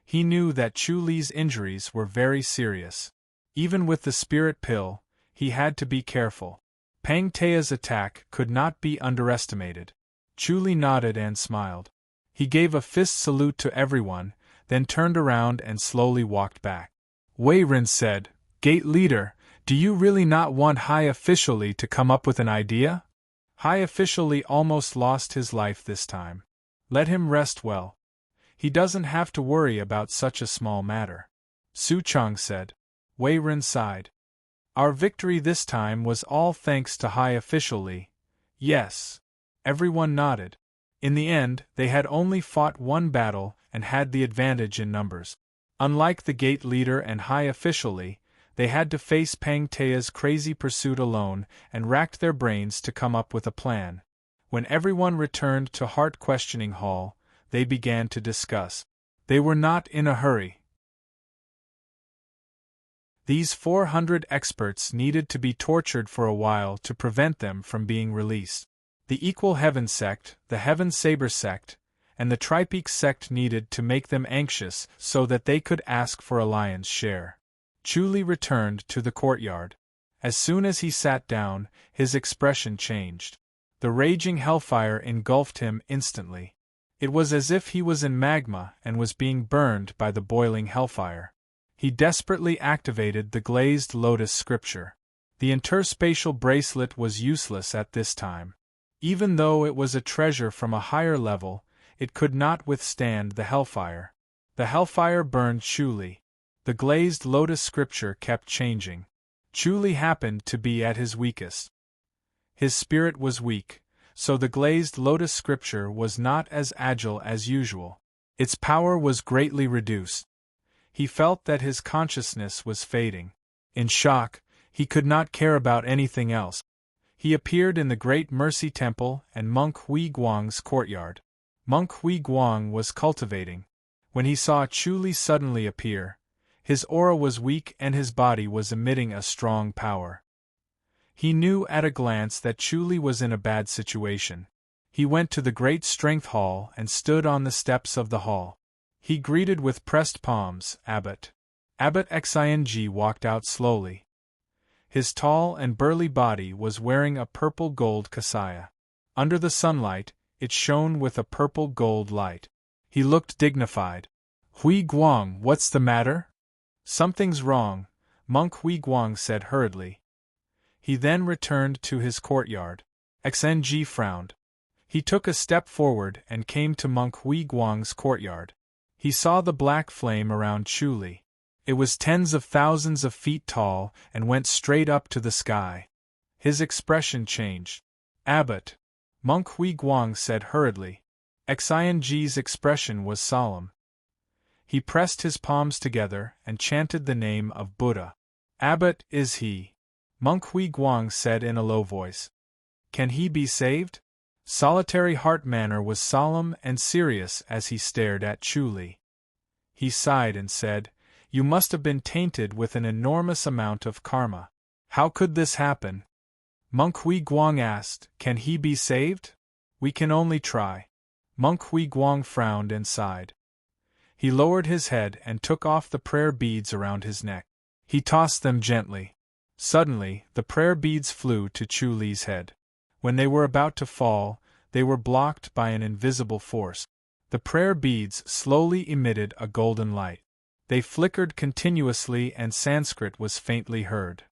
He knew that Chu Li's injuries were very serious. Even with the spirit pill, he had to be careful. Pang Tea's attack could not be underestimated. Chu Li nodded and smiled. He gave a fist salute to everyone, then turned around and slowly walked back. Wei Ren said, Gate Leader, do you really not want High Official Li to come up with an idea? High Official Li almost lost his life this time. Let him rest well. He doesn't have to worry about such a small matter. Su Chang said. Wei Ren sighed. Our victory this time was all thanks to High Official Li. Yes. Everyone nodded. In the end, they had only fought one battle and had the advantage in numbers. Unlike the Gate Leader and High Official Li, they had to face Pang Tea's crazy pursuit alone and racked their brains to come up with a plan. When everyone returned to Heart Questioning Hall, they began to discuss. They were not in a hurry. These 400 experts needed to be tortured for a while to prevent them from being released. The Equal Heaven sect, the Heaven Saber sect, and the Tripeak sect needed to make them anxious so that they could ask for a lion's share. Chu Li returned to the courtyard. As soon as he sat down, his expression changed. The raging hellfire engulfed him instantly. It was as if he was in magma and was being burned by the boiling hellfire. He desperately activated the glazed lotus scripture. The interspatial bracelet was useless at this time. Even though it was a treasure from a higher level, it could not withstand the hellfire. The hellfire burned Chuli. The glazed lotus scripture kept changing. Chuli happened to be at his weakest. His spirit was weak, so the glazed lotus scripture was not as agile as usual. Its power was greatly reduced. He felt that his consciousness was fading. In shock, he could not care about anything else. He appeared in the Great Mercy Temple and Monk Hui Guang's courtyard. Monk Hui Guang was cultivating. When he saw Chuli suddenly appear, his aura was weak and his body was emitting a strong power. He knew at a glance that Chuli was in a bad situation. He went to the Great Strength Hall and stood on the steps of the hall. He greeted with pressed palms, Abbot. Abbot Xing walked out slowly. His tall and burly body was wearing a purple-gold kasaya. Under the sunlight, it shone with a purple-gold light. He looked dignified. Hui Guang, what's the matter? Something's wrong, Monk Hui Guang said hurriedly. He then returned to his courtyard. Xing frowned. He took a step forward and came to Monk Hui Guang's courtyard. He saw the black flame around Chuli. It was tens of thousands of feet tall and went straight up to the sky. His expression changed. Abbot, Monk Hui Guang said hurriedly. Xing's expression was solemn. He pressed his palms together and chanted the name of Buddha. Abbot, is he? Monk Hui Guang said in a low voice. Can he be saved? Solitary Heart Manor was solemn and serious as he stared at Chuli. He sighed and said, You must have been tainted with an enormous amount of karma. How could this happen? Monk Hui Guang asked, Can he be saved? We can only try. Monk Hui Guang frowned and sighed. He lowered his head and took off the prayer beads around his neck. He tossed them gently. Suddenly, the prayer beads flew to Chuli's head. When they were about to fall, they were blocked by an invisible force. The prayer beads slowly emitted a golden light. They flickered continuously and Sanskrit was faintly heard.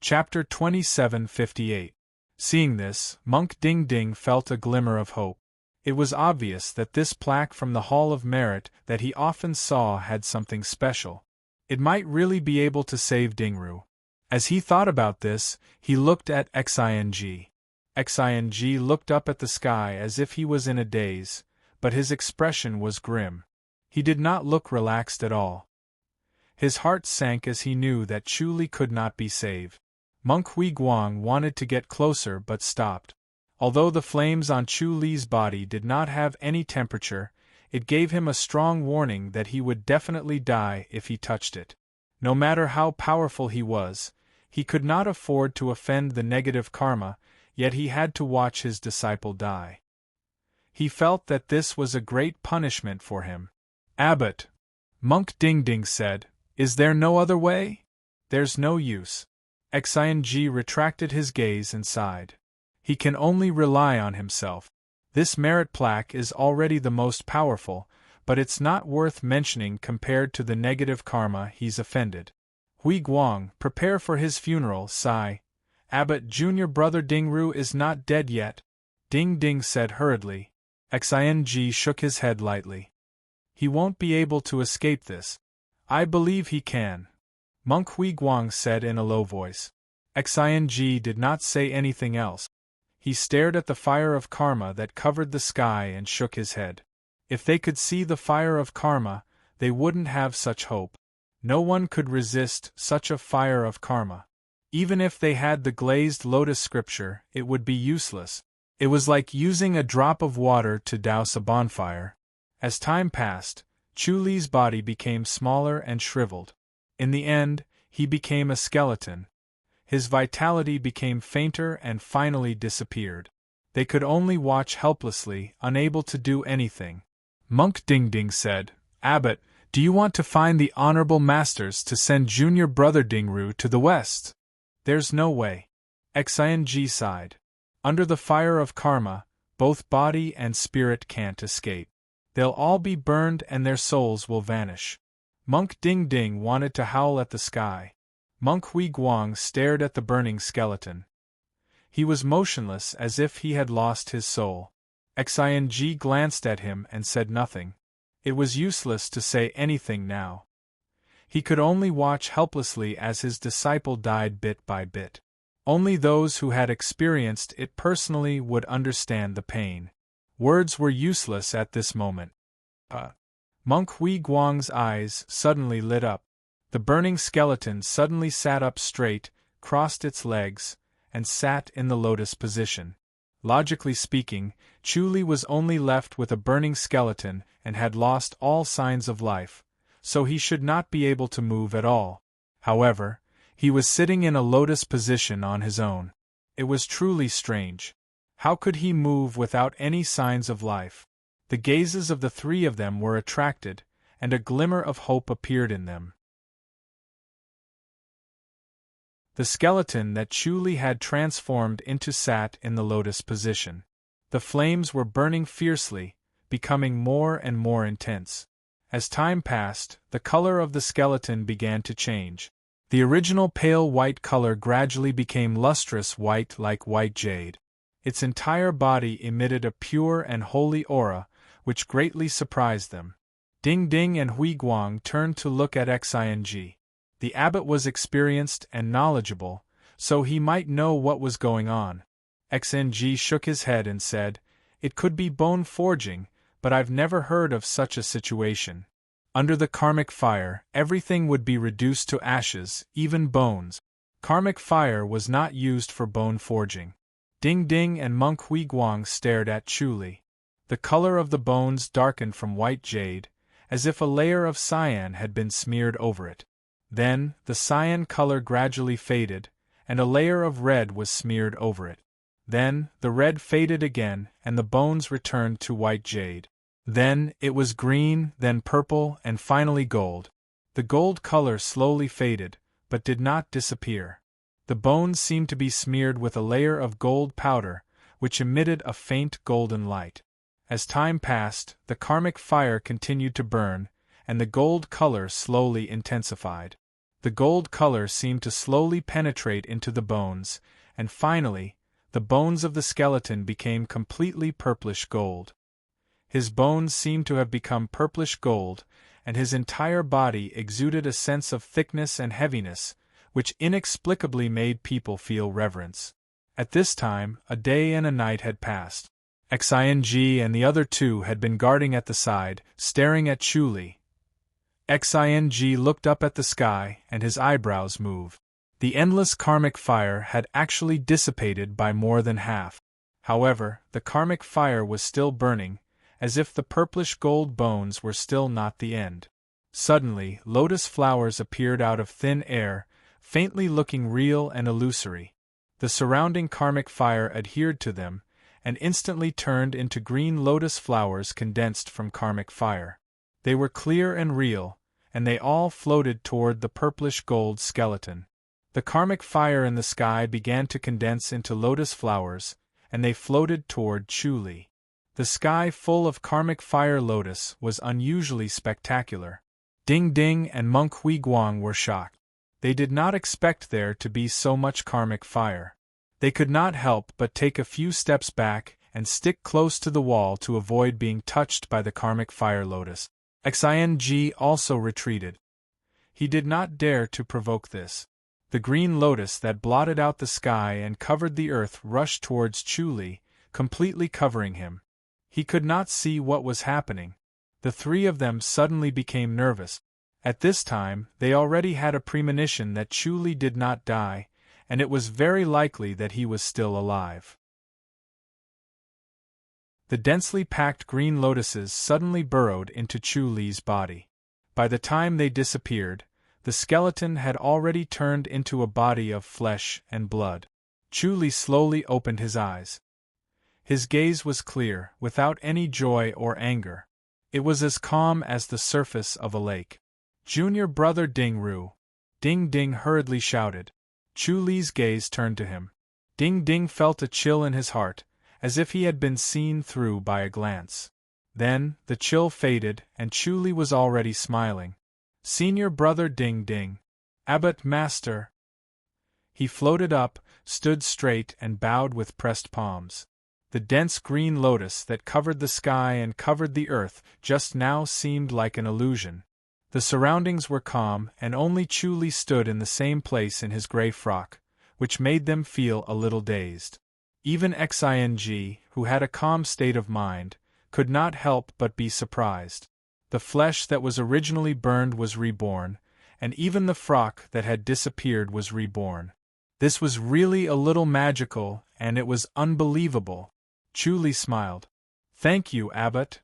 Chapter 2758. Seeing this, Monk Ding Ding felt a glimmer of hope. It was obvious that this plaque from the Hall of Merit that he often saw had something special. It might really be able to save Dingru. As he thought about this, he looked at Xing. Xing looked up at the sky as if he was in a daze, but his expression was grim. He did not look relaxed at all. His heart sank as he knew that Chuli could not be saved. Monk Hui Guang wanted to get closer but stopped. Although the flames on Chuli's body did not have any temperature, it gave him a strong warning that he would definitely die if he touched it. No matter how powerful he was, he could not afford to offend the negative karma, yet he had to watch his disciple die. He felt that this was a great punishment for him. Abbot, Monk Ding Ding said, is there no other way? There's no use. Xing retracted his gaze and sighed. He can only rely on himself. This merit plaque is already the most powerful, but it's not worth mentioning compared to the negative karma he's offended. Hui Guang, prepare for his funeral, sigh. Abbot, junior brother Dingru is not dead yet. Ding Ding said hurriedly. Xing shook his head lightly. He won't be able to escape this. I believe he can. Monk Hui Guang said in a low voice. Xing did not say anything else. He stared at the fire of karma that covered the sky and shook his head. If they could see the fire of karma, they wouldn't have such hope. No one could resist such a fire of karma. Even if they had the glazed lotus scripture, it would be useless. It was like using a drop of water to douse a bonfire. As time passed, Chuli's body became smaller and shriveled. In the end, he became a skeleton. His vitality became fainter and finally disappeared. They could only watch helplessly, unable to do anything. Monk Ding Ding said, Abbot, Do you want to find the honorable masters to send junior brother Dingru to the west? There's no way. Xing sighed. Under the fire of karma, both body and spirit can't escape. They'll all be burned and their souls will vanish. Monk Ding Ding wanted to howl at the sky. Monk Hui Guang stared at the burning skeleton. He was motionless as if he had lost his soul. Xing glanced at him and said nothing. It was useless to say anything now. He could only watch helplessly as his disciple died bit by bit. Only those who had experienced it personally would understand the pain. Words were useless at this moment. Monk Hui Guang's eyes suddenly lit up. The burning skeleton suddenly sat up straight, crossed its legs, and sat in the lotus position. Logically speaking, Chu Li was only left with a burning skeleton and had lost all signs of life, so he should not be able to move at all. However, he was sitting in a lotus position on his own. It was truly strange. How could he move without any signs of life? The gazes of the three of them were attracted, and a glimmer of hope appeared in them. The skeleton that Chu Li had transformed into sat in the lotus position. The flames were burning fiercely, becoming more and more intense. As time passed, the color of the skeleton began to change. The original pale white color gradually became lustrous white like white jade. Its entire body emitted a pure and holy aura, which greatly surprised them. Ding Ding and Hui Guang turned to look at Xing. The abbot was experienced and knowledgeable, so he might know what was going on. Xing shook his head and said, "It could be bone forging, but I've never heard of such a situation. Under the karmic fire, everything would be reduced to ashes, even bones. Karmic fire was not used for bone forging." Ding Ding and Monk Hui Guang stared at Chu Li. The color of the bones darkened from white jade, as if a layer of cyan had been smeared over it. Then, the cyan color gradually faded, and a layer of red was smeared over it. Then, the red faded again, and the bones returned to white jade. Then, it was green, then purple, and finally gold. The gold color slowly faded, but did not disappear. The bones seemed to be smeared with a layer of gold powder, which emitted a faint golden light. As time passed, the karmic fire continued to burn, and the gold color slowly intensified. The gold color seemed to slowly penetrate into the bones, and finally, the bones of the skeleton became completely purplish gold. His bones seemed to have become purplish gold, and his entire body exuded a sense of thickness and heaviness, which inexplicably made people feel reverence. At this time, a day and a night had passed. Xing and the other two had been guarding at the side, staring at Chu Li. Xing looked up at the sky, and his eyebrows moved. The endless karmic fire had actually dissipated by more than half. However, the karmic fire was still burning, as if the purplish gold bones were still not the end. Suddenly, lotus flowers appeared out of thin air, faintly looking real and illusory. The surrounding karmic fire adhered to them, and instantly turned into green lotus flowers condensed from karmic fire. They were clear and real, and they all floated toward the purplish gold skeleton. The karmic fire in the sky began to condense into lotus flowers, and they floated toward Chu Li. The sky full of karmic fire lotus was unusually spectacular. Ding Ding and Monk Hui Guang were shocked. They did not expect there to be so much karmic fire. They could not help but take a few steps back and stick close to the wall to avoid being touched by the karmic fire lotus. Xing also retreated. He did not dare to provoke this. The green lotus that blotted out the sky and covered the earth rushed towards Chu Li, completely covering him. He could not see what was happening. The three of them suddenly became nervous. At this time, they already had a premonition that Chu Li did not die, and it was very likely that he was still alive. The densely packed green lotuses suddenly burrowed into Chu Li's body. By the time they disappeared, the skeleton had already turned into a body of flesh and blood. Chu Li slowly opened his eyes. His gaze was clear, without any joy or anger. It was as calm as the surface of a lake. "Junior brother Ding Ru!" Ding Ding hurriedly shouted. Chu Li's gaze turned to him. Ding Ding felt a chill in his heart, as if he had been seen through by a glance. Then, the chill faded, and Chu Li was already smiling. "Senior brother Ding Ding. Abbot Master." He floated up, stood straight and bowed with pressed palms. The dense green lotus that covered the sky and covered the earth just now seemed like an illusion. The surroundings were calm, and only Chu Li stood in the same place in his gray frock, which made them feel a little dazed. Even Xing, who had a calm state of mind, could not help but be surprised. The flesh that was originally burned was reborn, and even the frock that had disappeared was reborn. This was really a little magical, and it was unbelievable. Chu Li smiled. "Thank you, Abbot."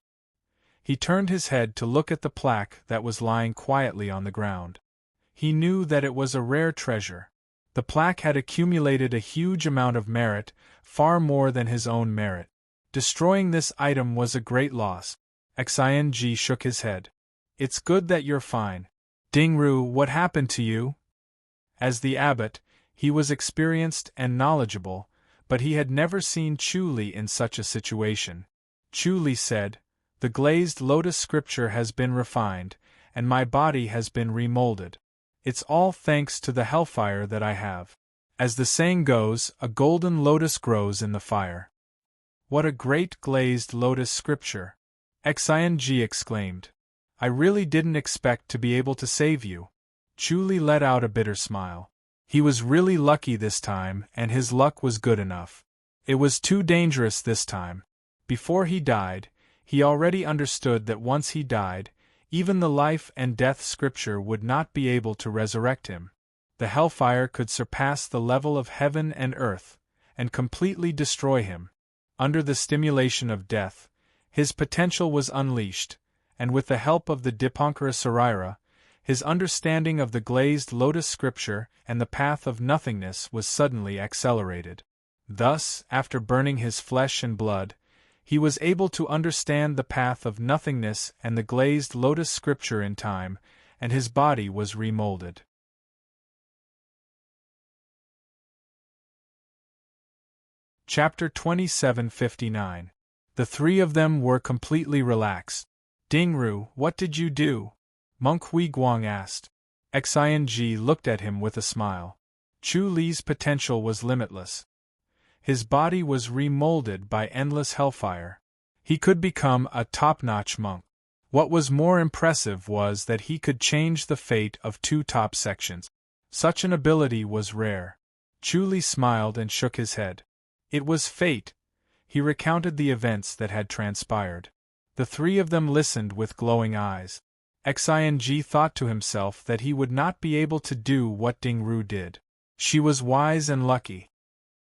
He turned his head to look at the plaque that was lying quietly on the ground. He knew that it was a rare treasure. The plaque had accumulated a huge amount of merit, far more than his own merit. Destroying this item was a great loss. Xing shook his head. "It's good that you're fine. Ding Ru, what happened to you?" As the abbot, he was experienced and knowledgeable, but he had never seen Chu Li in such a situation. Chu Li said, "The glazed lotus scripture has been refined, and my body has been remolded. It's all thanks to the hellfire that I have. As the saying goes, a golden lotus grows in the fire." "What a great glazed lotus scripture!" Xing exclaimed. "I really didn't expect to be able to save you." Chu Li let out a bitter smile. He was really lucky this time, and his luck was good enough. It was too dangerous this time. Before he died, he already understood that once he died, even the life and death scripture would not be able to resurrect him. The hellfire could surpass the level of heaven and earth, and completely destroy him. Under the stimulation of death, his potential was unleashed, and with the help of the Dipankara Sarira, his understanding of the glazed lotus scripture and the path of nothingness was suddenly accelerated. Thus, after burning his flesh and blood, he was able to understand the path of nothingness and the glazed lotus scripture in time, and his body was remolded. Chapter 2759. The three of them were completely relaxed. "Ding Ru, what did you do?" Monk Hui Guang asked. Xing looked at him with a smile. Chu Li's potential was limitless. His body was remolded by endless hellfire. He could become a top-notch monk. What was more impressive was that he could change the fate of two top sections. Such an ability was rare. Chu Li smiled and shook his head. It was fate. He recounted the events that had transpired. The three of them listened with glowing eyes. Xing thought to himself that he would not be able to do what Ding Ru did. She was wise and lucky.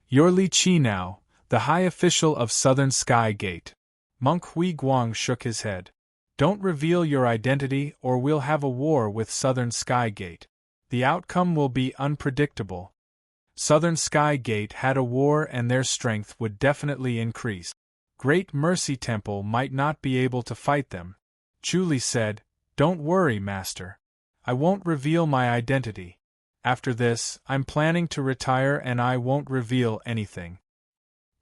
"You're Li Qi now, the high official of Southern Sky Gate." Monk Hui Guang shook his head. "Don't reveal your identity or we'll have a war with Southern Sky Gate. The outcome will be unpredictable. Southern Sky Gate had a war and their strength would definitely increase. Great Mercy Temple might not be able to fight them." Chu Li said, "Don't worry, Master. I won't reveal my identity. After this, I'm planning to retire and I won't reveal anything."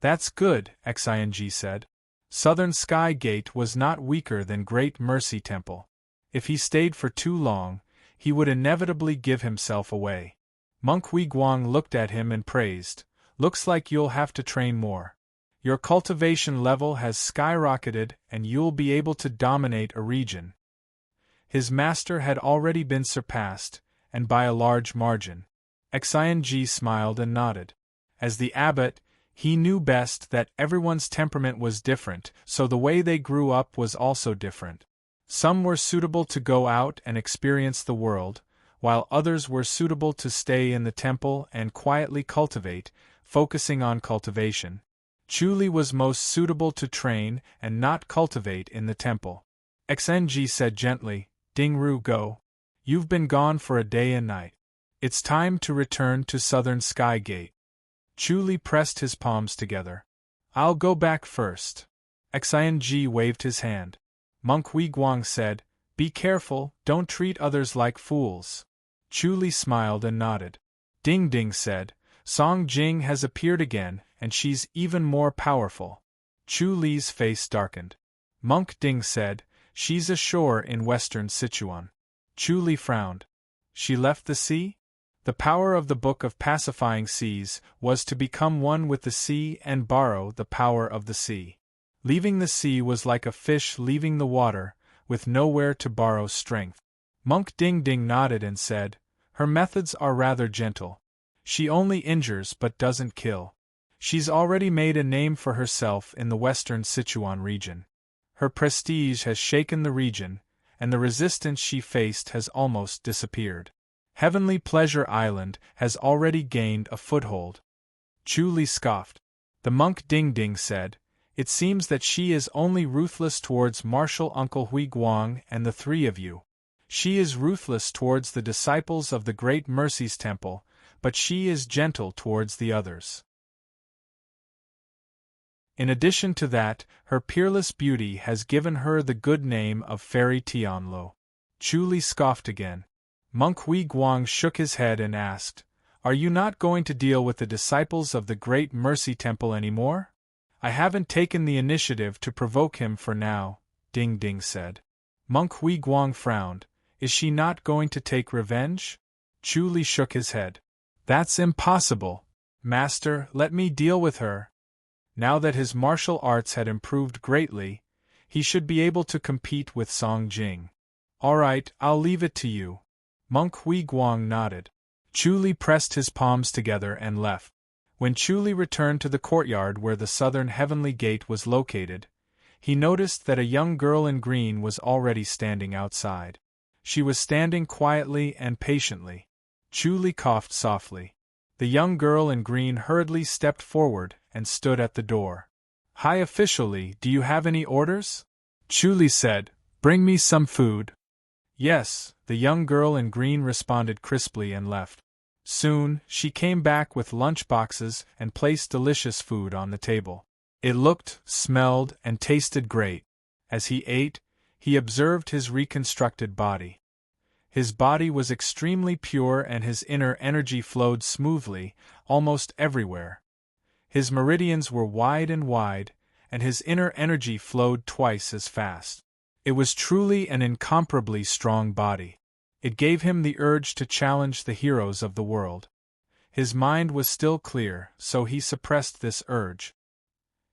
"That's good," Xing said. Southern Sky Gate was not weaker than Great Mercy Temple. If he stayed for too long, he would inevitably give himself away. Monk Hui Guang looked at him and praised, "Looks like you'll have to train more. Your cultivation level has skyrocketed and you'll be able to dominate a region." His master had already been surpassed, and by a large margin. Xing smiled and nodded. As the abbot, he knew best that everyone's temperament was different, so the way they grew up was also different. Some were suitable to go out and experience the world, while others were suitable to stay in the temple and quietly cultivate, focusing on cultivation. Chu Li was most suitable to train and not cultivate in the temple. Xing said gently, "Ding Ru, go. You've been gone for a day and night. It's time to return to Southern Sky Gate." Chu Li pressed his palms together. "I'll go back first." Xing waved his hand. Monk Huiguang said, "Be careful, don't treat others like fools." Chu Li smiled and nodded. Ding Ding said, "Song Jing has appeared again, and she's even more powerful." Chu Li's face darkened. Monk Ding said, "She's ashore in western Sichuan." Chu Li frowned. She left the sea? The power of the Book of Pacifying Seas was to become one with the sea and borrow the power of the sea. Leaving the sea was like a fish leaving the water, with nowhere to borrow strength. Monk Ding Ding nodded and said, "Her methods are rather gentle. She only injures but doesn't kill. She's already made a name for herself in the western Sichuan region. Her prestige has shaken the region, and the resistance she faced has almost disappeared. Heavenly Pleasure Island has already gained a foothold." Chu Li scoffed. The monk Ding Ding said, "It seems that she is only ruthless towards Martial Uncle Huiguang and the three of you. She is ruthless towards the disciples of the Great Mercy's Temple, but she is gentle towards the others. In addition to that, her peerless beauty has given her the good name of Fairy Tianlo." Chu Li scoffed again. Monk Huiguang shook his head and asked, "Are you not going to deal with the disciples of the Great Mercy Temple anymore?" "I haven't taken the initiative to provoke him for now," Ding Ding said. Monk Huiguang frowned. "Is she not going to take revenge?" Chu Li shook his head. "That's impossible. Master, let me deal with her." Now that his martial arts had improved greatly, he should be able to compete with Song Jing. "All right, I'll leave it to you." Monk Huiguang nodded. Chu Li pressed his palms together and left. When Chu Li returned to the courtyard where the southern heavenly gate was located, he noticed that a young girl in green was already standing outside. She was standing quietly and patiently. Chu Li coughed softly. The young girl in green hurriedly stepped forward and stood at the door. "High Official Li, do you have any orders?" Chu Li said, "Bring me some food." "Yes," the young girl in green responded crisply and left. Soon, she came back with lunch boxes and placed delicious food on the table. It looked, smelled, and tasted great. As he ate, he observed his reconstructed body. His body was extremely pure and his inner energy flowed smoothly, almost everywhere. His meridians were wide, and his inner energy flowed twice as fast. It was truly an incomparably strong body. It gave him the urge to challenge the heroes of the world. His mind was still clear, so he suppressed this urge.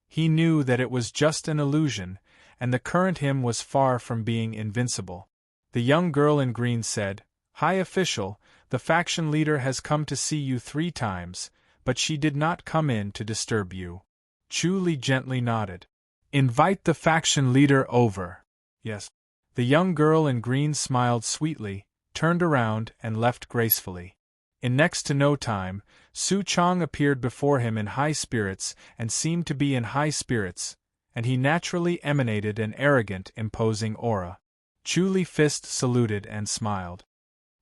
He knew that it was just an illusion, and the current him was far from being invincible. The young girl in green said, "High Official, the faction leader has come to see you 3 times, but she did not come in to disturb you." Chu Li gently nodded. "Invite the faction leader over." "Yes." The young girl in green smiled sweetly, turned around, and left gracefully. In next to no time, Su Chong appeared before him in high spirits and seemed to be in high spirits, and he naturally emanated an arrogant, imposing aura. Chu Li Fist saluted and smiled.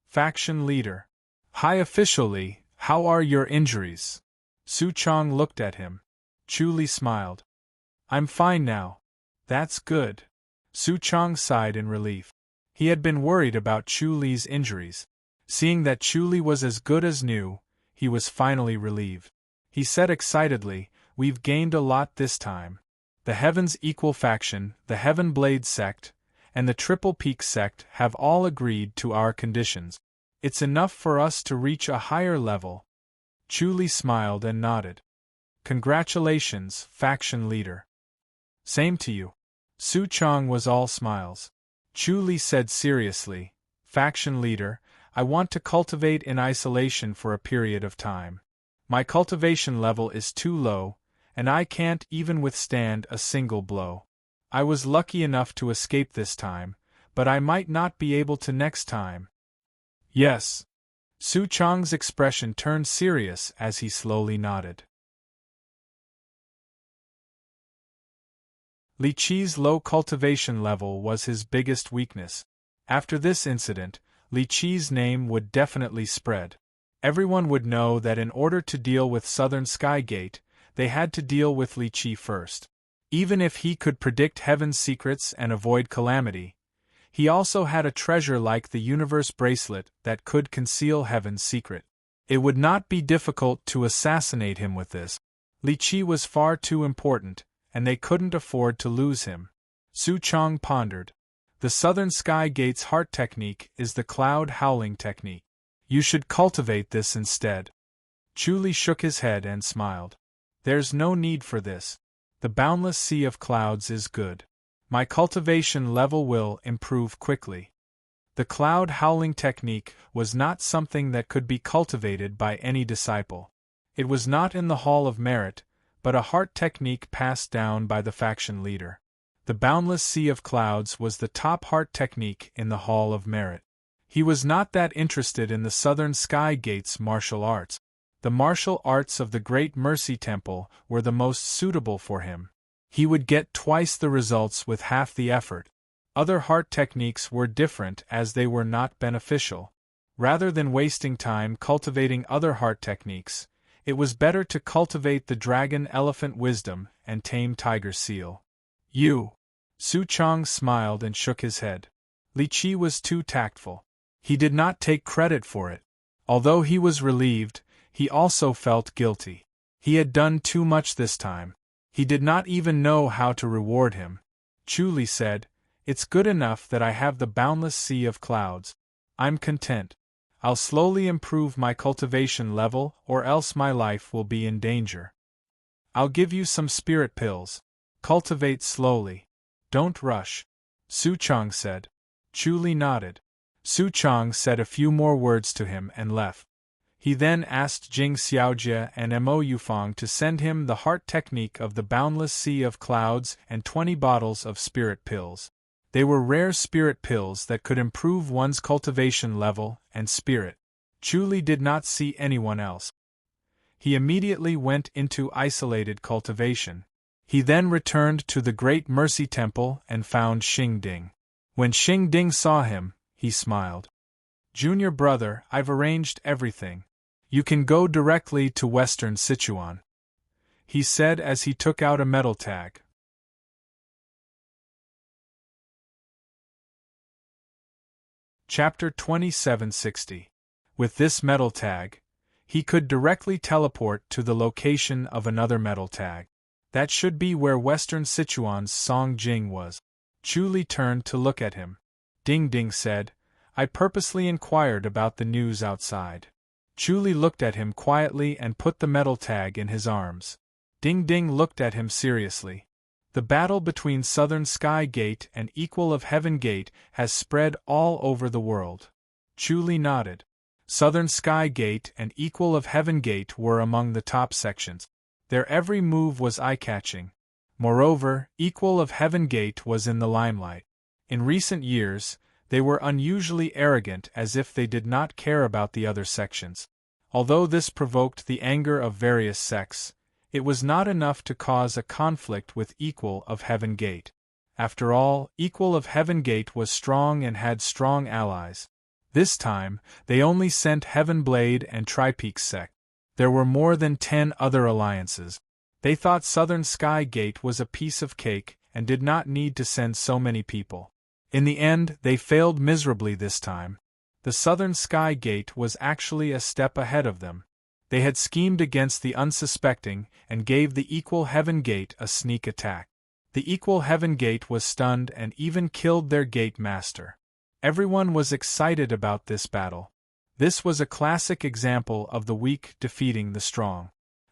"Faction leader. High Official Li, how are your injuries?" Su Chong looked at him. Chu Li smiled. "I'm fine now." "That's good." Su Chong sighed in relief. He had been worried about Chu Li's injuries. Seeing that Chu Li was as good as new, he was finally relieved. He said excitedly, "We've gained a lot this time. The Heaven's Equal Faction, the Heaven Blade Sect, and the Triple Peak Sect have all agreed to our conditions. It's enough for us to reach a higher level." Chu Li smiled and nodded. "Congratulations, faction leader." "Same to you." Su Chong was all smiles. Chu Li said seriously, "Faction leader, I want to cultivate in isolation for a period of time. My cultivation level is too low, and I can't even withstand a single blow. I was lucky enough to escape this time, but I might not be able to next time." "Yes." Su Chong's expression turned serious as he slowly nodded. Li Qi's low cultivation level was his biggest weakness. After this incident, Li Qi's name would definitely spread. Everyone would know that in order to deal with Southern Sky Gate, they had to deal with Li Qi first. Even if he could predict heaven's secrets and avoid calamity, he also had a treasure like the universe bracelet that could conceal heaven's secret. It would not be difficult to assassinate him with this. Li Qi was far too important, and they couldn't afford to lose him. Su Chong pondered. The Southern Sky Gate's heart technique is the cloud howling technique. You should cultivate this instead. Chu Li shook his head and smiled. There's no need for this. The boundless sea of clouds is good. My cultivation level will improve quickly. The cloud howling technique was not something that could be cultivated by any disciple. It was not in the Hall of Merit, but a heart technique passed down by the faction leader. The boundless sea of clouds was the top heart technique in the Hall of Merit. He was not that interested in the Southern Sky Gate's martial arts. The martial arts of the Great Mercy Temple were the most suitable for him. He would get twice the results with half the effort. Other heart techniques were different as they were not beneficial. Rather than wasting time cultivating other heart techniques, it was better to cultivate the dragon elephant wisdom and tame tiger seal. You. Su Chong smiled and shook his head. Li Qi was too tactful. He did not take credit for it. Although he was relieved, he also felt guilty. He had done too much this time. He did not even know how to reward him. Chu Li said, "It's good enough that I have the boundless sea of clouds. I'm content. I'll slowly improve my cultivation level or else my life will be in danger. I'll give you some spirit pills. Cultivate slowly. Don't rush," Su Chong said. Chu Li nodded. Su Chong said a few more words to him and left. He then asked Jing Xiaojie and Mo Yufang to send him the heart technique of the boundless sea of clouds and 20 bottles of spirit pills. They were rare spirit pills that could improve one's cultivation level and spirit. Chu Li did not see anyone else. He immediately went into isolated cultivation. He then returned to the Great Mercy Temple and found Xing Ding. When Xing Ding saw him, he smiled. "Junior brother, I've arranged everything. You can go directly to Western Sichuan," he said as he took out a metal tag. Chapter 2760. With this metal tag, he could directly teleport to the location of another metal tag. That should be where Western Sichuan's Song Jing was. Chu Li turned to look at him. Ding Ding said, "I purposely inquired about the news outside." Chu Li looked at him quietly and put the metal tag in his arms. Ding Ding looked at him seriously. The battle between Southern Sky Gate and Equal of Heaven Gate has spread all over the world. Chu Li nodded. Southern Sky Gate and Equal of Heaven Gate were among the top sections. Their every move was eye-catching. Moreover, Equal of Heaven Gate was in the limelight. In recent years, they were unusually arrogant as if they did not care about the other sections. Although this provoked the anger of various sects, it was not enough to cause a conflict with Equal of Heaven Gate. After all, Equal of Heaven Gate was strong and had strong allies. This time, they only sent Heaven Blade and Tripeak sect. There were more than 10 other alliances. They thought Southern Sky Gate was a piece of cake and did not need to send so many people. In the end, they failed miserably this time. The Southern Sky Gate was actually a step ahead of them. They had schemed against the unsuspecting and gave the Equal Heaven Gate a sneak attack. The Equal Heaven Gate was stunned and even killed their gate master. Everyone was excited about this battle. This was a classic example of the weak defeating the strong.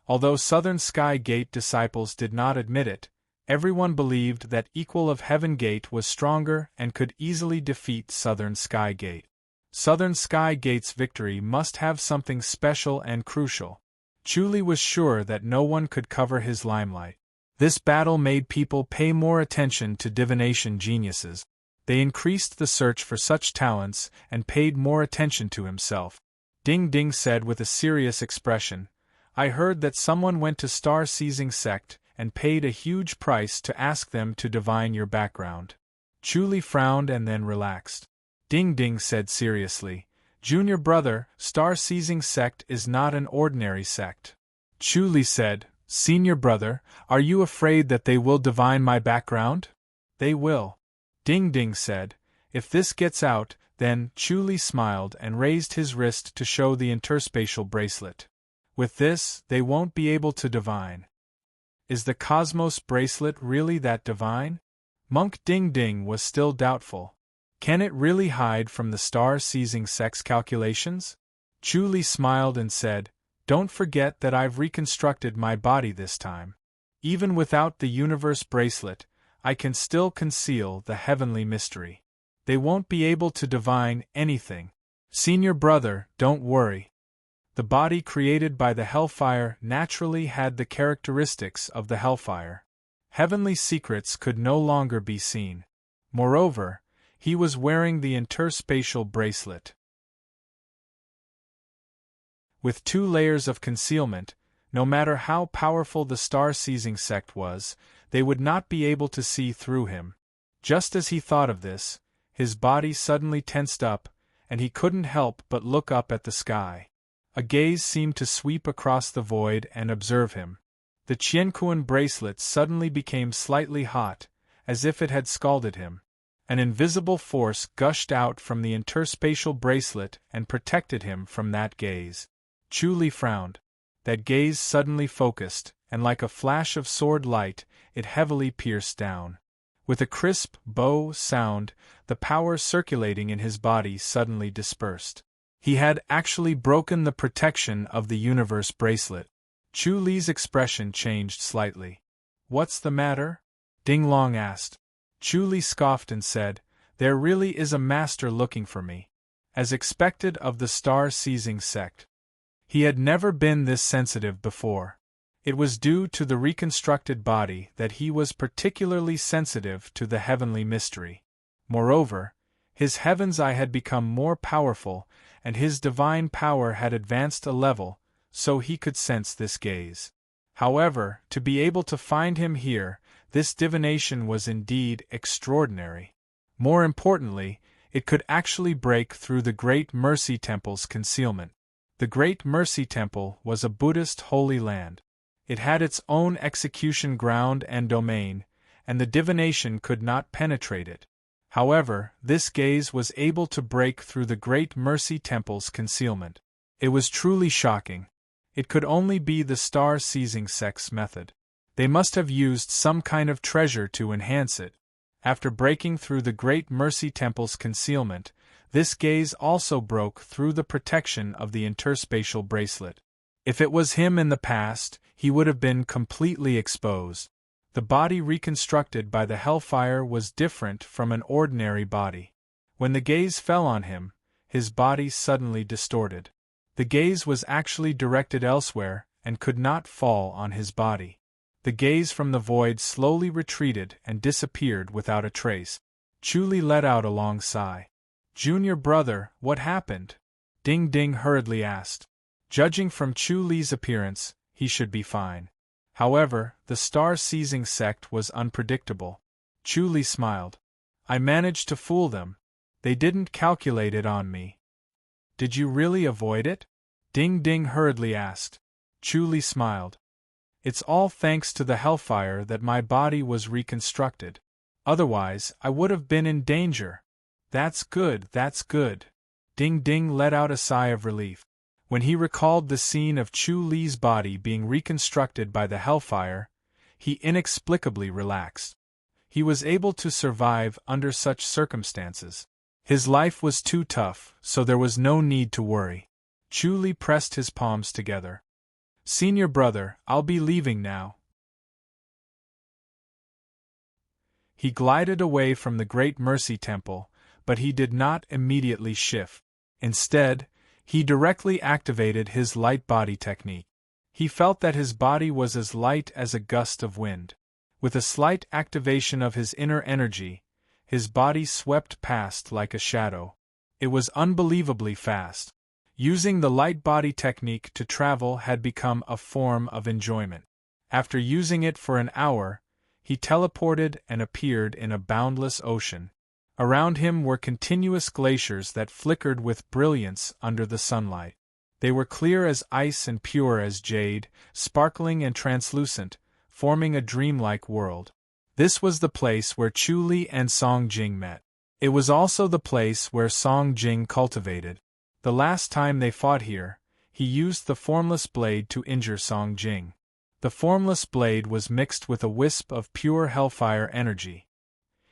Although Southern Sky Gate disciples did not admit it, everyone believed that Equal of Heaven Gate was stronger and could easily defeat Southern Sky Gate. Southern Sky Gate's victory must have something special and crucial. Chu Li was sure that no one could cover his limelight. This battle made people pay more attention to divination geniuses. They increased the search for such talents and paid more attention to himself. Ding Ding said with a serious expression, "I heard that someone went to Star-Seizing Sect and paid a huge price to ask them to divine your background." Chu Li frowned and then relaxed. Ding Ding said seriously, "Junior brother, Star-Seizing Sect is not an ordinary sect." Chu Li said, Senior brother, are you afraid that they will divine my background? They will. Ding Ding said. If this gets out, then. Chuli smiled and raised his wrist to show the interspatial bracelet. With this, they won't be able to divine. Is the Cosmos bracelet really that divine? Monk Ding Ding was still doubtful. Can it really hide from the star-seizing sex calculations? Chuli smiled and said, Don't forget that I've reconstructed my body this time. Even without the universe bracelet, I can still conceal the heavenly mystery. They won't be able to divine anything. Senior brother, don't worry. The body created by the Hellfire naturally had the characteristics of the Hellfire. Heavenly secrets could no longer be seen. Moreover, he was wearing the interspatial bracelet. With 2 layers of concealment, no matter how powerful the star-seizing sect was, they would not be able to see through him. Just as he thought of this, his body suddenly tensed up, and he couldn't help but look up at the sky. A gaze seemed to sweep across the void and observe him. The Qianquan bracelet suddenly became slightly hot, as if it had scalded him. An invisible force gushed out from the interspatial bracelet and protected him from that gaze. Chuli frowned. That gaze suddenly focused, and like a flash of sword light, it heavily pierced down. With a crisp bow sound, the power circulating in his body suddenly dispersed. He had actually broken the protection of the universe bracelet. Chu Li's expression changed slightly. What's the matter? Ding Long asked. Chu Li scoffed and said, There really is a master looking for me. As expected of the star-seizing sect. He had never been this sensitive before. It was due to the reconstructed body that he was particularly sensitive to the heavenly mystery. Moreover, his heaven's eye had become more powerful, and his divine power had advanced a level, so he could sense this gaze. However, to be able to find him here, this divination was indeed extraordinary. More importantly, it could actually break through the Great Mercy Temple's concealment. The Great Mercy Temple was a Buddhist holy land. It had its own execution ground and domain, and the divination could not penetrate it. However, this gaze was able to break through the Great Mercy Temple's concealment. It was truly shocking. It could only be the star-seizing sect's method. They must have used some kind of treasure to enhance it. After breaking through the Great Mercy Temple's concealment, this gaze also broke through the protection of the interspatial bracelet. If it was him in the past, he would have been completely exposed. The body reconstructed by the Hellfire was different from an ordinary body. When the gaze fell on him, his body suddenly distorted. The gaze was actually directed elsewhere and could not fall on his body. The gaze from the void slowly retreated and disappeared without a trace. Chu Li let out a long sigh. Junior brother, what happened? Ding Ding hurriedly asked. Judging from Chu Li's appearance, he should be fine. However, the star-seizing sect was unpredictable. Chu Li smiled. I managed to fool them. They didn't calculate it on me. Did you really avoid it? Ding Ding hurriedly asked. Chu Li smiled. It's all thanks to the Hellfire that my body was reconstructed. Otherwise, I would have been in danger. That's good, that's good. Ding Ding let out a sigh of relief. When he recalled the scene of Chu Li's body being reconstructed by the Hellfire, he inexplicably relaxed. He was able to survive under such circumstances. His life was too tough, so there was no need to worry. Chu Li pressed his palms together. Senior brother, I'll be leaving now. He glided away from the Great Mercy Temple, but he did not immediately shift. Instead, he directly activated his light body technique. He felt that his body was as light as a gust of wind. With a slight activation of his inner energy, his body swept past like a shadow. It was unbelievably fast. Using the light body technique to travel had become a form of enjoyment. After using it for an hour, he teleported and appeared in a boundless ocean. Around him were continuous glaciers that flickered with brilliance under the sunlight. They were clear as ice and pure as jade, sparkling and translucent, forming a dreamlike world. This was the place where Chu Li and Song Jing met. It was also the place where Song Jing cultivated. The last time they fought here, he used the formless blade to injure Song Jing. The formless blade was mixed with a wisp of pure hellfire energy.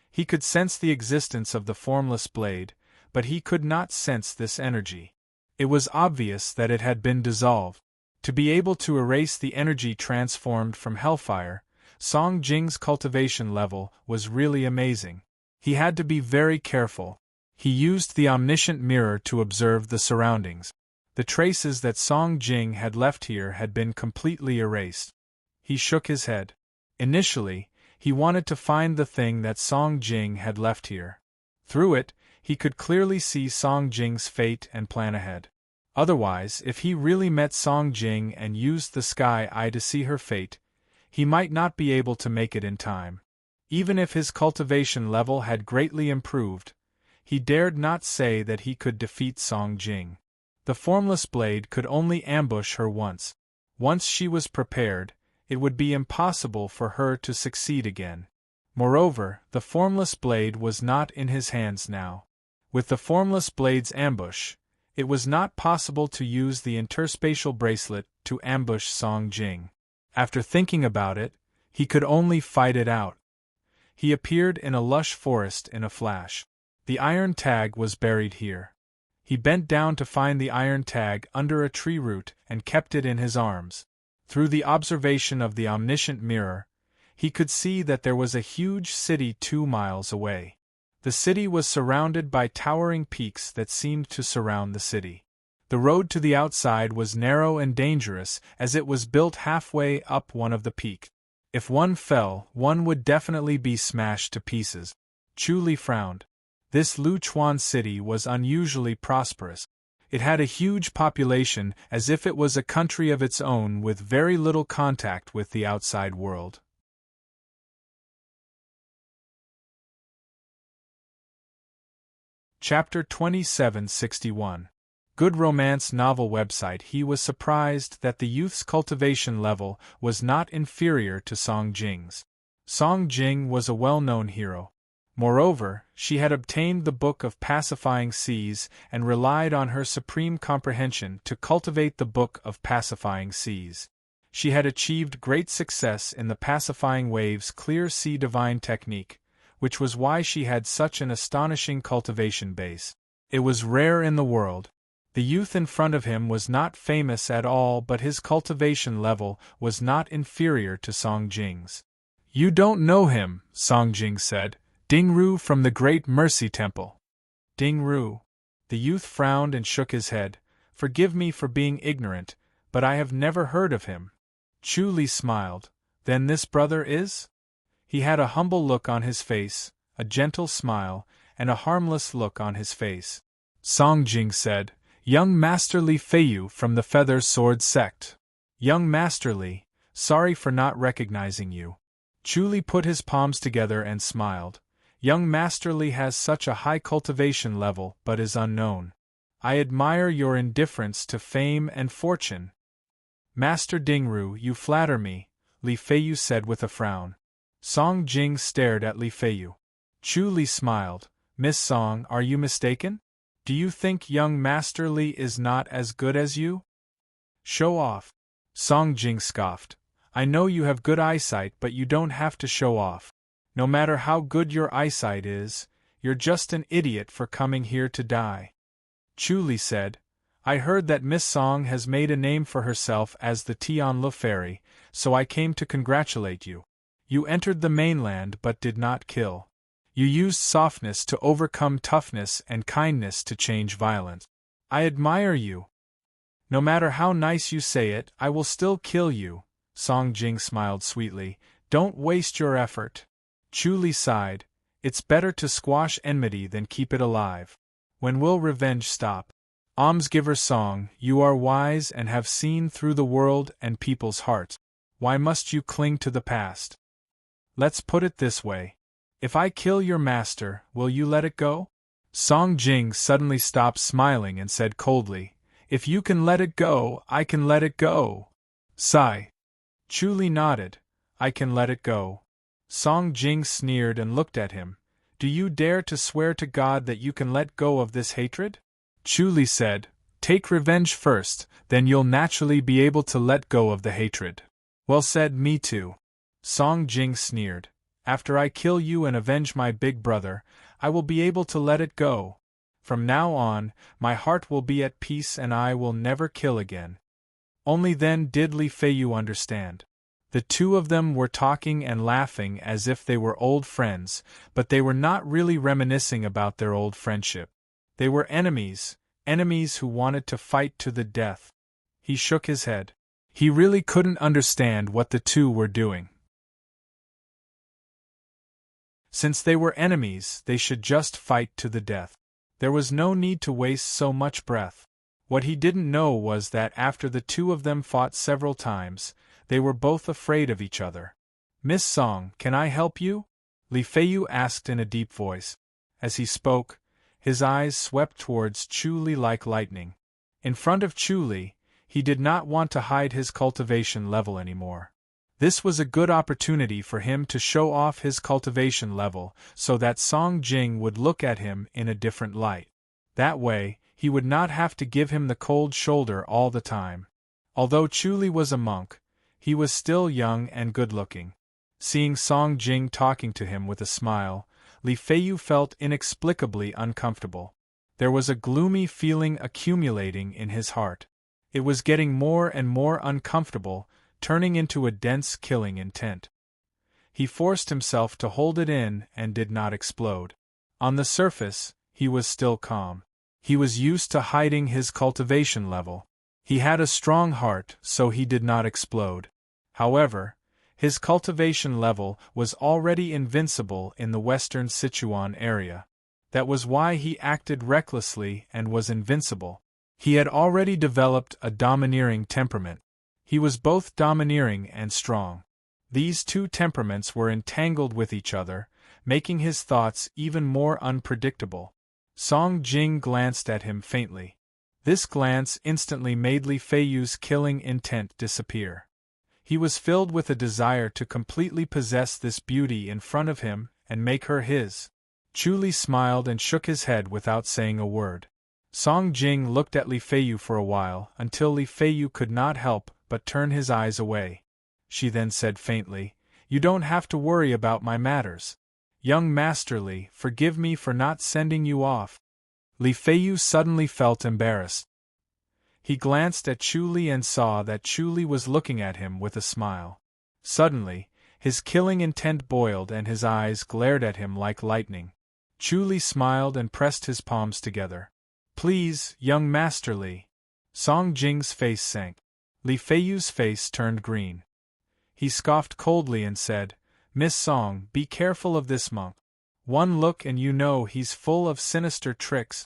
He could sense the existence of the formless blade, but he could not sense this energy. It was obvious that it had been dissolved. To be able to erase the energy transformed from hellfire, Song Jing's cultivation level was really amazing. He had to be very careful. He used the omniscient mirror to observe the surroundings. The traces that Song Jing had left here had been completely erased. He shook his head. Initially, he wanted to find the thing that Song Jing had left here. Through it, he could clearly see Song Jing's fate and plan ahead. Otherwise, if he really met Song Jing and used the sky eye to see her fate, he might not be able to make it in time. Even if his cultivation level had greatly improved, he dared not say that he could defeat Song Jing. The formless blade could only ambush her once. Once she was prepared, it would be impossible for her to succeed again. Moreover, the formless blade was not in his hands now. With the formless blade's ambush, it was not possible to use the interspatial bracelet to ambush Song Jing. After thinking about it, he could only fight it out. He appeared in a lush forest in a flash. The iron tag was buried here. He bent down to find the iron tag under a tree root and kept it in his arms. Through the observation of the omniscient mirror, he could see that there was a huge city 2 miles away. The city was surrounded by towering peaks that seemed to surround the city. The road to the outside was narrow and dangerous as it was built halfway up one of the peaks. If one fell, one would definitely be smashed to pieces. Chu Li frowned. This Luchuan city was unusually prosperous. It had a huge population, as if it was a country of its own with very little contact with the outside world. Chapter 2761. Good romance novel website. He was surprised that the youth's cultivation level was not inferior to Song Jing's. Song Jing was a well-known hero. Moreover, she had obtained the Book of Pacifying Seas and relied on her supreme comprehension to cultivate the Book of Pacifying Seas. She had achieved great success in the Pacifying Waves Clear Sea Divine technique, which was why she had such an astonishing cultivation base. It was rare in the world. The youth in front of him was not famous at all, but his cultivation level was not inferior to Song Jing's. "You don't know him," Song Jing said. "Ding Ru from the Great Mercy Temple." Ding Ru. The youth frowned and shook his head. "Forgive me for being ignorant, but I have never heard of him." Chu Li smiled. "Then this brother is?" He had a humble look on his face, a gentle smile, and a harmless look on his face. Song Jing said, "Young Master Li Feiyu from the Feather Sword Sect." "Young Master Li, sorry for not recognizing you." Chu Li put his palms together and smiled. "Young Master Li has such a high cultivation level but is unknown. I admire your indifference to fame and fortune." "Master Dingru, you flatter me," Li Feiyu said with a frown. Song Jing stared at Li Feiyu. Chu Li smiled. "Miss Song, are you mistaken? Do you think young Master Li is not as good as you?" "Show off." Song Jing scoffed. "I know you have good eyesight, but you don't have to show off. No matter how good your eyesight is, you're just an idiot for coming here to die." Chu Li said, "I heard that Miss Song has made a name for herself as the Tianlu Fairy, so I came to congratulate you. You entered the mainland but did not kill. You used softness to overcome toughness and kindness to change violence. I admire you. No matter how nice you say it, I will still kill you." Song Jing smiled sweetly. "Don't waste your effort." Chu Li sighed. "It's better to squash enmity than keep it alive. When will revenge stop?" Almsgiver Song, you are wise and have seen through the world and people's hearts. Why must you cling to the past? Let's put it this way. If I kill your master, will you let it go?" Song Jing suddenly stopped smiling and said coldly, If you can let it go, I can let it go. Sigh. Chu Li nodded. I can let it go. Song Jing sneered and looked at him. Do you dare to swear to God that you can let go of this hatred? Chu Li said, Take revenge first, then you'll naturally be able to let go of the hatred. Well said, me too. Song Jing sneered. After I kill you and avenge my big brother, I will be able to let it go. From now on, my heart will be at peace and I will never kill again. Only then did Li Feiyu understand. The two of them were talking and laughing as if they were old friends, but they were not really reminiscing about their old friendship. They were enemies, enemies who wanted to fight to the death. He shook his head. He really couldn't understand what the two were doing. Since they were enemies, they should just fight to the death. There was no need to waste so much breath. What he didn't know was that after the two of them fought several times, they were both afraid of each other. Miss Song, can I help you? Li Feiyu asked in a deep voice. As he spoke, his eyes swept towards Chu Li like lightning. In front of Chu Li, he did not want to hide his cultivation level anymore. This was a good opportunity for him to show off his cultivation level so that Song Jing would look at him in a different light. That way, he would not have to give him the cold shoulder all the time. Although Chu Li was a monk, he was still young and good-looking. Seeing Song Jing talking to him with a smile, Li Feiyu felt inexplicably uncomfortable. There was a gloomy feeling accumulating in his heart. It was getting more and more uncomfortable, turning into a dense killing intent. He forced himself to hold it in and did not explode. On the surface, he was still calm. He was used to hiding his cultivation level. He had a strong heart, so he did not explode. However, his cultivation level was already invincible in the western Sichuan area. That was why he acted recklessly and was invincible. He had already developed a domineering temperament. He was both domineering and strong. These two temperaments were entangled with each other, making his thoughts even more unpredictable. Song Jing glanced at him faintly. This glance instantly made Li Feiyu's killing intent disappear. He was filled with a desire to completely possess this beauty in front of him and make her his. Chu Li smiled and shook his head without saying a word. Song Jing looked at Li Feiyu for a while until Li Feiyu could not help but turn his eyes away. She then said faintly, You don't have to worry about my matters. Young Master Li, forgive me for not sending you off. Li Feiyu suddenly felt embarrassed. He glanced at Chu Li and saw that Chu Li was looking at him with a smile. Suddenly, his killing intent boiled and his eyes glared at him like lightning. Chu Li smiled and pressed his palms together. Please, young Master Li. Song Jing's face sank. Li Feiyu's face turned green. He scoffed coldly and said, Miss Song, be careful of this monk. One look and you know he's full of sinister tricks.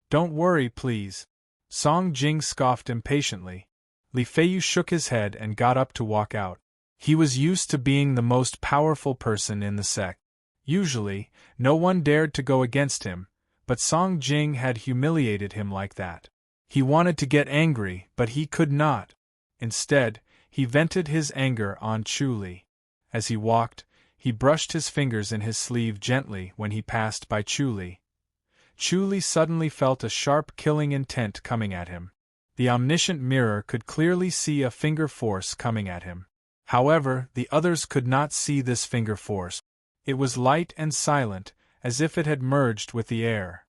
Don't worry, please. Song Jing scoffed impatiently. Li Feiyu shook his head and got up to walk out. He was used to being the most powerful person in the sect. Usually, no one dared to go against him, but Song Jing had humiliated him like that. He wanted to get angry, but he could not. Instead, he vented his anger on Chu Li. As he walked, he brushed his fingers in his sleeve gently when he passed by Chu Li. Chu Li suddenly felt a sharp killing intent coming at him. The omniscient mirror could clearly see a finger force coming at him. However, the others could not see this finger force. It was light and silent, as if it had merged with the air.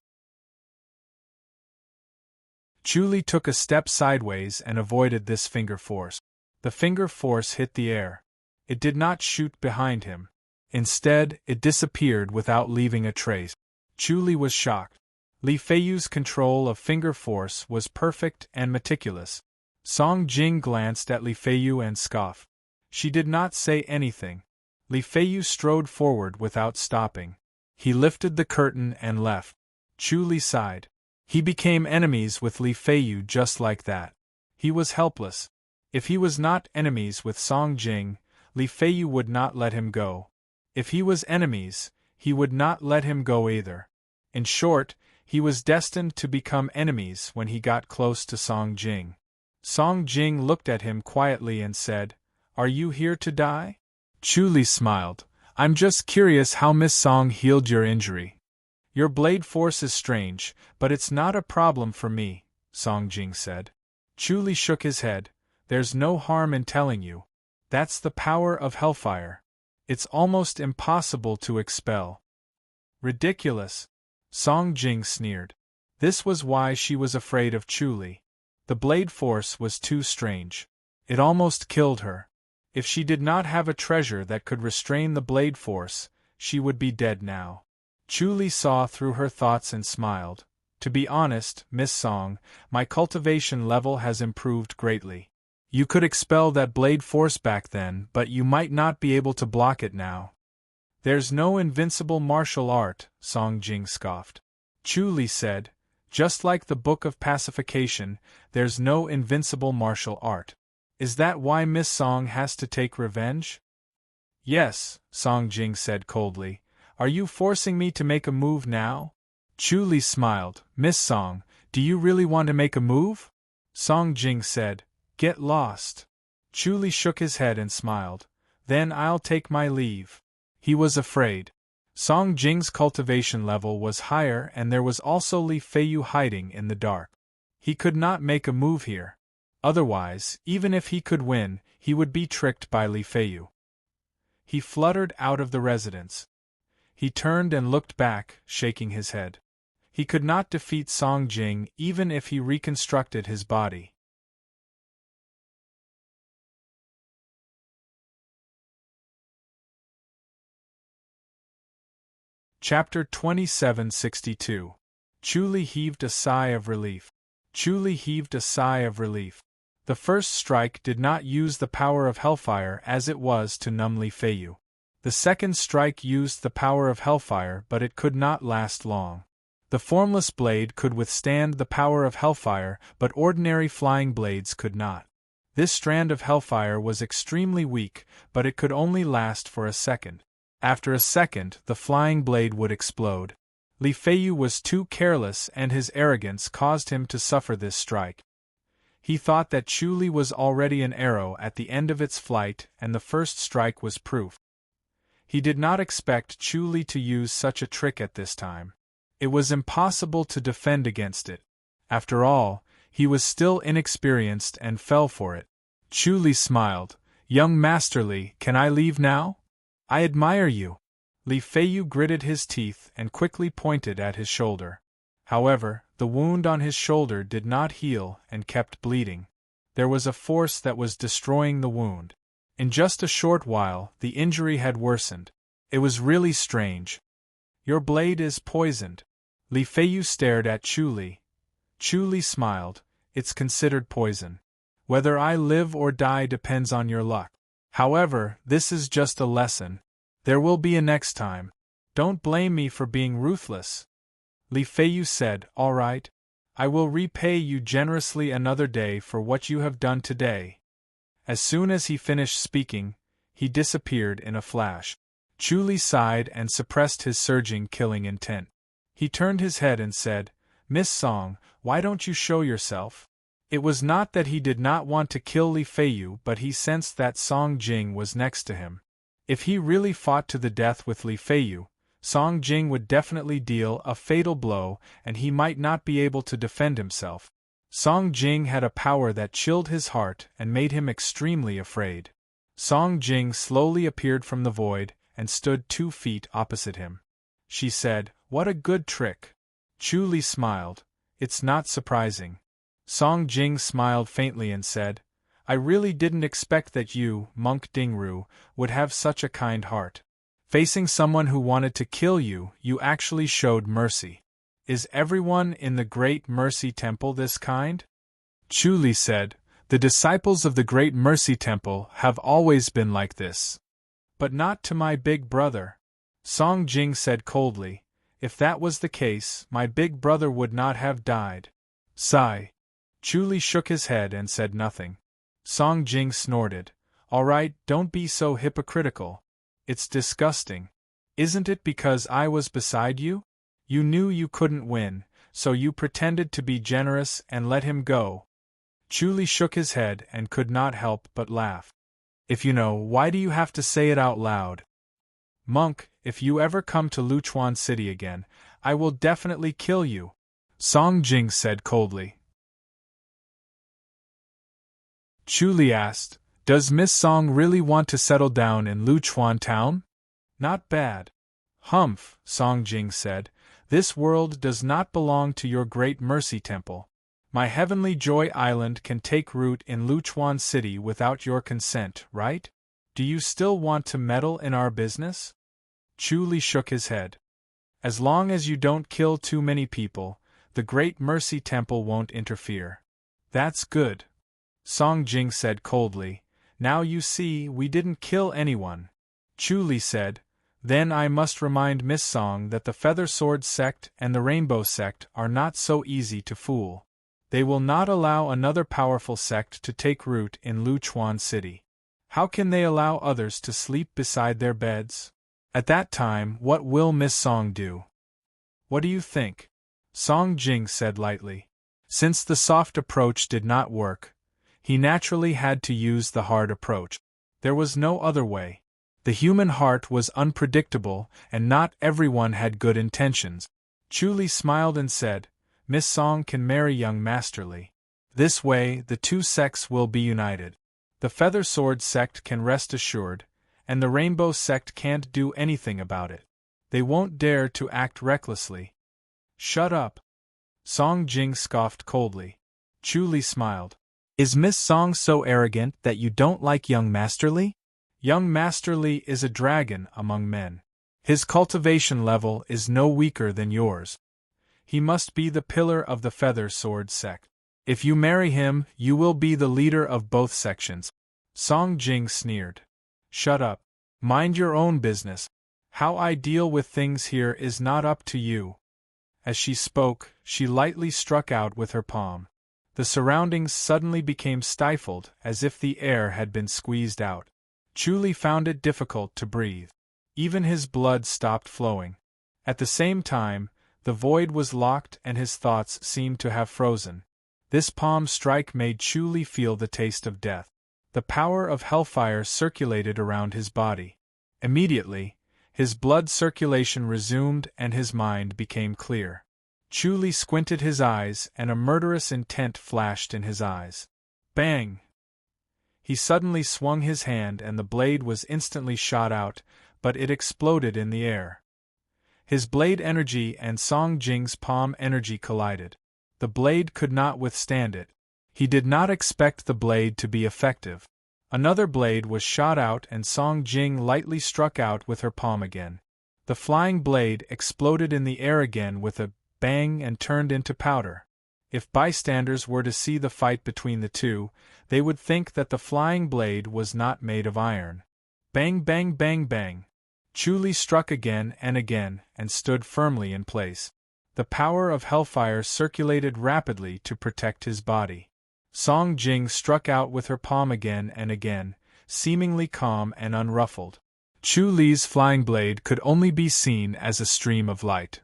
Chu Li took a step sideways and avoided this finger force. The finger force hit the air. It did not shoot behind him. Instead, it disappeared without leaving a trace. Chu Li was shocked. Li Feiyu's control of finger force was perfect and meticulous. Song Jing glanced at Li Feiyu and scoffed. She did not say anything. Li Feiyu strode forward without stopping. He lifted the curtain and left. Chu Li sighed. He became enemies with Li Feiyu just like that. He was helpless. If he was not enemies with Song Jing, Li Feiyu would not let him go. If he was enemies, he would not let him go either. In short, He was destined to become enemies when he got close to Song Jing. Song Jing looked at him quietly and said, "Are you here to die?" Chu Li smiled. "I'm just curious how Miss Song healed your injury." "Your blade force is strange, but it's not a problem for me," Song Jing said. Chu Li shook his head. "There's no harm in telling you. That's the power of hellfire. It's almost impossible to expel." "Ridiculous," Song Jing sneered. This was why she was afraid of Chu Li. The blade force was too strange. It almost killed her. If she did not have a treasure that could restrain the blade force, she would be dead now. Chu Li saw through her thoughts and smiled. "To be honest, Miss Song, my cultivation level has improved greatly. You could expel that blade force back then, but you might not be able to block it now." "There's no invincible martial art," Song Jing scoffed. Chu Li said, "Just like the Book of Pacification, there's no invincible martial art. Is that why Miss Song has to take revenge?" "Yes," Song Jing said coldly. "Are you forcing me to make a move now?" Chu Li smiled. "Miss Song, do you really want to make a move?" Song Jing said, "Get lost." Chu Li shook his head and smiled. "Then I'll take my leave." He was afraid. Song Jing's cultivation level was higher, and there was also Li Feiyu hiding in the dark. He could not make a move here. Otherwise, even if he could win, he would be tricked by Li Feiyu. He fluttered out of the residence. He turned and looked back, shaking his head. He could not defeat Song Jing even if he reconstructed his body. Chapter 2762. Chu Li heaved a sigh of relief. Chu Li heaved a sigh of relief. The first strike did not use the power of hellfire as it was to numb Li Feiyu. The second strike used the power of hellfire, but it could not last long. The formless blade could withstand the power of hellfire, but ordinary flying blades could not. This strand of hellfire was extremely weak, but it could only last for a second. After a second, the flying blade would explode. Li Feiyu was too careless, and his arrogance caused him to suffer this strike. He thought that Chu Li was already an arrow at the end of its flight, and the first strike was proof. He did not expect Chu Li to use such a trick at this time. It was impossible to defend against it. After all, he was still inexperienced and fell for it. Chu Li smiled. "Young Master Li, can I leave now? I admire you." Li Feiyu gritted his teeth and quickly pointed at his shoulder. However, the wound on his shoulder did not heal and kept bleeding. There was a force that was destroying the wound. In just a short while, the injury had worsened. It was really strange. "Your blade is poisoned." Li Feiyu stared at Chu Li. Chu Li smiled. "It's considered poison. Whether I live or die depends on your luck. However, this is just a lesson. There will be a next time. Don't blame me for being ruthless." Li Feiyu said, "All right. I will repay you generously another day for what you have done today." As soon as he finished speaking, he disappeared in a flash. Chu Li sighed and suppressed his surging killing intent. He turned his head and said, "Miss Song, why don't you show yourself?" It was not that he did not want to kill Li Feiyu, but he sensed that Song Jing was next to him. If he really fought to the death with Li Feiyu, Song Jing would definitely deal a fatal blow, and he might not be able to defend himself. Song Jing had a power that chilled his heart and made him extremely afraid. Song Jing slowly appeared from the void and stood 2 feet opposite him. She said, "What a good trick." Chu Li smiled. "It's not surprising." Song Jing smiled faintly and said, "I really didn't expect that you, Monk Dingru, would have such a kind heart. Facing someone who wanted to kill you, you actually showed mercy. Is everyone in the Great Mercy Temple this kind?" Chu Li said, "The disciples of the Great Mercy Temple have always been like this. But not to my big brother." Song Jing said coldly, "If that was the case, my big brother would not have died." Sigh. Chu Li shook his head and said nothing. Song Jing snorted. "All right, don't be so hypocritical. It's disgusting. Isn't it because I was beside you? You knew you couldn't win, so you pretended to be generous and let him go. Chu Li shook his head and could not help but laugh. If you know, why do you have to say it out loud? Monk, if you ever come to Luchuan City again, I will definitely kill you, Song Jing said coldly. Chu Li asked, does Miss Song really want to settle down in Luchuan town? Not bad. Humph, Song Jing said, this world does not belong to your great mercy temple. My heavenly joy island can take root in Luchuan City without your consent, right? Do you still want to meddle in our business? Chu Li shook his head. As long as you don't kill too many people, the Great Mercy Temple won't interfere. That's good, Song Jing said coldly. Now you see, we didn't kill anyone. Chu Li said, then I must remind Miss Song that the Feather Sword sect and the Rainbow sect are not so easy to fool. They will not allow another powerful sect to take root in Luchuan City. How can they allow others to sleep beside their beds? At that time, what will Miss Song do? What do you think? Song Jing said lightly. Since the soft approach did not work, he naturally had to use the hard approach. There was no other way. The human heart was unpredictable, and not everyone had good intentions. Chu Li smiled and said, Miss Song can marry young Master Li. This way, the two sects will be united. The Feather Sword sect can rest assured, and the Rainbow sect can't do anything about it. They won't dare to act recklessly. Shut up. Song Jing scoffed coldly. Chu Li smiled. Is Miss Song so arrogant that you don't like young Master Li? Young Master Li is a dragon among men. His cultivation level is no weaker than yours. He must be the pillar of the Feather Sword sect. If you marry him, you will be the leader of both sections. Song Jing sneered. Shut up. Mind your own business. How I deal with things here is not up to you. As she spoke, she lightly struck out with her palm. The surroundings suddenly became stifled, as if the air had been squeezed out. Chu Li found it difficult to breathe. Even his blood stopped flowing. At the same time, the void was locked and his thoughts seemed to have frozen. This palm strike made Chu Li feel the taste of death. The power of hellfire circulated around his body. Immediately, his blood circulation resumed and his mind became clear. Chu Li squinted his eyes and a murderous intent flashed in his eyes. Bang! He suddenly swung his hand and the blade was instantly shot out, but it exploded in the air. His blade energy and Song Jing's palm energy collided. The blade could not withstand it. He did not expect the blade to be effective. Another blade was shot out and Song Jing lightly struck out with her palm again. The flying blade exploded in the air again with a bang and turned into powder. If bystanders were to see the fight between the two, they would think that the flying blade was not made of iron. Bang bang bang bang. Chu Li struck again and stood firmly in place. The power of hellfire circulated rapidly to protect his body. Song Jing struck out with her palm again and again, seemingly calm and unruffled. Chu Li's flying blade could only be seen as a stream of light.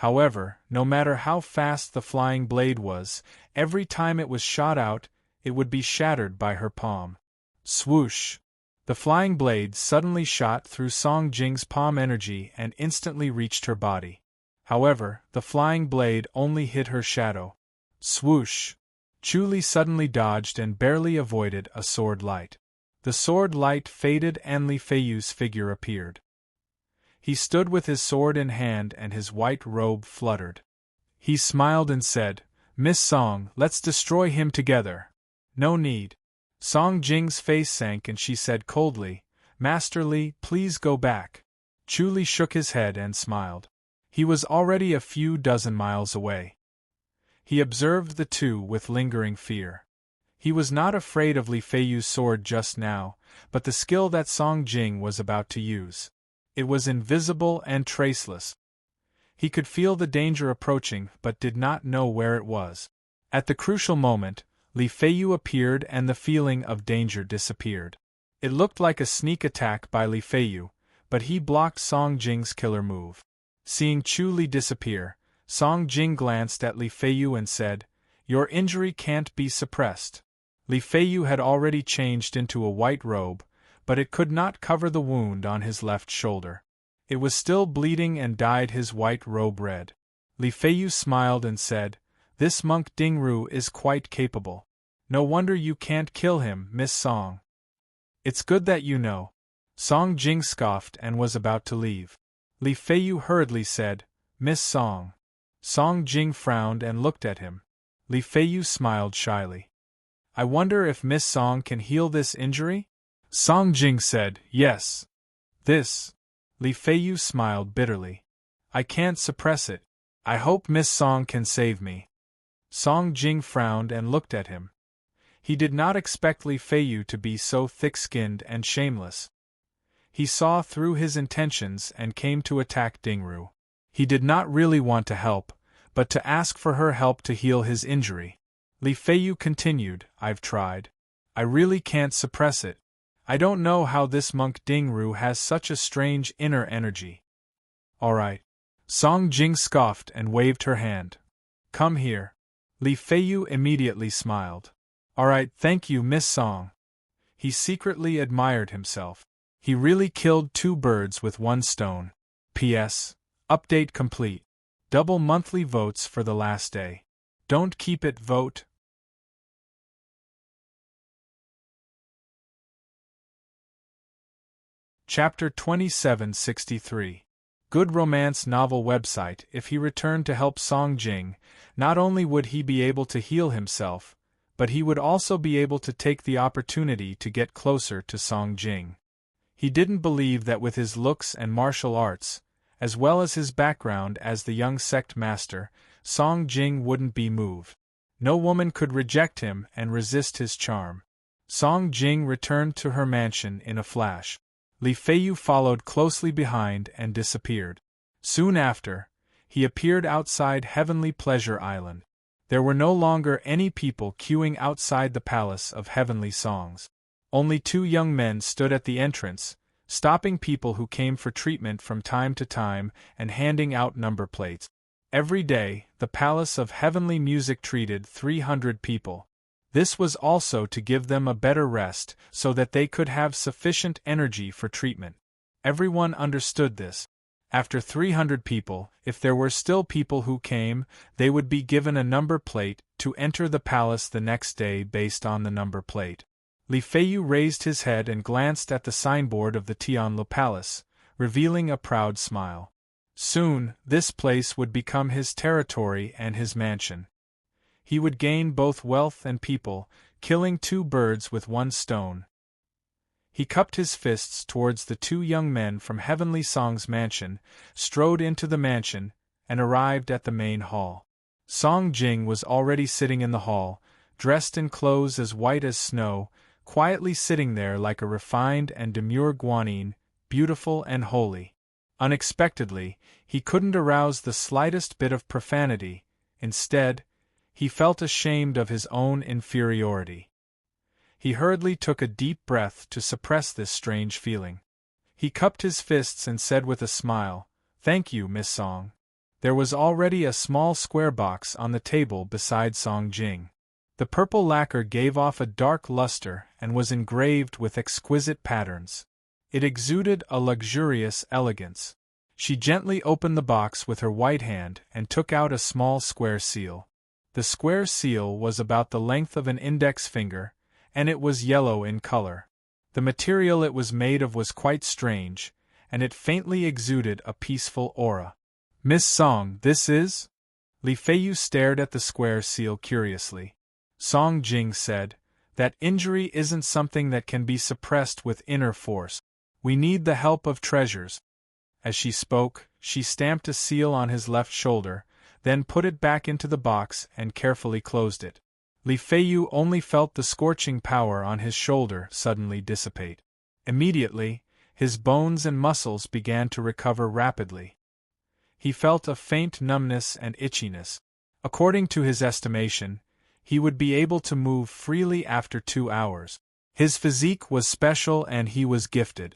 However, no matter how fast the flying blade was, every time it was shot out, it would be shattered by her palm. Swoosh! The flying blade suddenly shot through Song Jing's palm energy and instantly reached her body. However, the flying blade only hit her shadow. Swoosh! Chu Li suddenly dodged and barely avoided a sword light. The sword light faded and Li Feiyu's figure appeared. He stood with his sword in hand and his white robe fluttered. He smiled and said, Miss Song, let's destroy him together. No need. Song Jing's face sank and she said coldly, Master Li, please go back. Chu Li shook his head and smiled. He was already a few dozen miles away. He observed the two with lingering fear. He was not afraid of Li Feiyu's sword just now, but the skill that Song Jing was about to use. It was invisible and traceless. He could feel the danger approaching but did not know where it was. At the crucial moment, Li Feiyu appeared and the feeling of danger disappeared. It looked like a sneak attack by Li Feiyu, but he blocked Song Jing's killer move. Seeing Chu Li disappear, Song Jing glanced at Li Feiyu and said, "Your injury can't be suppressed." Li Feiyu had already changed into a white robe, but it could not cover the wound on his left shoulder. It was still bleeding and dyed his white robe red. Li Feiyu smiled and said, "This monk Dingru is quite capable. No wonder you can't kill him, Miss Song." "It's good that you know." Song Jing scoffed and was about to leave. Li Feiyu hurriedly said, "Miss Song." Song Jing frowned and looked at him. Li Feiyu smiled shyly. "I wonder if Miss Song can heal this injury?" Song Jing said, "Yes." "This?" Li Feiyu smiled bitterly. "I can't suppress it. I hope Miss Song can save me." Song Jing frowned and looked at him. He did not expect Li Feiyu to be so thick-skinned and shameless. He saw through his intentions and came to attack Dingru. He did not really want to help, but to ask for her help to heal his injury. Li Feiyu continued, "I've tried. I really can't suppress it. I don't know how this monk Dingru has such a strange inner energy." "All right." Song Jing scoffed and waved her hand. "Come here." Li Feiyu immediately smiled. "All right, thank you, Miss Song." He secretly admired himself. He really killed 2 birds with 1 stone. P.S. Update complete. Double monthly votes for the last day. Don't keep it, vote. Chapter 2763. Good romance novel website. If he returned to help Song Jing, not only would he be able to heal himself, but he would also be able to take the opportunity to get closer to Song Jing. He didn't believe that with his looks and martial arts, as well as his background as the young sect master, Song Jing wouldn't be moved. No woman could reject him and resist his charm. Song Jing returned to her mansion in a flash. Li Feiyu followed closely behind and disappeared. Soon after, he appeared outside Heavenly Pleasure Island. There were no longer any people queuing outside the Palace of Heavenly Songs. Only 2 young men stood at the entrance, stopping people who came for treatment from time to time and handing out number plates. Every day, the Palace of Heavenly Music treated 300 people. This was also to give them a better rest so that they could have sufficient energy for treatment. Everyone understood this. After 300 people, if there were still people who came, they would be given a number plate to enter the palace the next day based on the number plate. Li Feiyu raised his head and glanced at the signboard of the Tianlu Palace, revealing a proud smile. Soon, this place would become his territory and his mansion. He would gain both wealth and people, killing 2 birds with 1 stone. He cupped his fists towards the 2 young men from Heavenly Song's mansion, strode into the mansion, and arrived at the main hall. Song Jing was already sitting in the hall, dressed in clothes as white as snow, quietly sitting there like a refined and demure guanyin, beautiful and holy. Unexpectedly, he couldn't arouse the slightest bit of profanity. Instead, he felt ashamed of his own inferiority. He hurriedly took a deep breath to suppress this strange feeling. He cupped his fists and said with a smile, "Thank you, Miss Song." There was already a small square box on the table beside Song Jing. The purple lacquer gave off a dark luster and was engraved with exquisite patterns. It exuded a luxurious elegance. She gently opened the box with her white hand and took out a small square seal. The square seal was about the length of an index finger, and it was yellow in color. The material it was made of was quite strange, and it faintly exuded a peaceful aura. "Miss Song, this is?" Li Feiyu stared at the square seal curiously. Song Jing said, "That injury isn't something that can be suppressed with inner force. We need the help of treasures." As she spoke, she stamped a seal on his left shoulder, then put it back into the box and carefully closed it. Li Feiyu only felt the scorching power on his shoulder suddenly dissipate. Immediately, his bones and muscles began to recover rapidly. He felt a faint numbness and itchiness. According to his estimation, he would be able to move freely after 2 hours. His physique was special and he was gifted.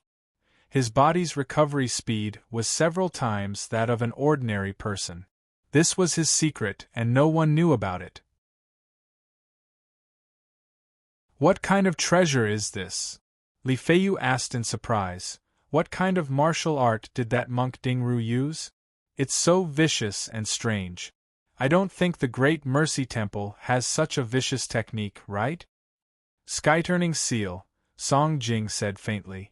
His body's recovery speed was several times that of an ordinary person. This was his secret, and no one knew about it. What kind of treasure is this? Li Feiyu asked in surprise. What kind of martial art did that monk Dingru use? It's so vicious and strange. I don't think the Great Mercy Temple has such a vicious technique, right? Sky-turning seal, Song Jing said faintly.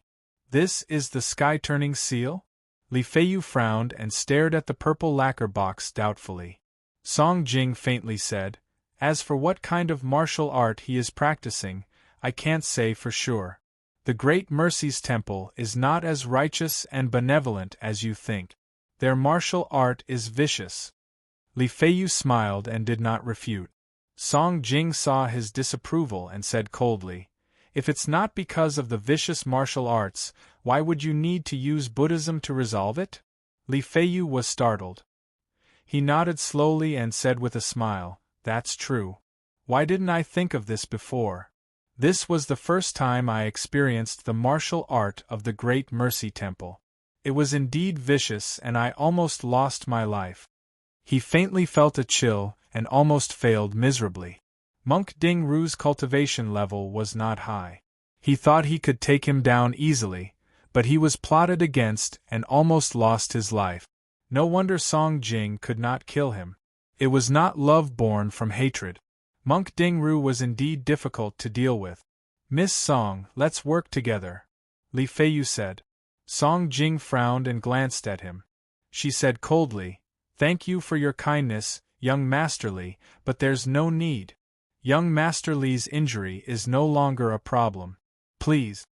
This is the sky-turning seal? Li Feiyu frowned and stared at the purple lacquer box doubtfully. Song Jing faintly said, as for what kind of martial art he is practicing, I can't say for sure. The Great Mercy's Temple is not as righteous and benevolent as you think. Their martial art is vicious. Li Feiyu smiled and did not refute. Song Jing saw his disapproval and said coldly, if it's not because of the vicious martial arts, why would you need to use Buddhism to resolve it? Li Feiyu was startled. He nodded slowly and said with a smile, that's true. Why didn't I think of this before? This was the first time I experienced the martial art of the Great Mercy Temple. It was indeed vicious and I almost lost my life. He faintly felt a chill and almost failed miserably. Monk Dingru's cultivation level was not high. He thought he could take him down easily, but he was plotted against and almost lost his life. No wonder Song Jing could not kill him. It was not love born from hatred. Monk Dingru was indeed difficult to deal with. Miss Song, let's work together, Li Feiyu said. Song Jing frowned and glanced at him. She said coldly, thank you for your kindness, young Master Li, but there's no need. Young Master Li's injury is no longer a problem. Please.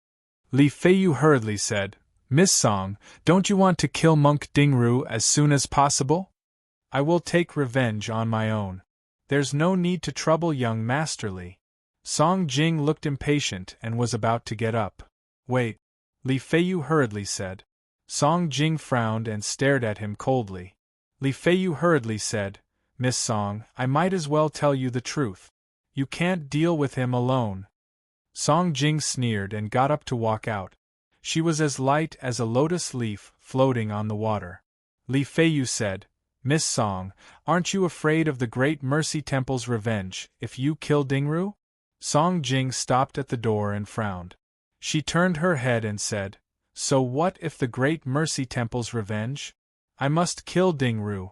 Li Feiyu hurriedly said, Miss Song, don't you want to kill Monk Dingru as soon as possible? I will take revenge on my own. There's no need to trouble young Master Li. Song Jing looked impatient and was about to get up. Wait. Li Feiyu hurriedly said. Song Jing frowned and stared at him coldly. Li Feiyu hurriedly said, Miss Song, I might as well tell you the truth. You can't deal with him alone. Song Jing sneered and got up to walk out. She was as light as a lotus leaf floating on the water. Li Feiyu said, Miss Song, aren't you afraid of the Great Mercy Temple's revenge if you kill Dingru? Song Jing stopped at the door and frowned. She turned her head and said, so what if the Great Mercy Temple's revenge? I must kill Dingru.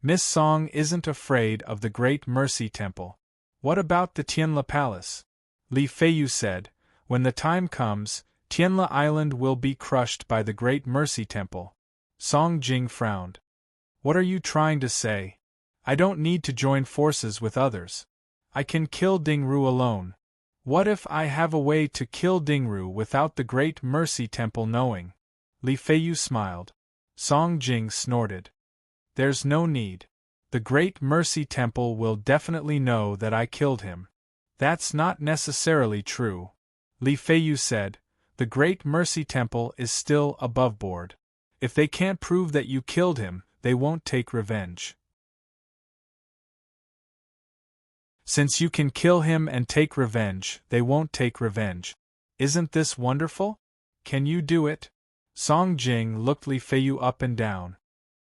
Miss Song isn't afraid of the Great Mercy Temple. What about the Tianla Palace? Li Feiyu said, when the time comes, Tianla Island will be crushed by the Great Mercy Temple. Song Jing frowned. What are you trying to say? I don't need to join forces with others. I can kill Dingru alone. What if I have a way to kill Dingru without the Great Mercy Temple knowing? Li Feiyu smiled. Song Jing snorted. There's no need. The Great Mercy Temple will definitely know that I killed him. That's not necessarily true. Li Feiyu said, the Great Mercy Temple is still above board. If they can't prove that you killed him, they won't take revenge. Since you can kill him and take revenge, they won't take revenge. Isn't this wonderful? Can you do it? Song Jing looked Li Feiyu up and down.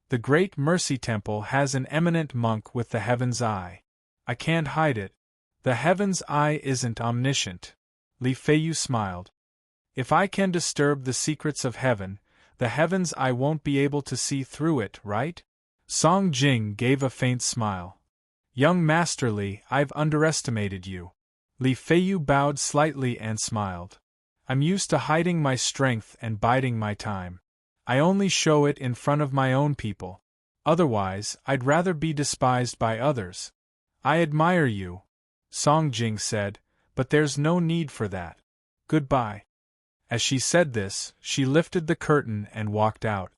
The Great Mercy Temple has an eminent monk with the Heaven's Eye. I can't hide it. The Heaven's Eye isn't omniscient. Li Feiyu smiled. If I can disturb the secrets of heaven, the Heaven's Eye won't be able to see through it, right? Song Jing gave a faint smile. Young Master Li, I've underestimated you. Li Feiyu bowed slightly and smiled. I'm used to hiding my strength and biding my time. I only show it in front of my own people. Otherwise, I'd rather be despised by others. I admire you, Song Jing said, but there's no need for that. Goodbye. As she said this, she lifted the curtain and walked out.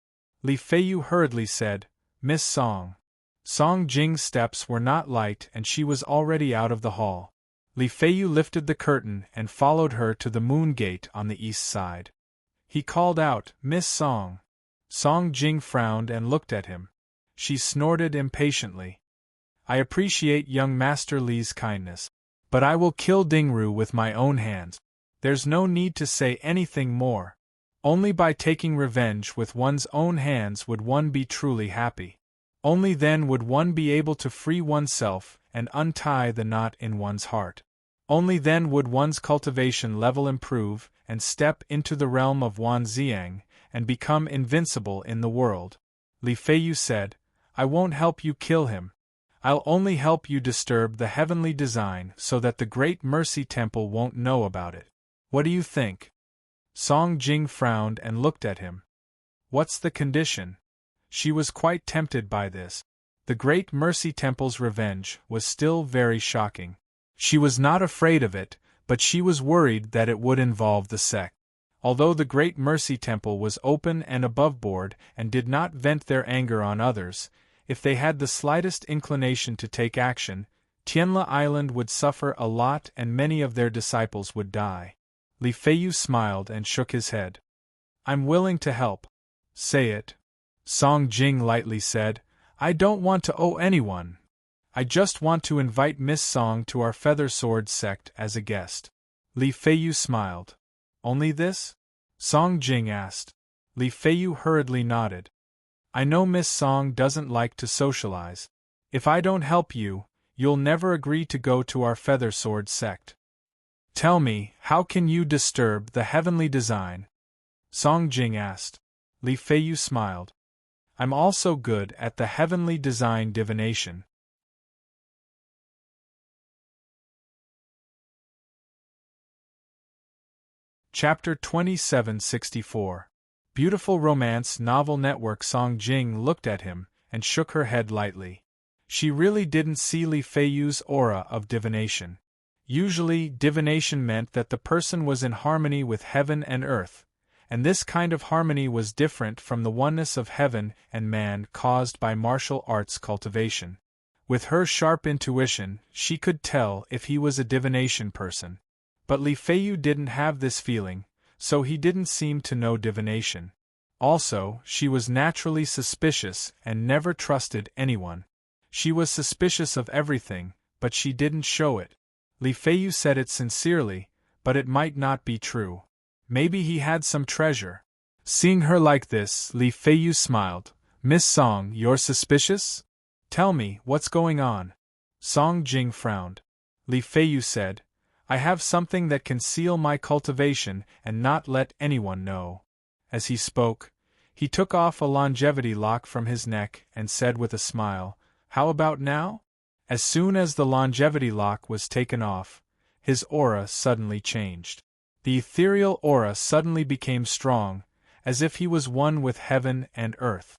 Li Feiyu hurriedly said, Miss Song. Song Jing's steps were not light and she was already out of the hall. Li Feiyu lifted the curtain and followed her to the moon gate on the east side. He called out, Miss Song. Song Jing frowned and looked at him. She snorted impatiently. I appreciate young Master Li's kindness, but I will kill Dingru with my own hands. There's no need to say anything more. Only by taking revenge with one's own hands would one be truly happy. Only then would one be able to free oneself and untie the knot in one's heart. Only then would one's cultivation level improve and step into the realm of Wanxiang and become invincible in the world. Li Feiyu said, I won't help you kill him. I'll only help you disturb the heavenly design so that the Great Mercy Temple won't know about it. What do you think? Song Jing frowned and looked at him. What's the condition? She was quite tempted by this. The Great Mercy Temple's revenge was still very shocking. She was not afraid of it, but she was worried that it would involve the sect. Although the Great Mercy Temple was open and aboveboard and did not vent their anger on others, if they had the slightest inclination to take action, Tianla Island would suffer a lot and many of their disciples would die. Li Feiyu smiled and shook his head. I'm willing to help. Say it. Song Jing lightly said, I don't want to owe anyone. I just want to invite Miss Song to our Feather Sword sect as a guest. Li Feiyu smiled. Only this? Song Jing asked. Li Feiyu hurriedly nodded. I know Miss Song doesn't like to socialize. If I don't help you, you'll never agree to go to our Feather Sword sect. Tell me, how can you disturb the heavenly design? Song Jing asked. Li Feiyu smiled. I'm also good at the heavenly design divination. Chapter 2764. Beautiful Romance Novel Network. Song Jing looked at him and shook her head lightly. She really didn't see Li Feiyu's aura of divination. Usually, divination meant that the person was in harmony with heaven and earth, and this kind of harmony was different from the oneness of heaven and man caused by martial arts cultivation. With her sharp intuition, she could tell if he was a divination person. But Li Feiyu didn't have this feeling, so he didn't seem to know divination. Also, she was naturally suspicious and never trusted anyone. She was suspicious of everything, but she didn't show it. Li Feiyu said it sincerely, but it might not be true. Maybe he had some treasure. Seeing her like this, Li Feiyu smiled. Miss Song, you're suspicious? Tell me, what's going on? Song Jing frowned. Li Feiyu said, I have something that can seal my cultivation and not let anyone know. As he spoke, he took off a longevity lock from his neck and said with a smile, How about now? As soon as the longevity lock was taken off, his aura suddenly changed. The ethereal aura suddenly became strong, as if he was one with heaven and earth.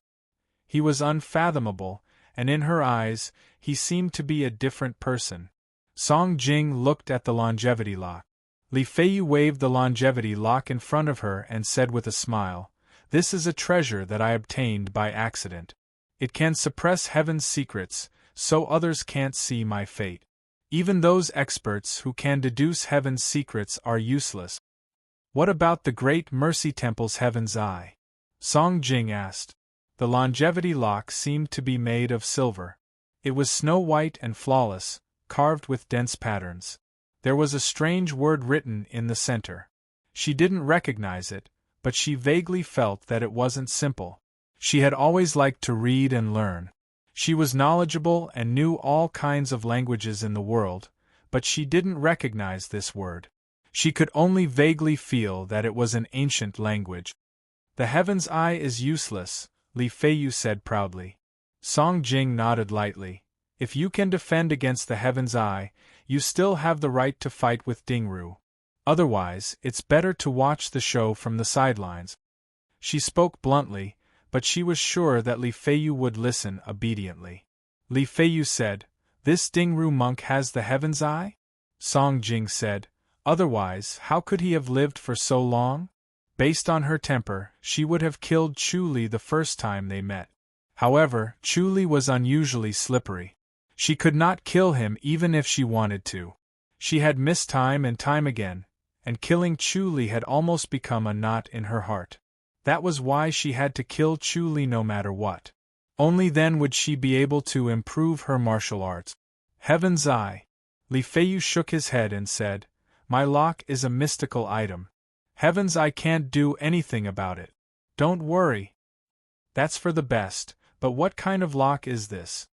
He was unfathomable, and in her eyes, he seemed to be a different person. Song Jing looked at the longevity lock. Li Feiyu waved the longevity lock in front of her and said with a smile, This is a treasure that I obtained by accident. It can suppress heaven's secrets, so others can't see my fate. Even those experts who can deduce heaven's secrets are useless. What about the Great Mercy Temple's heaven's eye? Song Jing asked. The longevity lock seemed to be made of silver. It was snow-white and flawless, carved with dense patterns. There was a strange word written in the center. She didn't recognize it, but she vaguely felt that it wasn't simple. She had always liked to read and learn. She was knowledgeable and knew all kinds of languages in the world, but she didn't recognize this word. She could only vaguely feel that it was an ancient language. The heaven's eye is useless, Li Feiyu said proudly. Song Jing nodded lightly. If you can defend against the heaven's eye, you still have the right to fight with Dingru. Otherwise, it's better to watch the show from the sidelines. She spoke bluntly, but she was sure that Li Feiyu would listen obediently. Li Feiyu said, This Dingru monk has the heaven's eye? Song Jing said, Otherwise, how could he have lived for so long? Based on her temper, she would have killed Chu Li the first time they met. However, Chu Li was unusually slippery. She could not kill him even if she wanted to. She had missed time and time again, and killing Chu Li had almost become a knot in her heart. That was why she had to kill Chu Li no matter what. Only then would she be able to improve her martial arts. Heaven's eye. Li Feiyu shook his head and said, My lock is a mystical item. Heavens, I can't do anything about it. Don't worry. That's for the best, but what kind of lock is this?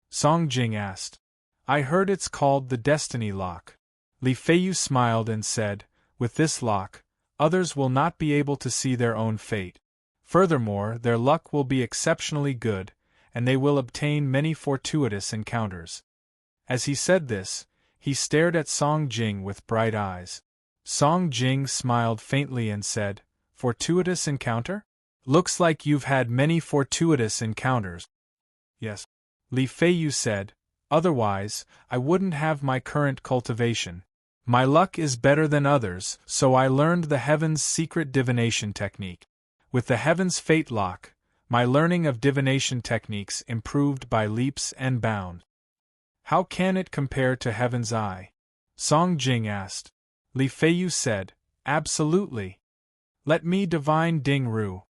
Song Jing asked. I heard it's called the Destiny Lock. Li Feiyu smiled and said, with this lock, others will not be able to see their own fate. Furthermore, their luck will be exceptionally good, and they will obtain many fortuitous encounters. As he said this, he stared at Song Jing with bright eyes. Song Jing smiled faintly and said, Fortuitous encounter? Looks like you've had many fortuitous encounters. Yes. Li Feiyu said, otherwise, I wouldn't have my current cultivation. My luck is better than others, so I learned the Heaven's secret divination technique. With the Heaven's Fate Lock, my learning of divination techniques improved by leaps and bounds. How can it compare to Heaven's Eye? Song Jing asked. Li Feiyu said, absolutely. Let me divine Ding Ru.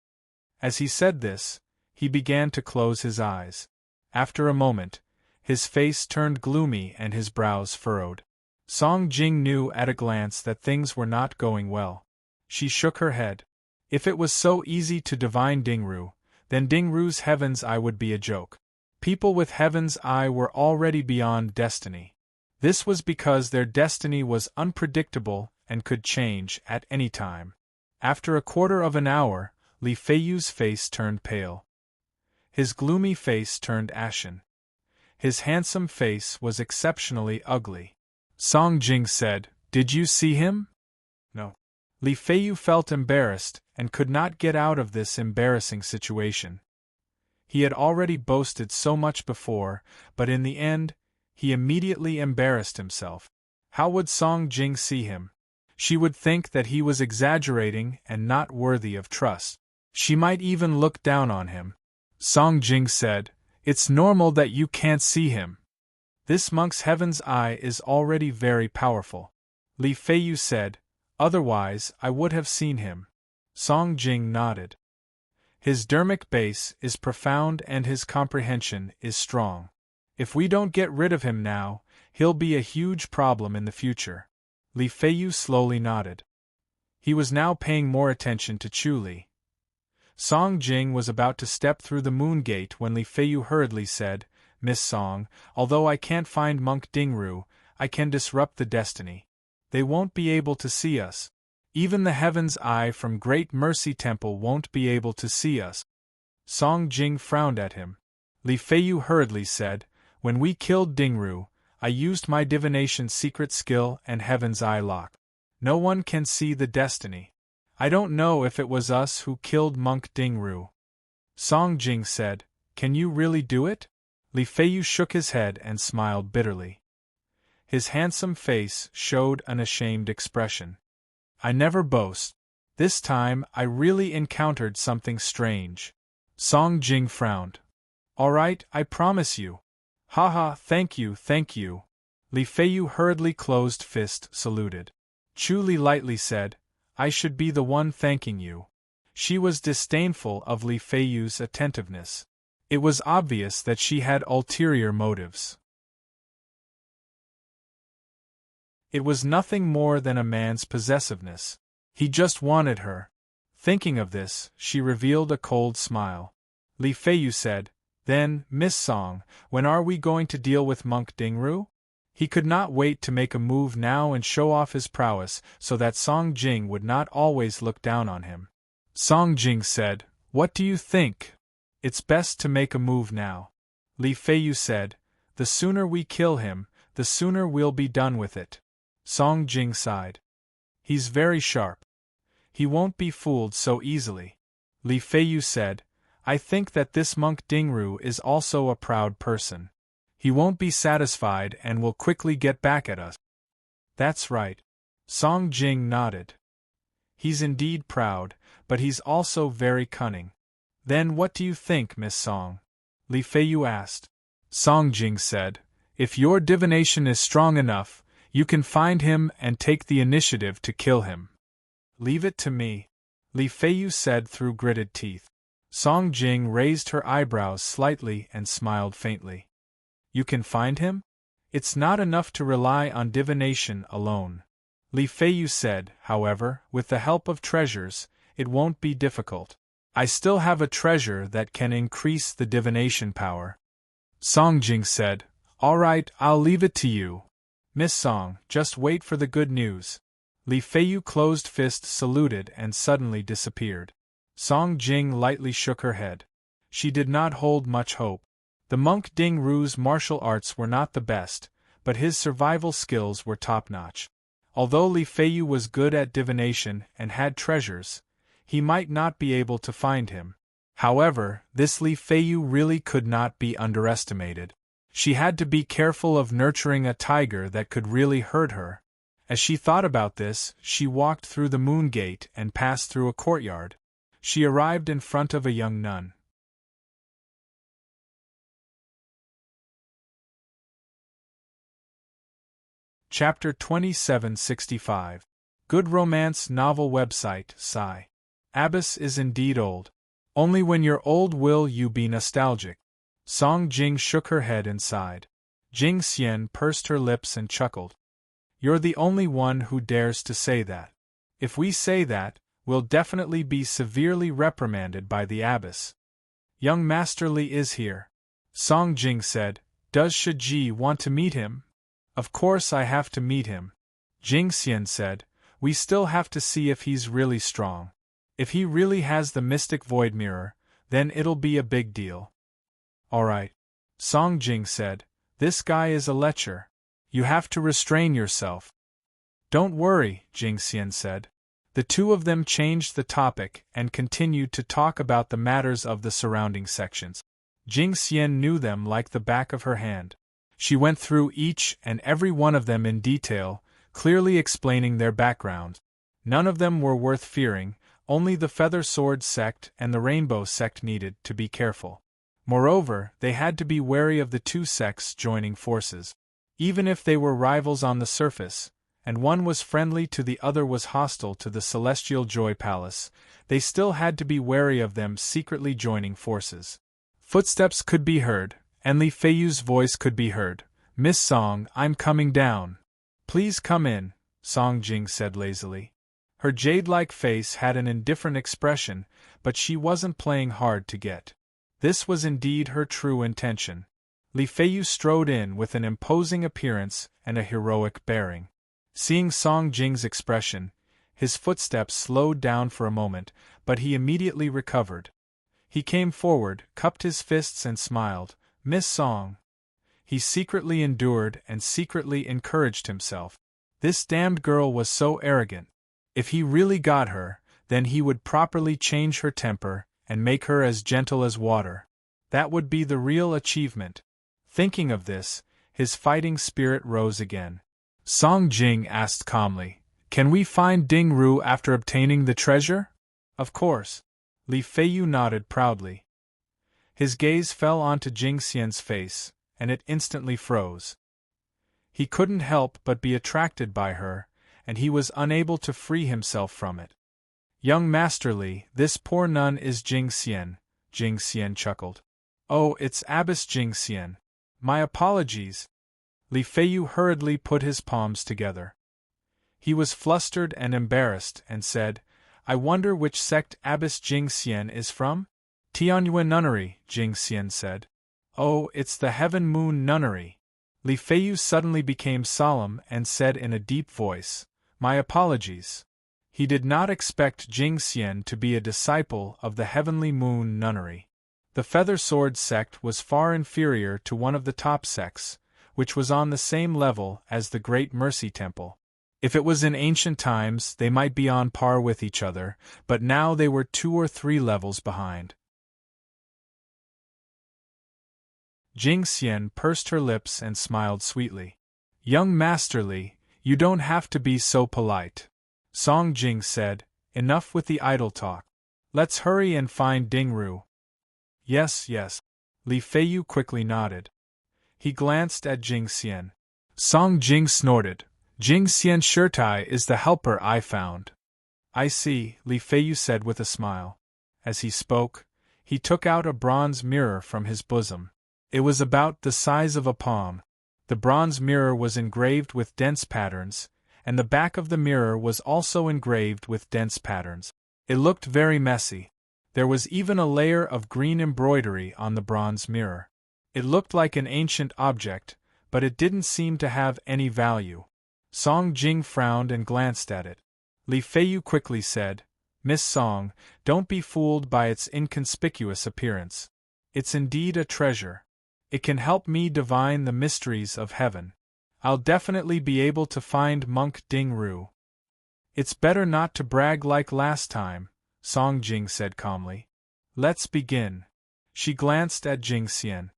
As he said this, he began to close his eyes. After a moment, his face turned gloomy and his brows furrowed. Song Jing knew at a glance that things were not going well. She shook her head. If it was so easy to divine Ding Ru, then Ding Ru's Heaven's Eye would be a joke. People with Heaven's Eye were already beyond destiny. This was because their destiny was unpredictable and could change at any time. After a quarter of an hour, Li Feiyu's face turned pale. His gloomy face turned ashen. His handsome face was exceptionally ugly. Song Jing said, Did you see him? No. Li Feiyu felt embarrassed and could not get out of this embarrassing situation. He had already boasted so much before, but in the end, he immediately embarrassed himself. How would Song Jing see him? She would think that he was exaggerating and not worthy of trust. She might even look down on him. Song Jing said, It's normal that you can't see him. This monk's Heaven's Eye is already very powerful. Li Feiyu said, Otherwise I would have seen him. Song Jing nodded. His dermic base is profound and his comprehension is strong. If we don't get rid of him now, he'll be a huge problem in the future. Li Feiyu slowly nodded. He was now paying more attention to Chu Li. Song Jing was about to step through the moon gate when Li Feiyu hurriedly said, Miss Song, although I can't find Monk Ding Ru, I can disrupt the destiny. They won't be able to see us. Even the Heaven's Eye from Great Mercy Temple won't be able to see us. Song Jing frowned at him. Li Feiyu hurriedly said, When we killed Ding Ru, I used my divination secret skill and Heaven's Eye lock. No one can see the destiny. I don't know if it was us who killed Monk Ding Ru. Song Jing said, Can you really do it? Li Feiyu shook his head and smiled bitterly. His handsome face showed an ashamed expression. I never boast. This time I really encountered something strange. Song Jing frowned. All right, I promise you. Haha, thank you, thank you. Li Feiyu hurriedly closed fist saluted. Chu Li lightly said, I should be the one thanking you. She was disdainful of Li Feiyu's attentiveness. It was obvious that she had ulterior motives. It was nothing more than a man's possessiveness. He just wanted her. Thinking of this, she revealed a cold smile. Li Feiyu said, Then, Miss Song, when are we going to deal with Monk Ding Ru? He could not wait to make a move now and show off his prowess so that Song Jing would not always look down on him. Song Jing said, What do you think? It's best to make a move now. Li Feiyu said, The sooner we kill him, the sooner we'll be done with it. Song Jing sighed. He's very sharp. He won't be fooled so easily. Li Feiyu said, I think that this Monk Ding Ru is also a proud person. He won't be satisfied and will quickly get back at us. That's right. Song Jing nodded. He's indeed proud, but he's also very cunning. Then what do you think, Miss Song? Li Feiyu asked. Song Jing said, If your divination is strong enough, you can find him and take the initiative to kill him. Leave it to me, Li Feiyu said through gritted teeth. Song Jing raised her eyebrows slightly and smiled faintly. You can find him? It's not enough to rely on divination alone. Li Feiyu said, however, with the help of treasures, it won't be difficult. I still have a treasure that can increase the divination power. Song Jing said, all right, I'll leave it to you. Miss Song, just wait for the good news. Li Feiyu closed fist saluted and suddenly disappeared. Song Jing lightly shook her head. She did not hold much hope. The monk Ding Ru's martial arts were not the best, but his survival skills were top-notch. Although Li Feiyu was good at divination and had treasures, he might not be able to find him. However, this Li Feiyu really could not be underestimated. She had to be careful of nurturing a tiger that could really hurt her. As she thought about this, she walked through the moon gate and passed through a courtyard. She arrived in front of a young nun. Chapter 2765. Good Romance Novel Website, Sigh. Abbess is indeed old. Only when you're old will you be nostalgic. Song Jing shook her head and sighed. Jing Xian pursed her lips and chuckled. You're the only one who dares to say that. If we say that, we'll definitely be severely reprimanded by the abbess. Young Master Li is here. Song Jing said, does Shiji want to meet him? Of course I have to meet him. Jing Xian said, we still have to see if he's really strong. If he really has the mystic void mirror, then it'll be a big deal. Alright. Song Jing said, this guy is a lecher. You have to restrain yourself. Don't worry, Jing Xian said. The two of them changed the topic and continued to talk about the matters of the surrounding sections. Jing Xian knew them like the back of her hand. She went through each and every one of them in detail, clearly explaining their background. None of them were worth fearing, only the Feather Sword sect and the Rainbow sect needed to be careful. Moreover, they had to be wary of the two sects joining forces. Even if they were rivals on the surface, and one was friendly to the other was hostile to the Celestial Joy Palace, they still had to be wary of them secretly joining forces. Footsteps could be heard, and Li Feiyu's voice could be heard. Miss Song, I'm coming down. Please come in, Song Jing said lazily. Her jade-like face had an indifferent expression, but she wasn't playing hard to get. This was indeed her true intention. Li Feiyu strode in with an imposing appearance and a heroic bearing. Seeing Song Jing's expression, his footsteps slowed down for a moment, but he immediately recovered. He came forward, cupped his fists and smiled. Miss Song. He secretly endured and secretly encouraged himself. This damned girl was so arrogant. If he really got her, then he would properly change her temper and make her as gentle as water. That would be the real achievement. Thinking of this, his fighting spirit rose again. Song Jing asked calmly, can we find Ding Ru after obtaining the treasure? Of course. Li Feiyu nodded proudly. His gaze fell onto Jing Xian's face, and it instantly froze. He couldn't help but be attracted by her, and he was unable to free himself from it. Young Master Li, this poor nun is Jing Xian, Jing Xian chuckled. Oh, it's Abbess Jing Xian. My apologies. Li Feiyu hurriedly put his palms together. He was flustered and embarrassed and said, I wonder which sect Abbess Jing Xian is from? Tianyuan Nunnery, Jing Xian said. Oh, it's the Heaven Moon Nunnery. Li Feiyu suddenly became solemn and said in a deep voice, my apologies. He did not expect Jing Xian to be a disciple of the Heavenly Moon Nunnery. The Feather Sword sect was far inferior to one of the top sects, which was on the same level as the Great Mercy Temple. If it was in ancient times, they might be on par with each other, but now they were 2 or 3 levels behind. Jing Xian pursed her lips and smiled sweetly. Young Master Li, you don't have to be so polite. Song Jing said, enough with the idle talk. Let's hurry and find Ding Ru. Yes, yes. Li Feiyu quickly nodded. He glanced at Jing Xian. Song Jing snorted. Jing Xian Shirtai is the helper I found. I see, Li Feiyu said with a smile. As he spoke, he took out a bronze mirror from his bosom. It was about the size of a palm. The bronze mirror was engraved with dense patterns, and the back of the mirror was also engraved with dense patterns. It looked very messy. There was even a layer of green embroidery on the bronze mirror. It looked like an ancient object, but it didn't seem to have any value. Song Jing frowned and glanced at it. Li Feiyu quickly said, "Miss Song, don't be fooled by its inconspicuous appearance. It's indeed a treasure. It can help me divine the mysteries of heaven. I'll definitely be able to find Monk Ding Ru." "It's better not to brag like last time," Song Jing said calmly. "Let's begin." She glanced at Jing Xian.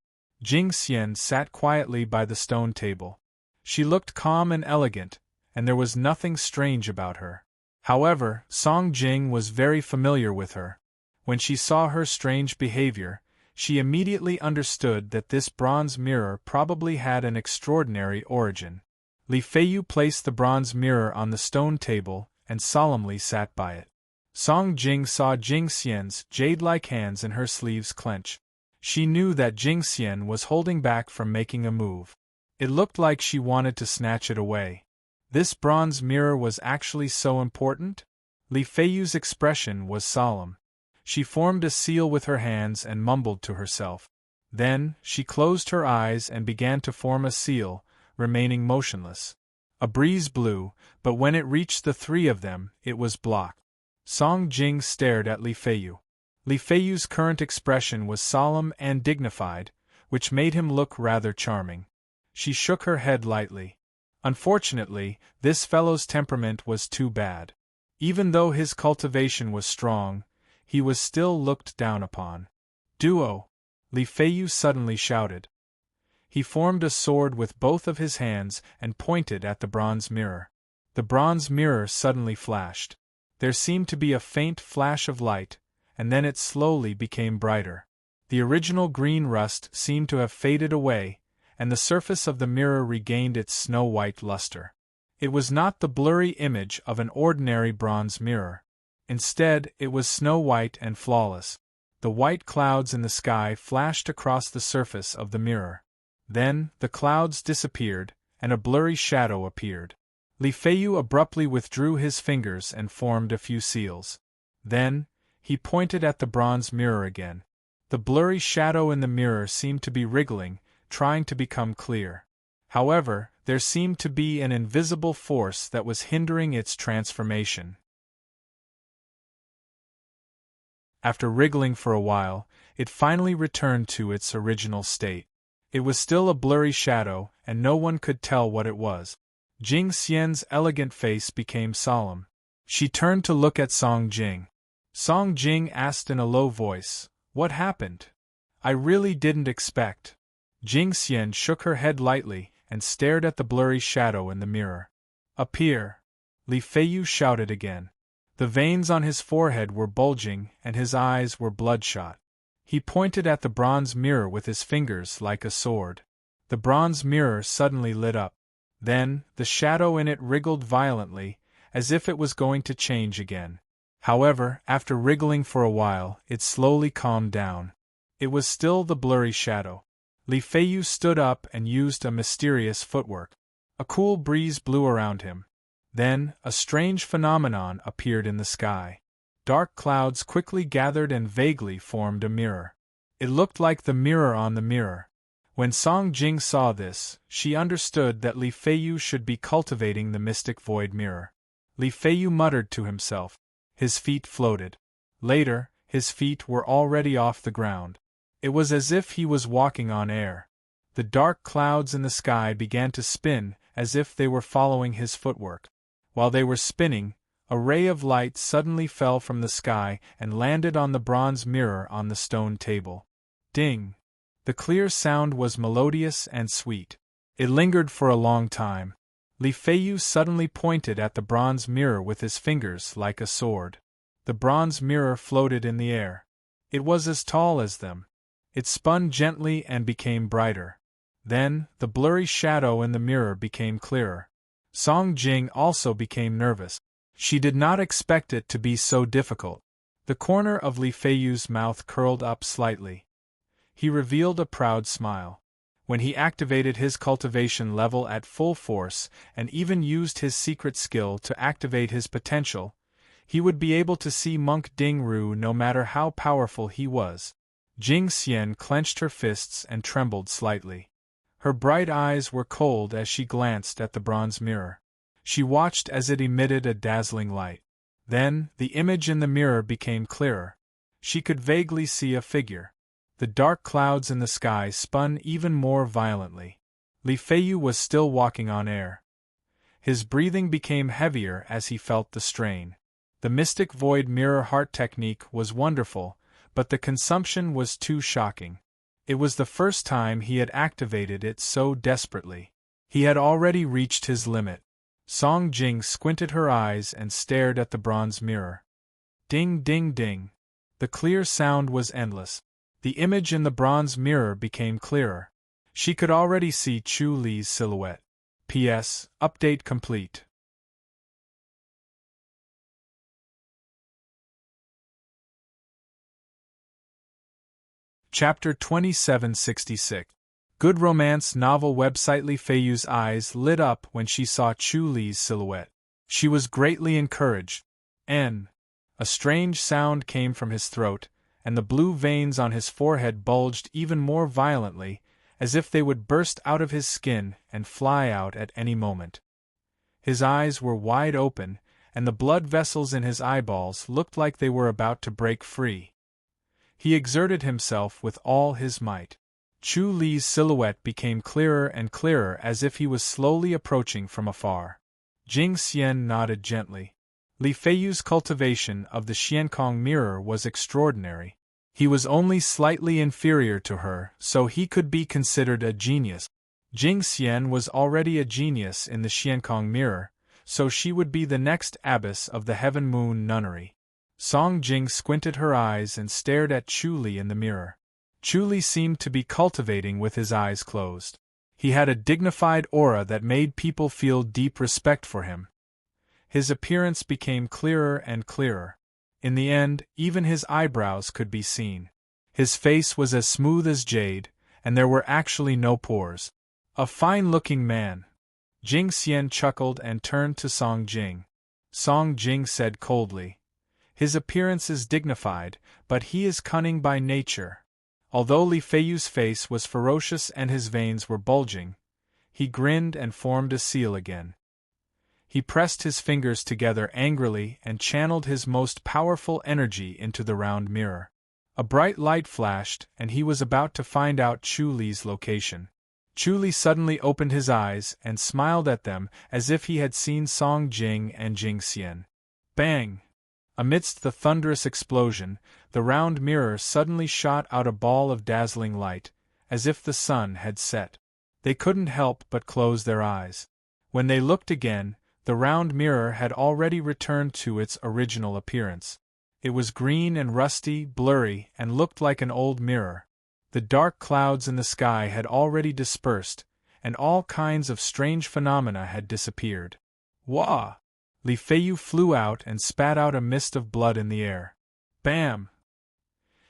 Jing Xian sat quietly by the stone table. She looked calm and elegant, and there was nothing strange about her. However, Song Jing was very familiar with her. When she saw her strange behavior, she immediately understood that this bronze mirror probably had an extraordinary origin. Li Feiyu placed the bronze mirror on the stone table and solemnly sat by it. Song Jing saw Jing Xian's jade-like hands in her sleeves clench. She knew that Jing Xian was holding back from making a move. It looked like she wanted to snatch it away. This bronze mirror was actually so important? Li Feiyu's expression was solemn. She formed a seal with her hands and mumbled to herself. Then, she closed her eyes and began to form a seal, remaining motionless. A breeze blew, but when it reached the three of them, it was blocked. Song Jing stared at Li Feiyu. Li Feiyu's current expression was solemn and dignified, which made him look rather charming. She shook her head lightly. Unfortunately, this fellow's temperament was too bad. Even though his cultivation was strong, he was still looked down upon. "Duo!" Li Feiyu suddenly shouted. He formed a sword with both of his hands and pointed at the bronze mirror. The bronze mirror suddenly flashed. There seemed to be a faint flash of light, and then it slowly became brighter. The original green rust seemed to have faded away, and the surface of the mirror regained its snow-white luster. It was not the blurry image of an ordinary bronze mirror. Instead, it was snow-white and flawless. The white clouds in the sky flashed across the surface of the mirror. Then, the clouds disappeared, and a blurry shadow appeared. Li Feiyu abruptly withdrew his fingers and formed a few seals. Then, he pointed at the bronze mirror again. The blurry shadow in the mirror seemed to be wriggling, trying to become clear. However, there seemed to be an invisible force that was hindering its transformation. After wriggling for a while, it finally returned to its original state. It was still a blurry shadow, and no one could tell what it was. Jing Xian's elegant face became solemn. She turned to look at Song Jing. Song Jing asked in a low voice, "What happened? I really didn't expect." Jing Xian shook her head lightly and stared at the blurry shadow in the mirror. "Appear!" Li Feiyu shouted again. The veins on his forehead were bulging and his eyes were bloodshot. He pointed at the bronze mirror with his fingers like a sword. The bronze mirror suddenly lit up. Then, the shadow in it wriggled violently, as if it was going to change again. However, after wriggling for a while, it slowly calmed down. It was still the blurry shadow. Li Feiyu stood up and used a mysterious footwork. A cool breeze blew around him. Then, a strange phenomenon appeared in the sky. Dark clouds quickly gathered and vaguely formed a mirror. It looked like the mirror on the mirror. When Song Jing saw this, she understood that Li Feiyu should be cultivating the mystic void mirror. Li Feiyu muttered to himself. His feet floated. Later, his feet were already off the ground. It was as if he was walking on air. The dark clouds in the sky began to spin as if they were following his footwork. While they were spinning, a ray of light suddenly fell from the sky and landed on the bronze mirror on the stone table. Ding! The clear sound was melodious and sweet. It lingered for a long time. Li Feiyu suddenly pointed at the bronze mirror with his fingers like a sword. The bronze mirror floated in the air. It was as tall as them. It spun gently and became brighter. Then, the blurry shadow in the mirror became clearer. Song Jing also became nervous. She did not expect it to be so difficult. The corner of Li Feiyu's mouth curled up slightly. He revealed a proud smile. When he activated his cultivation level at full force and even used his secret skill to activate his potential, he would be able to see Monk Ding-Ru no matter how powerful he was. Jing Xian clenched her fists and trembled slightly. Her bright eyes were cold as she glanced at the bronze mirror. She watched as it emitted a dazzling light. Then, the image in the mirror became clearer. She could vaguely see a figure. The dark clouds in the sky spun even more violently. Li Feiyu was still walking on air. His breathing became heavier as he felt the strain. The mystic void mirror heart technique was wonderful, but the consumption was too shocking. It was the first time he had activated it so desperately. He had already reached his limit. Song Jing squinted her eyes and stared at the bronze mirror. Ding ding ding. The clear sound was endless. The image in the bronze mirror became clearer. She could already see Chu Li's silhouette. P.S. Update complete. Chapter 2766. Good romance novel website. Li Feiyu's eyes lit up when she saw Chu Li's silhouette. She was greatly encouraged. A strange sound came from his throat, and the blue veins on his forehead bulged even more violently, as if they would burst out of his skin and fly out at any moment. His eyes were wide open, and the blood vessels in his eyeballs looked like they were about to break free. He exerted himself with all his might. Chu Li's silhouette became clearer and clearer as if he was slowly approaching from afar. Jing Xian nodded gently. Li Feiyu's cultivation of the Xiankong mirror was extraordinary. He was only slightly inferior to her, so he could be considered a genius. Jing Xian was already a genius in the Xiankong mirror, so she would be the next abbess of the Heaven Moon Nunnery. Song Jing squinted her eyes and stared at Chu Li in the mirror. Chu Li seemed to be cultivating with his eyes closed. He had a dignified aura that made people feel deep respect for him. His appearance became clearer and clearer. In the end, even his eyebrows could be seen. His face was as smooth as jade, and there were actually no pores. A fine-looking man. Jing Xian chuckled and turned to Song Jing. Song Jing said coldly, "His appearance is dignified, but he is cunning by nature." Although Li Feiyu's face was ferocious and his veins were bulging, he grinned and formed a seal again. He pressed his fingers together angrily and channeled his most powerful energy into the round mirror. A bright light flashed, and he was about to find out Chu Li's location. Chu Li suddenly opened his eyes and smiled at them as if he had seen Song Jing and Jing Xian. Bang! Amidst the thunderous explosion, the round mirror suddenly shot out a ball of dazzling light, as if the sun had set. They couldn't help but close their eyes. When they looked again, the round mirror had already returned to its original appearance. It was green and rusty, blurry, and looked like an old mirror. The dark clouds in the sky had already dispersed, and all kinds of strange phenomena had disappeared. Wah! Li Feiyu flew out and spat out a mist of blood in the air. Bam!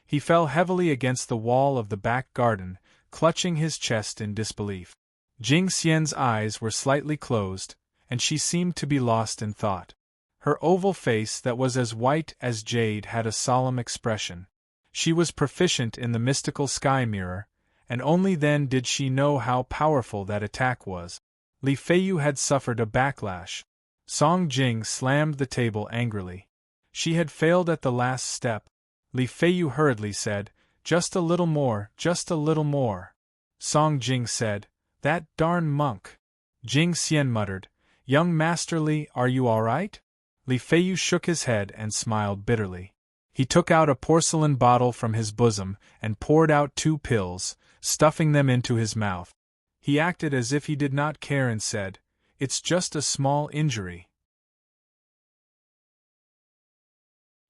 He fell heavily against the wall of the back garden, clutching his chest in disbelief. Jing Xian's eyes were slightly closed, and she seemed to be lost in thought. Her oval face that was as white as jade had a solemn expression. She was proficient in the mystical sky mirror, and only then did she know how powerful that attack was. Li Feiyu had suffered a backlash. Song Jing slammed the table angrily. She had failed at the last step. Li Feiyu hurriedly said, "Just a little more, just a little more." Song Jing said, "That darn monk." Jing Xian muttered, "Young Master Li, are you all right?" Li Feiyu shook his head and smiled bitterly. He took out a porcelain bottle from his bosom and poured out 2 pills, stuffing them into his mouth. He acted as if he did not care and said, "It's just a small injury.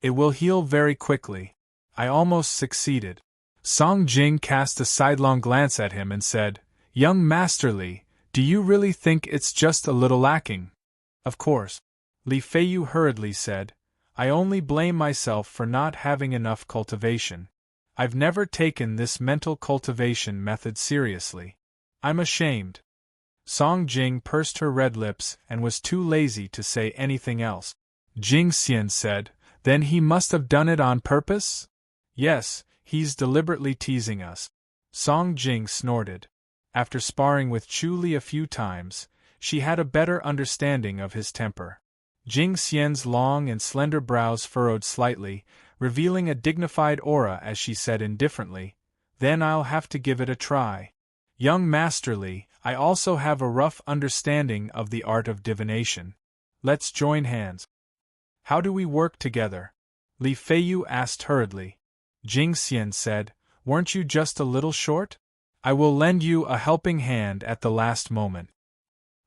It will heal very quickly. I almost succeeded." Song Jing cast a sidelong glance at him and said, "Young Master Li, do you really think it's just a little lacking?" "Of course." Li Feiyu hurriedly said, "I only blame myself for not having enough cultivation. I've never taken this mental cultivation method seriously. I'm ashamed. Song Jing pursed her red lips and was too lazy to say anything else. Jing Xian said, Then he must have done it on purpose? Yes, he's deliberately teasing us. Song Jing snorted. After sparring with Chu Li a few times, she had a better understanding of his temper. Jing Xian's long and slender brows furrowed slightly, revealing a dignified aura as she said indifferently, Then I'll have to give it a try. Young Master Li, I also have a rough understanding of the art of divination. Let's join hands. How do we work together? Li Feiyu asked hurriedly. Jing Xian said, Weren't you just a little short? I will lend you a helping hand at the last moment.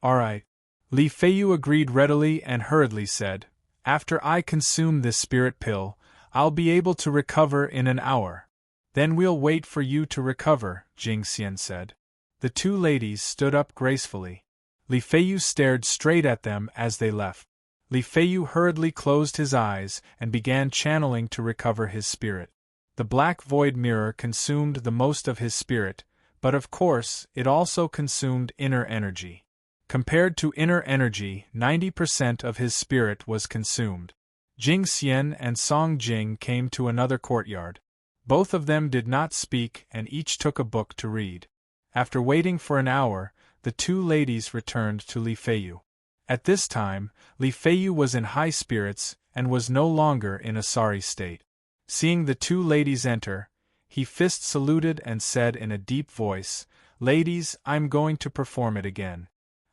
All right. Li Feiyu agreed readily and hurriedly said, After I consume this spirit pill, I'll be able to recover in an hour. Then we'll wait for you to recover, Jing Xian said. The two ladies stood up gracefully. Li Feiyu stared straight at them as they left. Li Feiyu hurriedly closed his eyes and began channeling to recover his spirit. The black void mirror consumed the most of his spirit, but of course, it also consumed inner energy. Compared to inner energy, 90% of his spirit was consumed. Jing Xian and Song Jing came to another courtyard. Both of them did not speak and each took a book to read. After waiting for an hour, the two ladies returned to Li Feiyu. At this time, Li Feiyu was in high spirits and was no longer in a sorry state. Seeing the two ladies enter, he fist saluted and said in a deep voice, Ladies, I'm going to perform it again.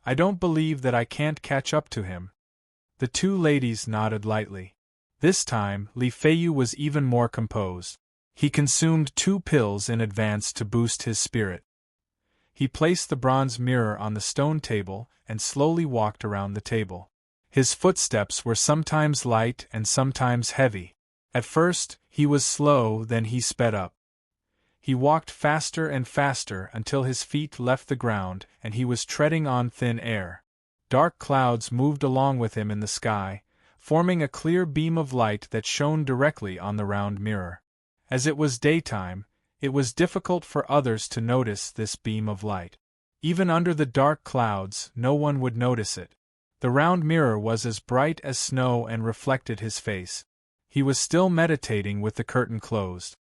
I don't believe that I can't catch up to him. The two ladies nodded lightly. This time, Li Feiyu was even more composed. He consumed 2 pills in advance to boost his spirit. He placed the bronze mirror on the stone table and slowly walked around the table. His footsteps were sometimes light and sometimes heavy. At first, he was slow, then he sped up. He walked faster and faster until his feet left the ground and he was treading on thin air. Dark clouds moved along with him in the sky, forming a clear beam of light that shone directly on the round mirror. As it was daytime, it was difficult for others to notice this beam of light. Even under the dark clouds, no one would notice it. The round mirror was as bright as snow and reflected his face. He was still meditating with the curtain closed.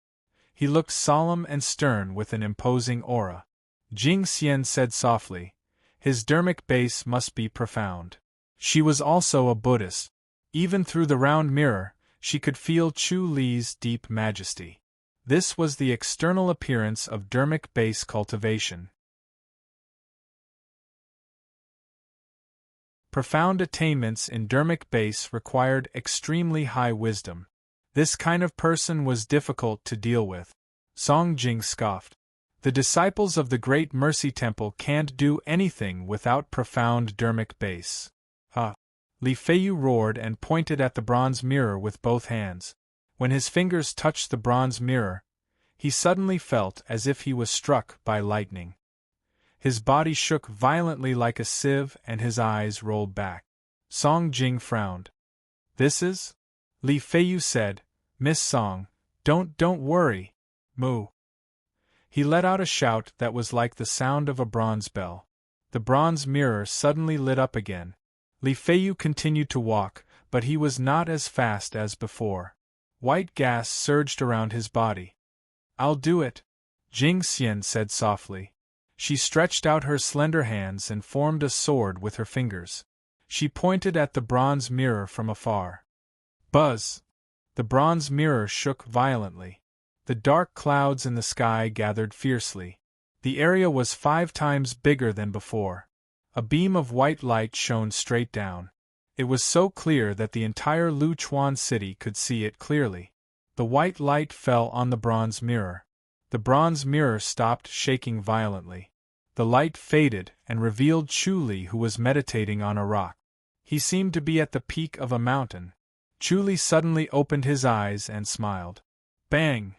He looked solemn and stern with an imposing aura. Jing Xian said softly, His dermic base must be profound. She was also a Buddhist. Even through the round mirror, she could feel Chu Li's deep majesty. This was the external appearance of dermic base cultivation. Profound attainments in dermic base required extremely high wisdom. This kind of person was difficult to deal with. Song Jing scoffed. The disciples of the Great Mercy Temple can't do anything without profound dermic base. Li Feiyu roared and pointed at the bronze mirror with both hands. When his fingers touched the bronze mirror, he suddenly felt as if he was struck by lightning. His body shook violently like a sieve and his eyes rolled back. Song Jing frowned. This is? Li Feiyu said, Miss Song, don't worry. Moo. He let out a shout that was like the sound of a bronze bell. The bronze mirror suddenly lit up again. Li Feiyu continued to walk, but he was not as fast as before. White gas surged around his body. I'll do it, Jing Xian said softly. She stretched out her slender hands and formed a sword with her fingers. She pointed at the bronze mirror from afar. Buzz! The bronze mirror shook violently. The dark clouds in the sky gathered fiercely. The area was 5 times bigger than before. A beam of white light shone straight down. It was so clear that the entire Luchuan city could see it clearly. The white light fell on the bronze mirror. The bronze mirror stopped shaking violently. The light faded and revealed Chu Li, who was meditating on a rock. He seemed to be at the peak of a mountain. Chu Li suddenly opened his eyes and smiled. Bang!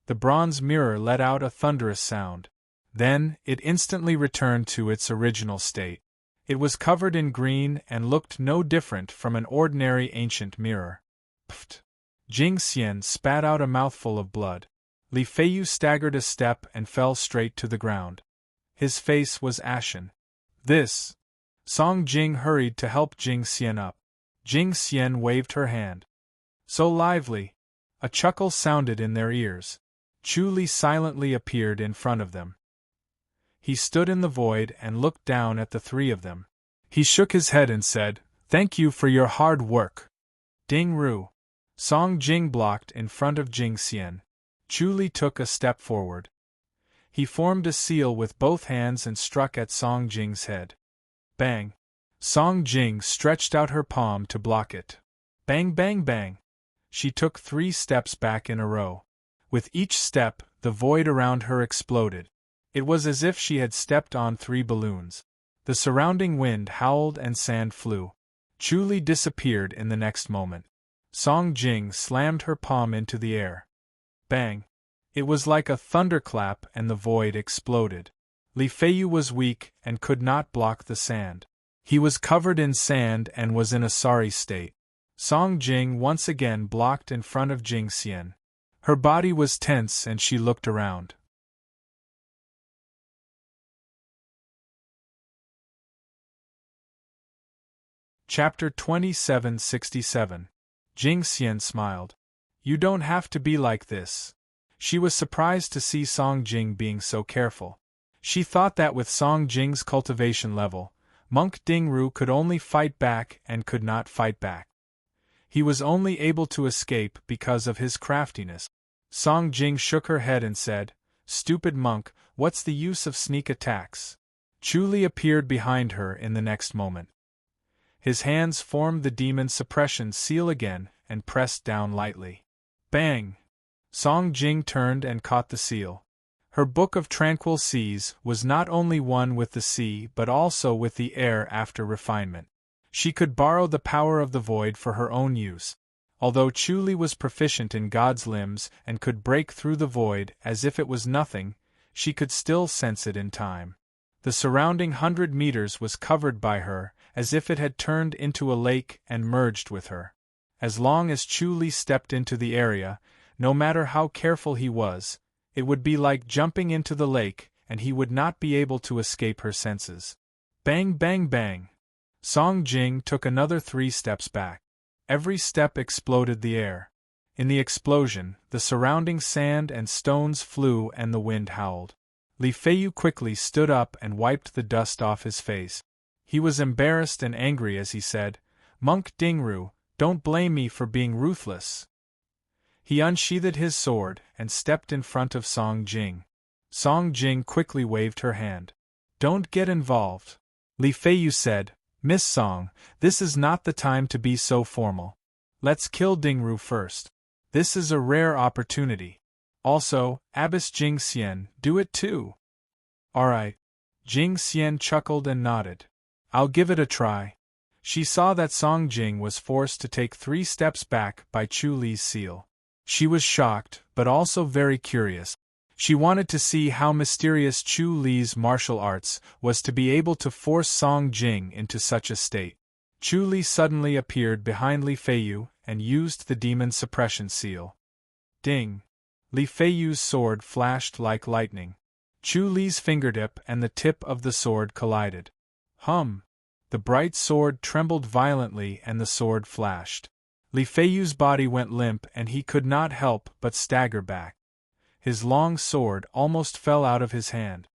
The bronze mirror let out a thunderous sound. Then, it instantly returned to its original state. It was covered in green and looked no different from an ordinary ancient mirror. Pfft! Jing Xian spat out a mouthful of blood. Li Feiyu staggered a step and fell straight to the ground. His face was ashen. This. Song Jing hurried to help Jing Xian up. Jing Xian waved her hand. So lively. A chuckle sounded in their ears. Chu Li silently appeared in front of them. He stood in the void and looked down at the three of them. He shook his head and said, "Thank you for your hard work." Ding Ru. Song Jing blocked in front of Jing Xian. Chu Li took a step forward. He formed a seal with both hands and struck at Song Jing's head. Bang! Song Jing stretched out her palm to block it. Bang bang bang! She took 3 steps back in a row. With each step, the void around her exploded. It was as if she had stepped on 3 balloons. The surrounding wind howled and sand flew. Chu Li disappeared in the next moment. Song Jing slammed her palm into the air. Bang! It was like a thunderclap and the void exploded. Li Feiyu was weak and could not block the sand. He was covered in sand and was in a sorry state. Song Jing once again blocked in front of Jing Xian. Her body was tense and she looked around. Chapter 2767. Jing Xian smiled. You don't have to be like this. She was surprised to see Song Jing being so careful. She thought that with Song Jing's cultivation level, Monk Dingru could only fight back and could not fight back. He was only able to escape because of his craftiness. Song Jing shook her head and said, "Stupid monk, what's the use of sneak attacks?" Chu Li appeared behind her in the next moment. His hands formed the demon suppression seal again and pressed down lightly. Bang! Song Jing turned and caught the seal. Her Book of Tranquil Seas was not only one with the sea but also with the air after refinement. She could borrow the power of the void for her own use. Although Chu Li was proficient in God's limbs and could break through the void as if it was nothing, she could still sense it in time. The surrounding 100 meters was covered by her, as if it had turned into a lake and merged with her. As long as Chu Li stepped into the area, no matter how careful he was, it would be like jumping into the lake, and he would not be able to escape her senses. Bang bang bang! Song Jing took another 3 steps back. Every step exploded the air. In the explosion, the surrounding sand and stones flew and the wind howled. Li Feiyu quickly stood up and wiped the dust off his face. He was embarrassed and angry as he said, "Monk Dingru, don't blame me for being ruthless." He unsheathed his sword and stepped in front of Song Jing. Song Jing quickly waved her hand. "Don't get involved." Li Feiyu said, "Miss Song, this is not the time to be so formal. Let's kill Dingru first. This is a rare opportunity. Also, Abbess Jing Xian, do it too." "Alright." Jing Xian chuckled and nodded. "I'll give it a try." She saw that Song Jing was forced to take 3 steps back by Chu Li's seal. She was shocked, but also very curious. She wanted to see how mysterious Chu Li's martial arts was to be able to force Song Jing into such a state. Chu Li suddenly appeared behind Li Feiyu and used the demon suppression seal. Ding! Li Feiyu's sword flashed like lightning. Chu Li's fingertip and the tip of the sword collided. Hum! The bright sword trembled violently and the sword flashed. Li Feiyu's body went limp and he could not help but stagger back. His long sword almost fell out of his hand.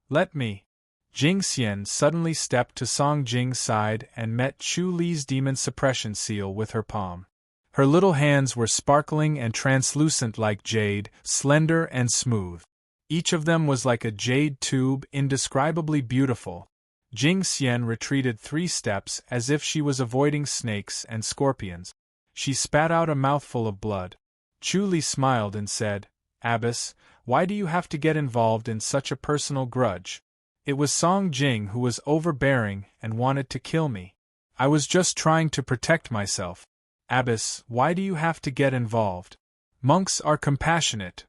"Let me!" Jing Xian suddenly stepped to Song Jing's side and met Chu Li's demon suppression seal with her palm. Her little hands were sparkling and translucent like jade, slender and smooth. Each of them was like a jade tube, indescribably beautiful. Jing Xian retreated 3 steps as if she was avoiding snakes and scorpions. She spat out a mouthful of blood. Chu Li smiled and said, "Abbess, why do you have to get involved in such a personal grudge? It was Song Jing who was overbearing and wanted to kill me. I was just trying to protect myself. Abbess, why do you have to get involved? Monks are compassionate."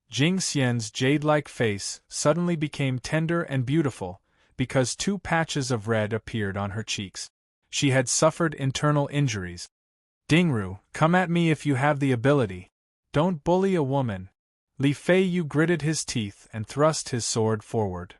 Jing Xian's jade-like face suddenly became tender and beautiful, because 2 patches of red appeared on her cheeks. She had suffered internal injuries. "Dingru, come at me if you have the ability. Don't bully a woman." Li Feiyu gritted his teeth and thrust his sword forward.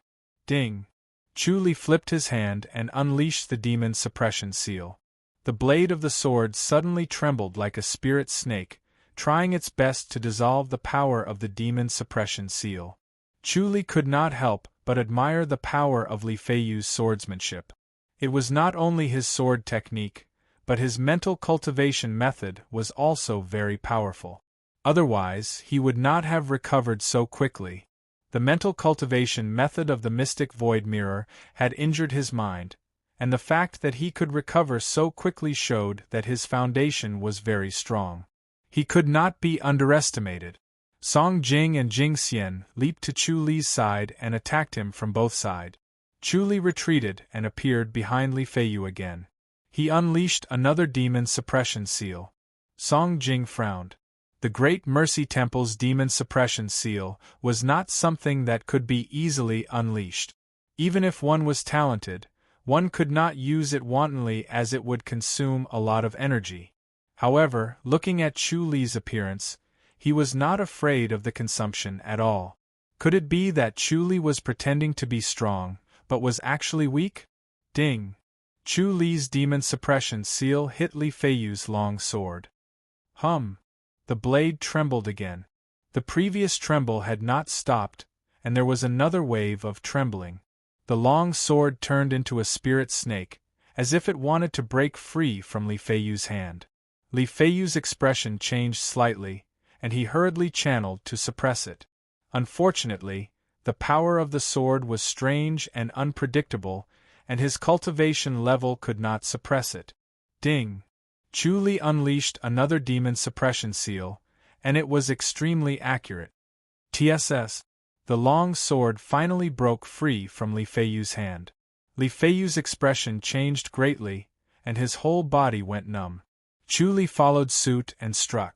Ding! Chu Li flipped his hand and unleashed the demon suppression seal. The blade of the sword suddenly trembled like a spirit snake, trying its best to dissolve the power of the demon suppression seal. Chu Li could not help but admire the power of Li Feiyu's swordsmanship. It was not only his sword technique, but his mental cultivation method was also very powerful. Otherwise, he would not have recovered so quickly. The mental cultivation method of the mystic void mirror had injured his mind, and the fact that he could recover so quickly showed that his foundation was very strong. He could not be underestimated. Song Jing and Jing Xian leaped to Chu Li's side and attacked him from both sides. Chu Li retreated and appeared behind Li Feiyu again. He unleashed another demon suppression seal. Song Jing frowned. The Great Mercy Temple's demon suppression seal was not something that could be easily unleashed. Even if one was talented, one could not use it wantonly as it would consume a lot of energy. However, looking at Chu Li's appearance, he was not afraid of the consumption at all. Could it be that Chu Li was pretending to be strong, but was actually weak? Ding! Chu Li's demon suppression seal hit Li Feiyu's long sword. Hum! The blade trembled again. The previous tremble had not stopped, and there was another wave of trembling. The long sword turned into a spirit snake, as if it wanted to break free from Li Feiyu's hand. Li Feiyu's expression changed slightly, and he hurriedly channeled to suppress it. Unfortunately, the power of the sword was strange and unpredictable, and his cultivation level could not suppress it. Ding! Chu Li unleashed another demon suppression seal, and it was extremely accurate. TSS. The long sword finally broke free from Li Feiyu's hand. Li Feiyu's expression changed greatly, and his whole body went numb. Chu Li followed suit and struck.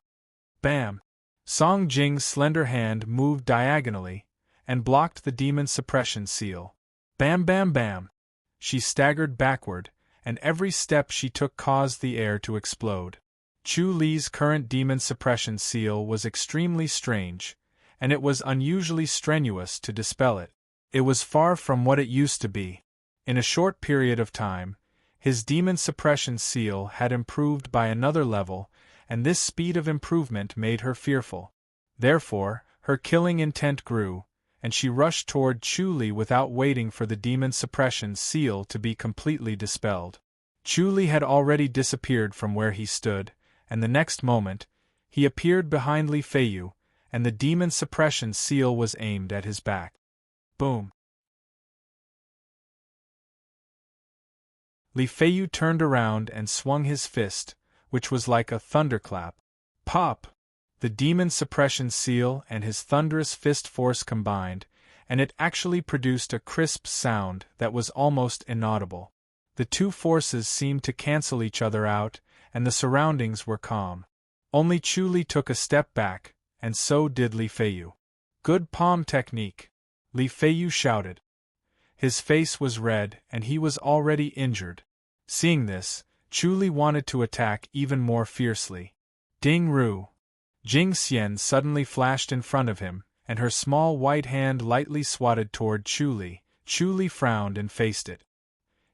Bam! Song Jing's slender hand moved diagonally, and blocked the demon suppression seal. Bam bam bam! She staggered backward, and every step she took caused the air to explode. Chu Li's current demon suppression seal was extremely strange, and it was unusually strenuous to dispel it. It was far from what it used to be. In a short period of time, his demon suppression seal had improved by another level, and this speed of improvement made her fearful. Therefore, her killing intent grew, and she rushed toward Chu Li without waiting for the demon suppression seal to be completely dispelled. Chu Li had already disappeared from where he stood, and the next moment, he appeared behind Li Feiyu, and the demon suppression seal was aimed at his back. Boom! Li Feiyu turned around and swung his fist, which was like a thunderclap. Pop! The demon suppression seal and his thunderous fist force combined, and it actually produced a crisp sound that was almost inaudible. The two forces seemed to cancel each other out, and the surroundings were calm. Only Chu Li took a step back, and so did Li Feiyu. Good palm technique! Li Feiyu shouted. His face was red and he was already injured. Seeing this, Chu Li wanted to attack even more fiercely. Ding Ru! Jing Xian suddenly flashed in front of him, and her small white hand lightly swatted toward Chu Li. Chu Li frowned and faced it.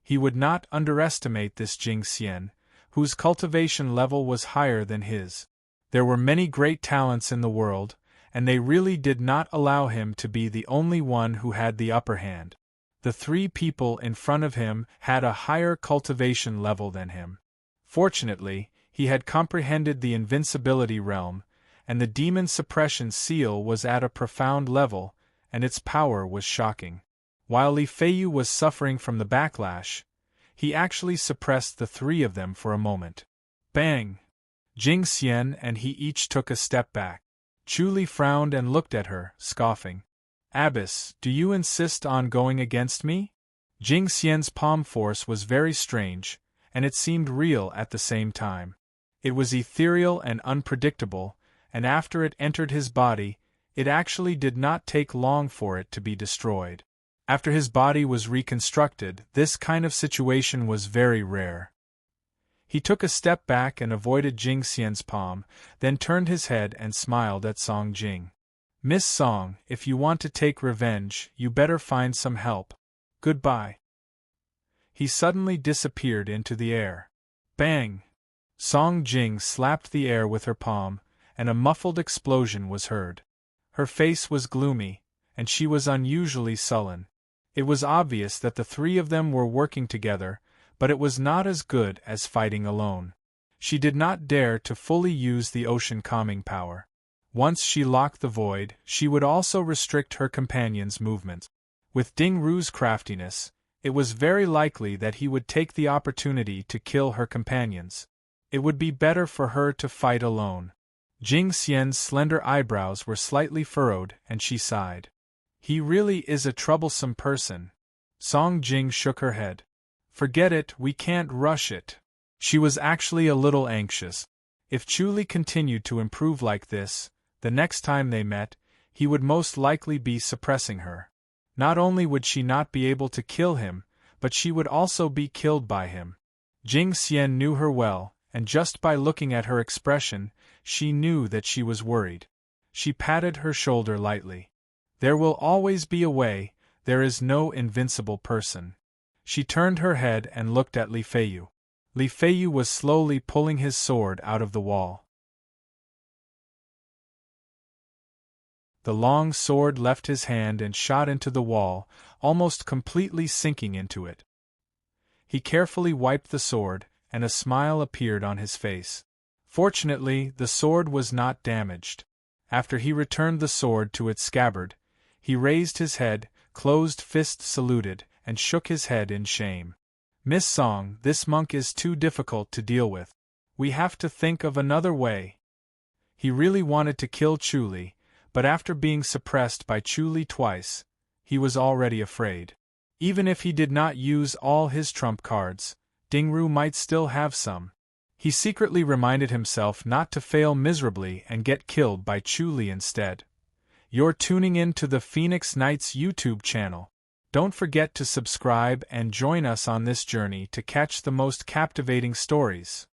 He would not underestimate this Jing Xian, whose cultivation level was higher than his. There were many great talents in the world, and they really did not allow him to be the only one who had the upper hand. The three people in front of him had a higher cultivation level than him. Fortunately, he had comprehended the invincibility realm, and the demon suppression seal was at a profound level, and its power was shocking. While Li Feiyu was suffering from the backlash, he actually suppressed the three of them for a moment. Bang! Jing Xian and he each took a step back. Chu Li frowned and looked at her, scoffing. Abbess, do you insist on going against me? Jing Xian's palm force was very strange, and it seemed real at the same time. It was ethereal and unpredictable, and after it entered his body, it actually did not take long for it to be destroyed. After his body was reconstructed, this kind of situation was very rare. He took a step back and avoided Jing Xian's palm, then turned his head and smiled at Song Jing. Miss Song, if you want to take revenge, you better find some help. Goodbye. He suddenly disappeared into the air. Bang! Song Jing slapped the air with her palm, and a muffled explosion was heard. Her face was gloomy, and she was unusually sullen. It was obvious that the three of them were working together, but it was not as good as fighting alone. She did not dare to fully use the ocean calming power. Once she locked the void, she would also restrict her companion's movements. With Ding Ru's craftiness, it was very likely that he would take the opportunity to kill her companions. It would be better for her to fight alone. Jing Xian's slender eyebrows were slightly furrowed, and she sighed. He really is a troublesome person. Song Jing shook her head. Forget it, we can't rush it. She was actually a little anxious. If Chu Li continued to improve like this, the next time they met, he would most likely be suppressing her. Not only would she not be able to kill him, but she would also be killed by him. Jing Xian knew her well, and just by looking at her expression, she knew that she was worried. She patted her shoulder lightly. There will always be a way, there is no invincible person. She turned her head and looked at Li Feiyu. Li Feiyu was slowly pulling his sword out of the wall. The long sword left his hand and shot into the wall, almost completely sinking into it. He carefully wiped the sword, and a smile appeared on his face. Fortunately, the sword was not damaged. After he returned the sword to its scabbard, he raised his head, closed fist saluted, and shook his head in shame. Miss Song, this monk is too difficult to deal with. We have to think of another way. He really wanted to kill Chu Li, but after being suppressed by Chu Li twice, he was already afraid. Even if he did not use all his trump cards, Ding Ru might still have some. He secretly reminded himself not to fail miserably and get killed by Chu Li instead. You're tuning in to the Phoenix Knights YouTube channel. Don't forget to subscribe and join us on this journey to catch the most captivating stories.